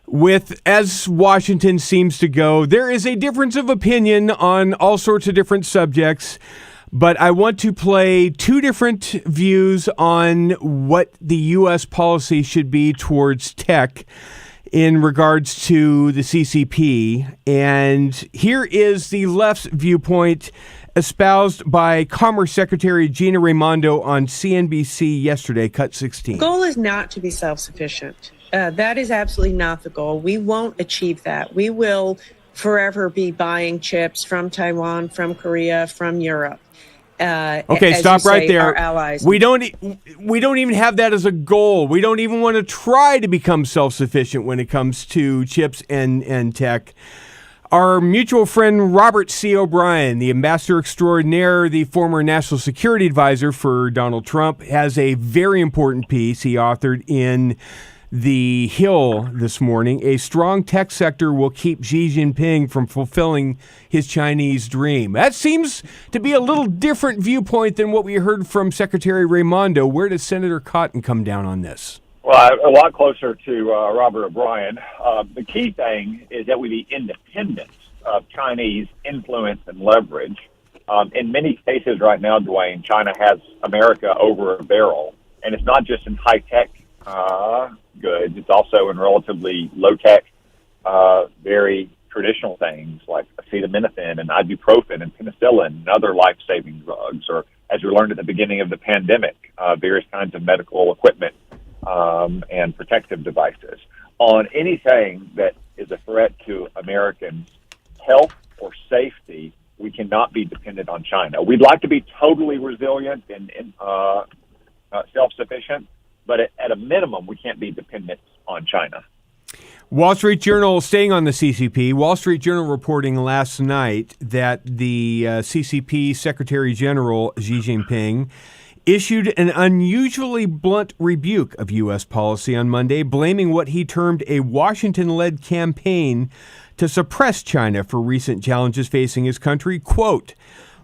with, as Washington seems to go, there is a difference of opinion on all sorts of different subjects, but I want to play two different views on what the U.S. policy should be towards tech in regards to the CCP. And here is the left's viewpoint espoused by Commerce Secretary Gina Raimondo on CNBC yesterday, cut 16. The goal is not to be self-sufficient. That is absolutely not the goal. We won't achieve that. We will forever be buying chips from Taiwan, from Korea, from Europe. Okay, stop right there. Our allies. We don't even have that as a goal. We don't even want to try to become self-sufficient when it comes to chips and tech. Our mutual friend Robert C. O'Brien, the ambassador extraordinaire, the former national security advisor for Donald Trump, has a very important piece he authored in The Hill this morning. A strong tech sector will keep Xi Jinping from fulfilling his Chinese dream. That seems to be a little different viewpoint than what we heard from Secretary Raimondo. Where does Senator Cotton come down on this? Well, a lot closer to Robert O'Brien. The key thing is that we be independent of Chinese influence and leverage. In many cases right now, Dwayne, China has America over a barrel. And it's not just in high-tech goods. It's also in relatively low-tech, very traditional things like acetaminophen and ibuprofen and penicillin and other life-saving drugs. Or, as we learned at the beginning of the pandemic, various kinds of medical equipment and protective devices. On anything that is a threat to Americans' health or safety, we cannot be dependent on China. We'd like to be totally resilient and self-sufficient, but at a minimum, we can't be dependent on China. Wall Street Journal, staying on the CCP, Wall Street Journal reporting last night that the CCP Secretary General Xi Jinping issued an unusually blunt rebuke of U.S. policy on Monday, blaming what he termed a Washington-led campaign to suppress China for recent challenges facing his country. Quote,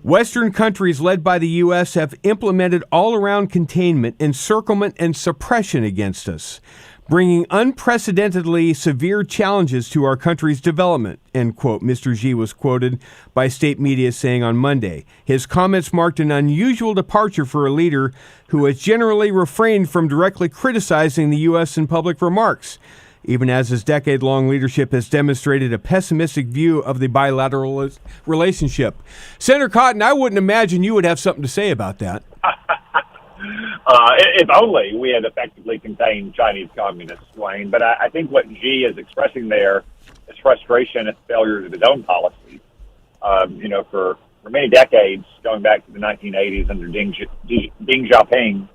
Western countries led by the U.S. have implemented all-around containment, encirclement, and suppression against us, bringing unprecedentedly severe challenges to our country's development, end quote. Mr. Xi was quoted by state media saying on Monday. His comments marked an unusual departure for a leader who has generally refrained from directly criticizing the U.S. in public remarks, even as his decade-long leadership has demonstrated a pessimistic view of the bilateral relationship. Senator Cotton, I wouldn't imagine you would have something to say about that. If only we had effectively contained Chinese communists, Dwayne. But I think what Xi is expressing there is frustration at the failures of his own policies. For many decades, going back to the 1980s under Deng Xiaoping,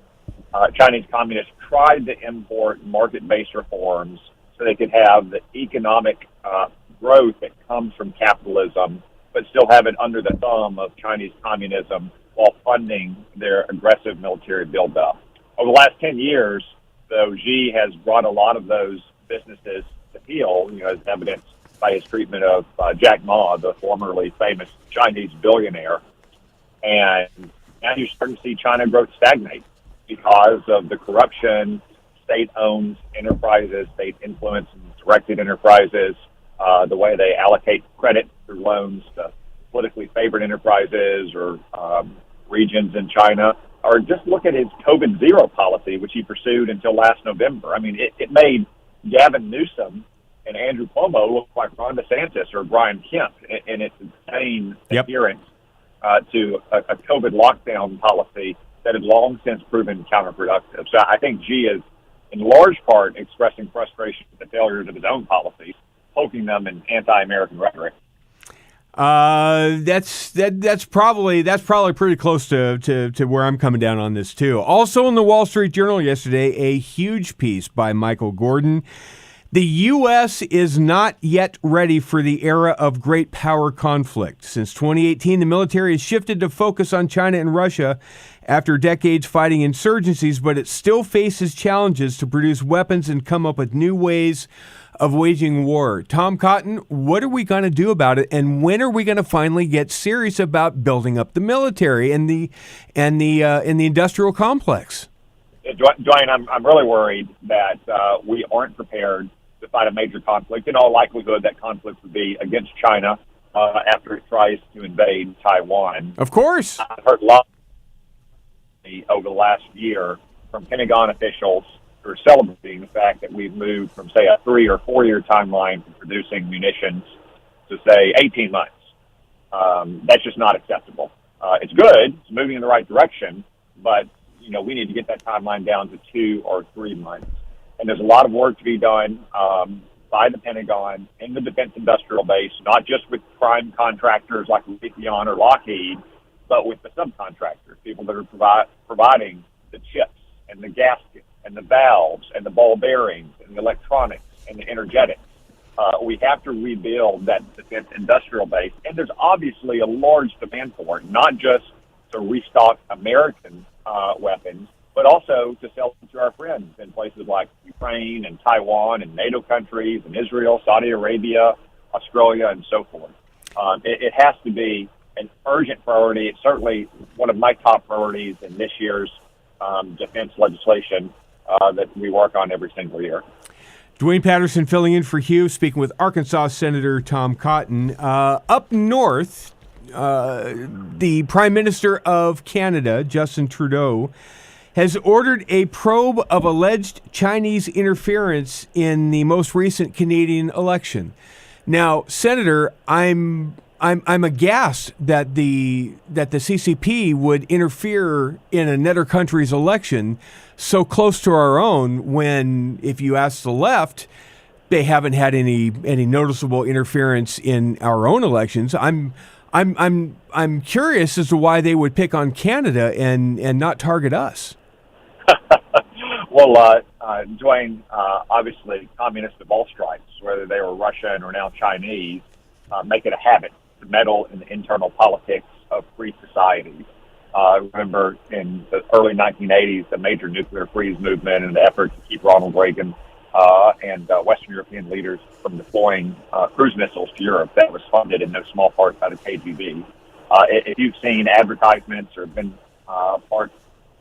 Chinese communists tried to import market-based reforms so they could have the economic growth that comes from capitalism, but still have it under the thumb of Chinese communism while funding their aggressive military buildup. Over the last 10 years, though, Xi has brought a lot of those businesses to heel, as evidenced by his treatment of Jack Ma, the formerly famous Chinese billionaire. And now you're starting to see China growth stagnate because of the corruption, state-owned enterprises, state-influenced and directed enterprises, the way they allocate credit through loans to politically favored enterprises or regions in China, or just look at his COVID zero policy, which he pursued until last November. I mean, it made Gavin Newsom and Andrew Cuomo look like Ron DeSantis or Brian Kemp in its insane adherence to a COVID lockdown policy that had long since proven counterproductive. So I think Xi is, in large part, expressing frustration with the failures of his own policies, poking them in anti-American rhetoric. That's probably pretty close to where I'm coming down on this too. Also in the Wall Street Journal yesterday, a huge piece by Michael Gordon. The U.S. is not yet ready for the era of great power conflict. Since 2018, the military has shifted to focus on China and Russia after decades fighting insurgencies, but it still faces challenges to produce weapons and come up with new ways of waging war. Tom Cotton, what are we going to do about it, and when are we going to finally get serious about building up the military and the industrial complex? Dwayne, I'm really worried that we aren't prepared to fight a major conflict. In all likelihood, that conflict would be against China after it tries to invade Taiwan. Of course. I've heard lots over the last year from Pentagon officials who are celebrating the fact that we've moved from, say, a 3 or 4 year timeline for producing munitions to, say, 18 months. That's just not acceptable. It's good. It's moving in the right direction, but we need to get that timeline down to 2 or 3 months. And there's a lot of work to be done by the Pentagon in the defense industrial base, not just with prime contractors like Raytheon or Lockheed, but with the subcontractors, people that are providing the chips and the gaskets and the valves and the ball bearings and the electronics and the energetics. We have to rebuild that defense industrial base, and there's obviously a large demand for it, not just to restock American weapons, but also to sell them to our friends in places like Ukraine and Taiwan and NATO countries and Israel, Saudi Arabia, Australia, and so forth. It has to be an urgent priority. It's certainly one of my top priorities in this year's defense legislation that we work on every single year. Dwayne Patterson filling in for Hugh, speaking with Arkansas Senator Tom Cotton. Up north, the Prime Minister of Canada, Justin Trudeau, has ordered a probe of alleged Chinese interference in the most recent Canadian election. Now, Senator, I'm aghast that the CCP would interfere in another country's election so close to our own when, if you ask the left, they haven't had any noticeable interference in our own elections. I'm curious as to why they would pick on Canada and not target us. Well, Dwayne, obviously, communists of all stripes, whether they were Russian or now Chinese, make it a habit to meddle in the internal politics of free societies. Remember, in the early 1980s, the major nuclear freeze movement and the effort to keep Ronald Reagan and Western European leaders from deploying cruise missiles to Europe. That was funded in no small part by the KGB. If you've seen advertisements or been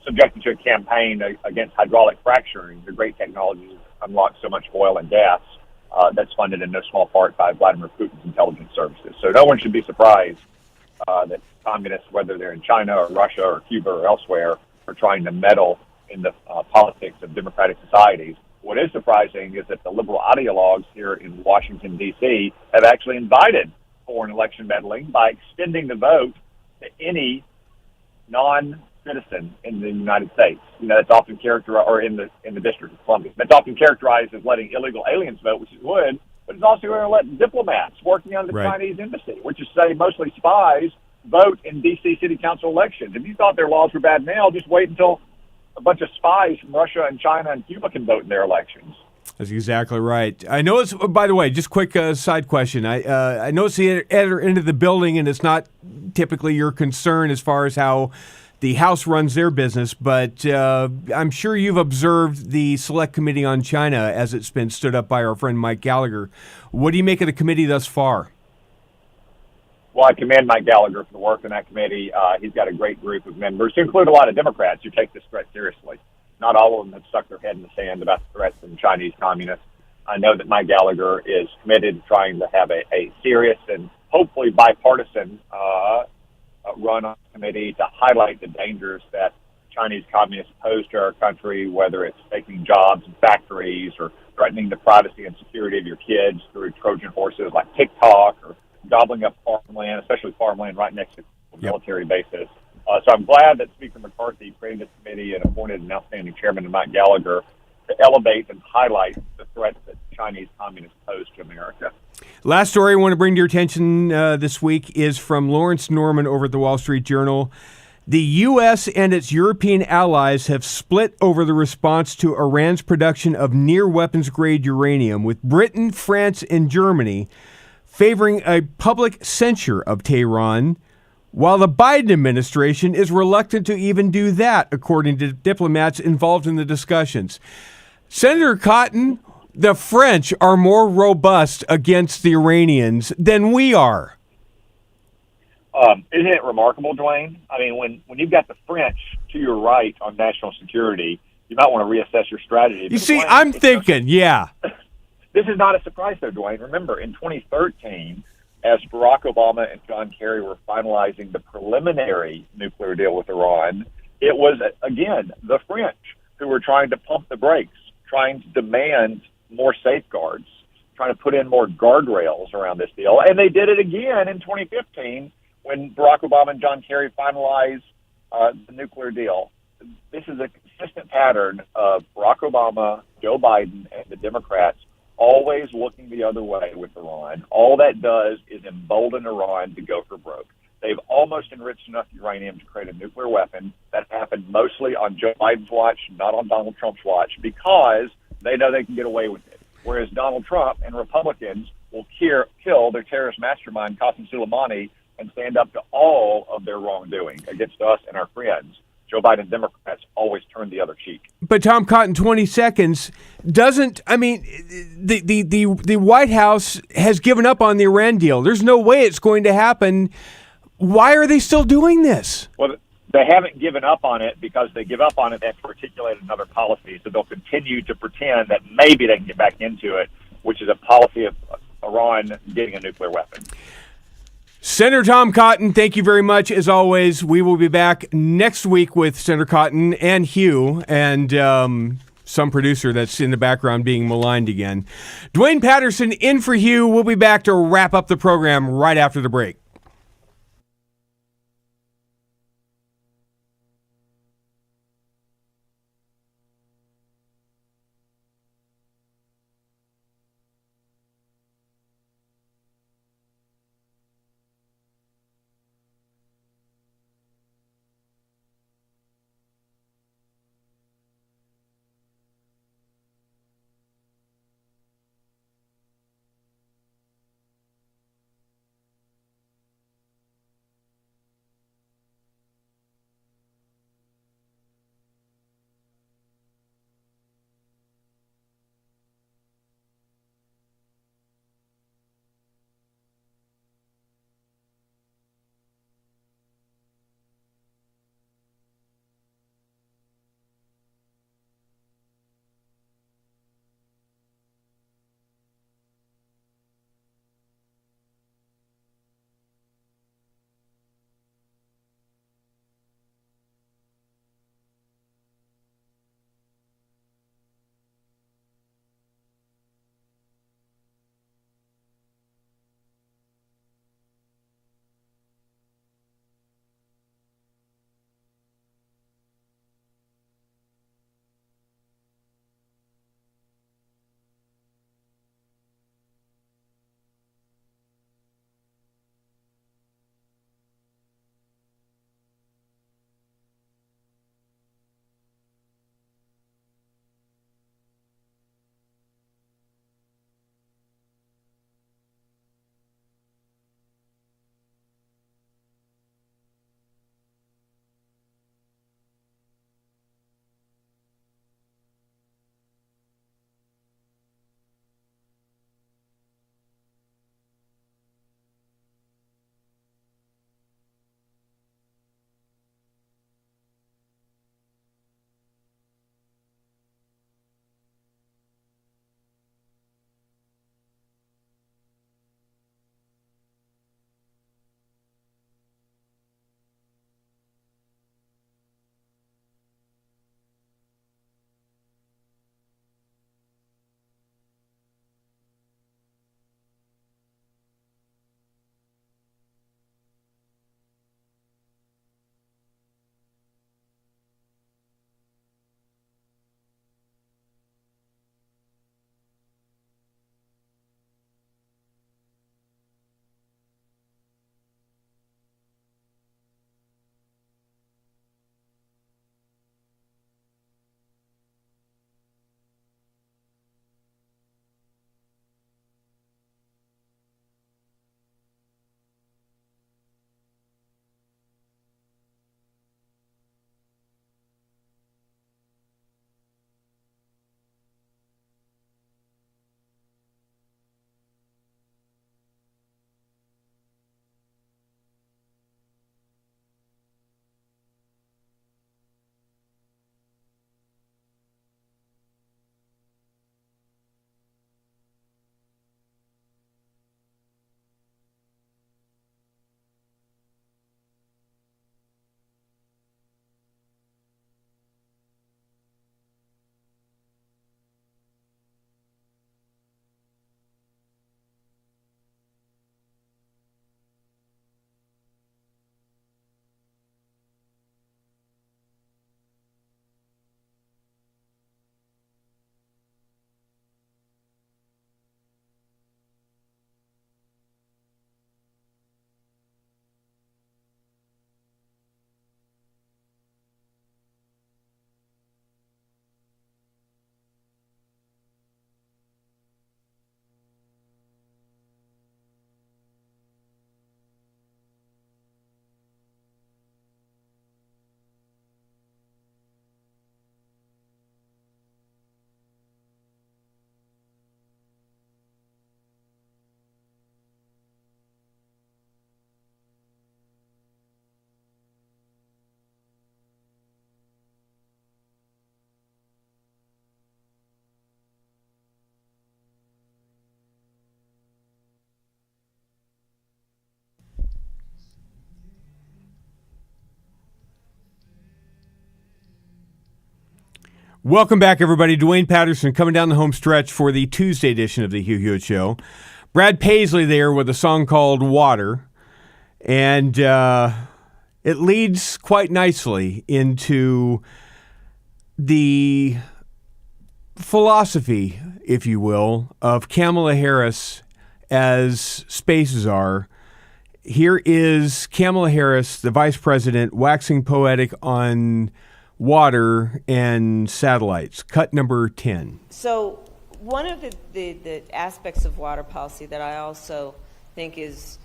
subjected to a campaign against hydraulic fracturing, the great technologies unlock so much oil and gas that's funded in no small part by Vladimir Putin's intelligence services. So no one should be surprised that communists, whether they're in China or Russia or Cuba or elsewhere, are trying to meddle in the politics of democratic societies. What is surprising is that the liberal ideologues here in Washington, D.C. have actually invited foreign election meddling by extending the vote to any non-citizen in the United States. That's often characterized, or in the District of Columbia. That's often characterized as letting illegal aliens vote, which is good, but it's also going to let diplomats working on the Chinese embassy, which is, say, mostly spies, vote in D.C. City Council elections. If you thought their laws were bad now, just wait until a bunch of spies from Russia and China and Cuba can vote in their elections. That's exactly right. I know it's, by the way, just quick side question. I know it's the end of the building, and it's not typically your concern as far as how the House runs their business, but I'm sure you've observed the Select Committee on China as it's been stood up by our friend Mike Gallagher. What do you make of the committee thus far? Well, I commend Mike Gallagher for the work in that committee. He's got a great group of members, who include a lot of Democrats who take this threat seriously. Not all of them have stuck their head in the sand about the threat from Chinese communists. I know that Mike Gallagher is committed to trying to have a serious and hopefully bipartisan run on the committee to highlight the dangers that Chinese communists pose to our country, whether it's taking jobs in factories or threatening the privacy and security of your kids through Trojan horses like TikTok or gobbling up farmland, especially farmland right next to military bases. So I'm glad that Speaker McCarthy created this committee and appointed an outstanding chairman in Mike Gallagher to elevate and highlight the threats that Chinese communists pose to America. Last story I want to bring to your attention this week is from Lawrence Norman over at the Wall Street Journal. The U.S. and its European allies have split over the response to Iran's production of near-weapons-grade uranium, with Britain, France, and Germany favoring a public censure of Tehran, while the Biden administration is reluctant to even do that, according to diplomats involved in the discussions. Senator Cotton, the French are more robust against the Iranians than we are. Isn't it remarkable, Dwayne? I mean, when you've got the French to your right on national security, you might want to reassess your strategy. You see, I'm thinking, yeah. This is not a surprise, though, Dwayne. Remember, in 2013, as Barack Obama and John Kerry were finalizing the preliminary nuclear deal with Iran, it was, again, the French who were trying to pump the brakes, trying to demand more safeguards, trying to put in more guardrails around this deal. And they did it again in 2015 when Barack Obama and John Kerry finalized the nuclear deal. This is a consistent pattern of Barack Obama, Joe Biden, and the Democrats always looking the other way with Iran. All that does is embolden Iran to go for broke. They've almost enriched enough uranium to create a nuclear weapon. That happened mostly on Joe Biden's watch, not on Donald Trump's watch, because they know they can get away with it. Whereas Donald Trump and Republicans will kill their terrorist mastermind, Qasem Soleimani, and stand up to all of their wrongdoing against us and our friends. Joe Biden Democrats always turn the other cheek. But Tom Cotton, 20 seconds, doesn't, I mean, the White House has given up on the Iran deal. There's no way it's going to happen. Why are they still doing this? Well, they haven't given up on it because they give up on it after articulated another policy. So they'll continue to pretend that maybe they can get back into it, which is a policy of Iran getting a nuclear weapon. Senator Tom Cotton, thank you very much. As always, we will be back next week with Senator Cotton and Hugh and some producer that's in the background being maligned again. Dwayne Patterson in for Hugh. We'll be back to wrap up the program right after the break. Welcome back, everybody. Dwayne Patterson coming down the home stretch for the Tuesday edition of the Hugh Hewitt Show. Brad Paisley there with a song called Water. And it leads quite nicely into the philosophy, if you will, of Kamala Harris as space czar. Here is Kamala Harris, the vice president, waxing poetic on water and satellites. Cut number 10. So one of the aspects of water policy that I also think is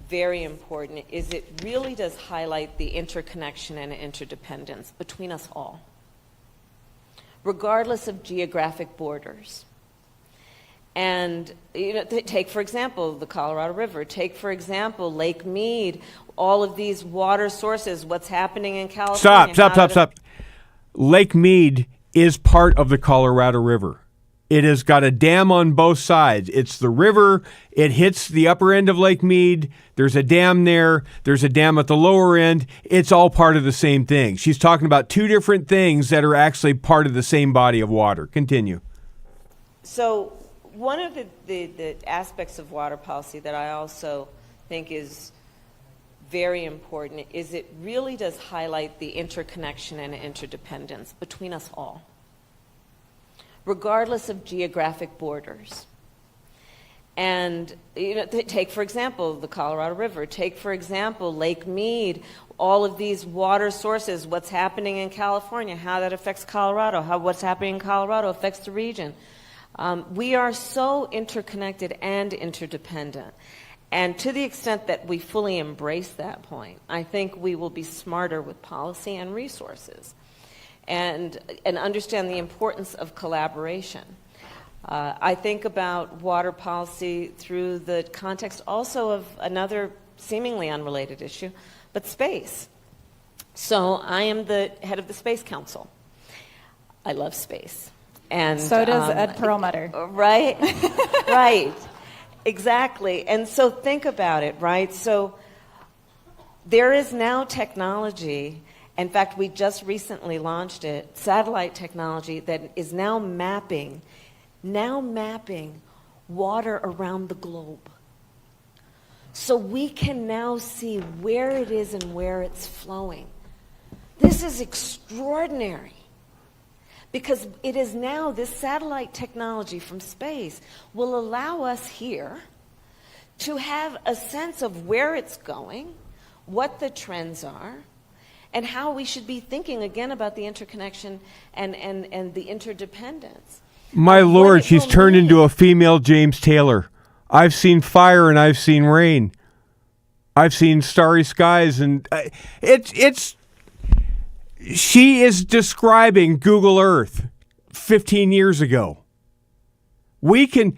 very important is it really does highlight the interconnection and interdependence between us all, regardless of geographic borders. And take, for example, the Colorado River. Take, for example, Lake Mead, all of these water sources, what's happening in California. Stop. Lake Mead is part of the Colorado River. It has got a dam on both sides. It's the river. It hits the upper end of Lake Mead. There's a dam there. There's a dam at the lower end. It's all part of the same thing. She's talking about two different things that are actually part of the same body of water. Continue. So one of the aspects of water policy that I also think is very important is it really does highlight the interconnection and interdependence between us all, regardless of geographic borders. And take, for example, the Colorado River. Take, for example, Lake Mead, all of these water sources, what's happening in California, how that affects Colorado, how what's happening in Colorado affects the region. We are so interconnected and interdependent. And to the extent that we fully embrace that point, I think we will be smarter with policy and resources and understand the importance of collaboration. I think about water policy through the context also of another seemingly unrelated issue, but space. So I am the head of the Space Council. I love space. And so does Ed Perlmutter. Right? Right. Exactly. And so think about it, right? So there is now technology. In fact, we just recently launched it, satellite technology that is now mapping water around the globe. So we can now see where it is and where it's flowing. This is extraordinary. Because it is now, this satellite technology from space will allow us here to have a sense of where it's going, what the trends are, and how we should be thinking again about the interconnection and the interdependence. My Lord, she's turned into a female James Taylor. I've seen fire and I've seen rain. I've seen starry skies, and she is describing Google Earth 15 years ago. We can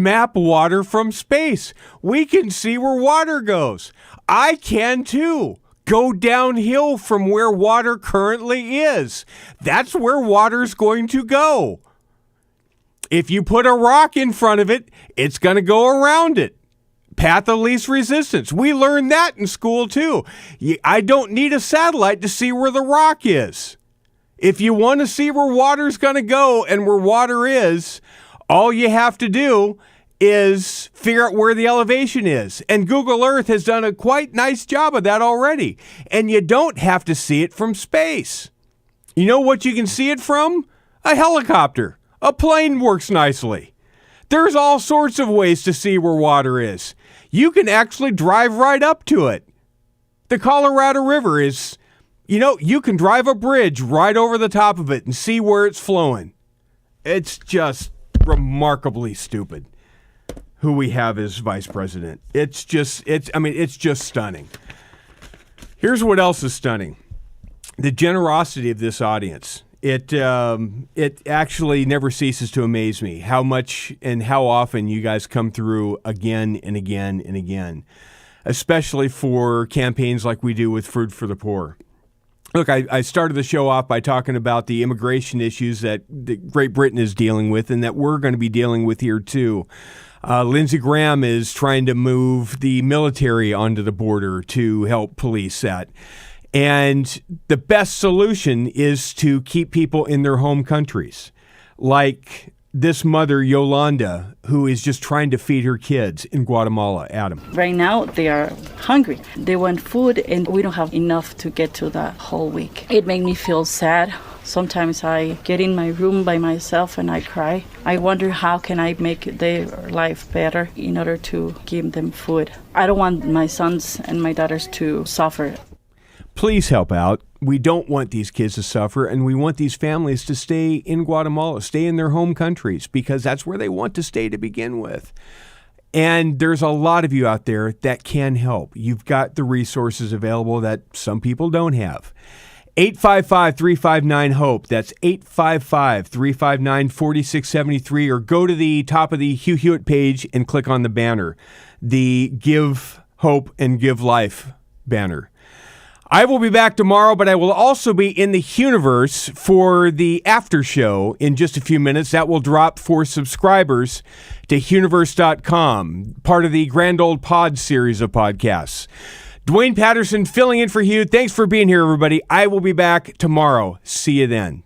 map water from space. We can see where water goes. I can too. Go downhill from where water currently is. That's where water's going to go. If you put a rock in front of it, it's going to go around it. Path of least resistance. We learned that in school too. I don't need a satellite to see where the rock is. If you want to see where water's going to go and where water is, all you have to do is figure out where the elevation is. And Google Earth has done a quite nice job of that already. And you don't have to see it from space. You know what you can see it from? A helicopter. A plane works nicely. There's all sorts of ways to see where water is. You can actually drive right up to it. The Colorado River is, you can drive a bridge right over the top of it and see where it's flowing. It's just remarkably stupid who we have as vice president. It's just stunning. Here's what else is stunning. The generosity of this audience. It actually never ceases to amaze me how much and how often you guys come through again and again and again, especially for campaigns like we do with Food for the Poor. Look, I started the show off by talking about the immigration issues that Great Britain is dealing with and that we're going to be dealing with here too. Lindsey Graham is trying to move the military onto the border to help police that. And the best solution is to keep people in their home countries, like this mother, Yolanda, who is just trying to feed her kids in Guatemala. Adam. Right now, they are hungry. They want food, and we don't have enough to get to the whole week. It makes me feel sad. Sometimes I get in my room by myself and I cry. I wonder how can I make their life better in order to give them food. I don't want my sons and my daughters to suffer. Please help out. We don't want these kids to suffer, and we want these families to stay in Guatemala, stay in their home countries, because that's where they want to stay to begin with. And there's a lot of you out there that can help. You've got the resources available that some people don't have. 855-359-HOPE. That's 855-359-4673. Or go to the top of the Hugh Hewitt page and click on the banner, the Give Hope and Give Life banner. I will be back tomorrow, but I will also be in the Huniverse for the after show in just a few minutes. That will drop for subscribers to Huniverse.com, part of the Grand Old Pod series of podcasts. Dwayne Patterson filling in for Hugh. Thanks for being here, everybody. I will be back tomorrow. See you then.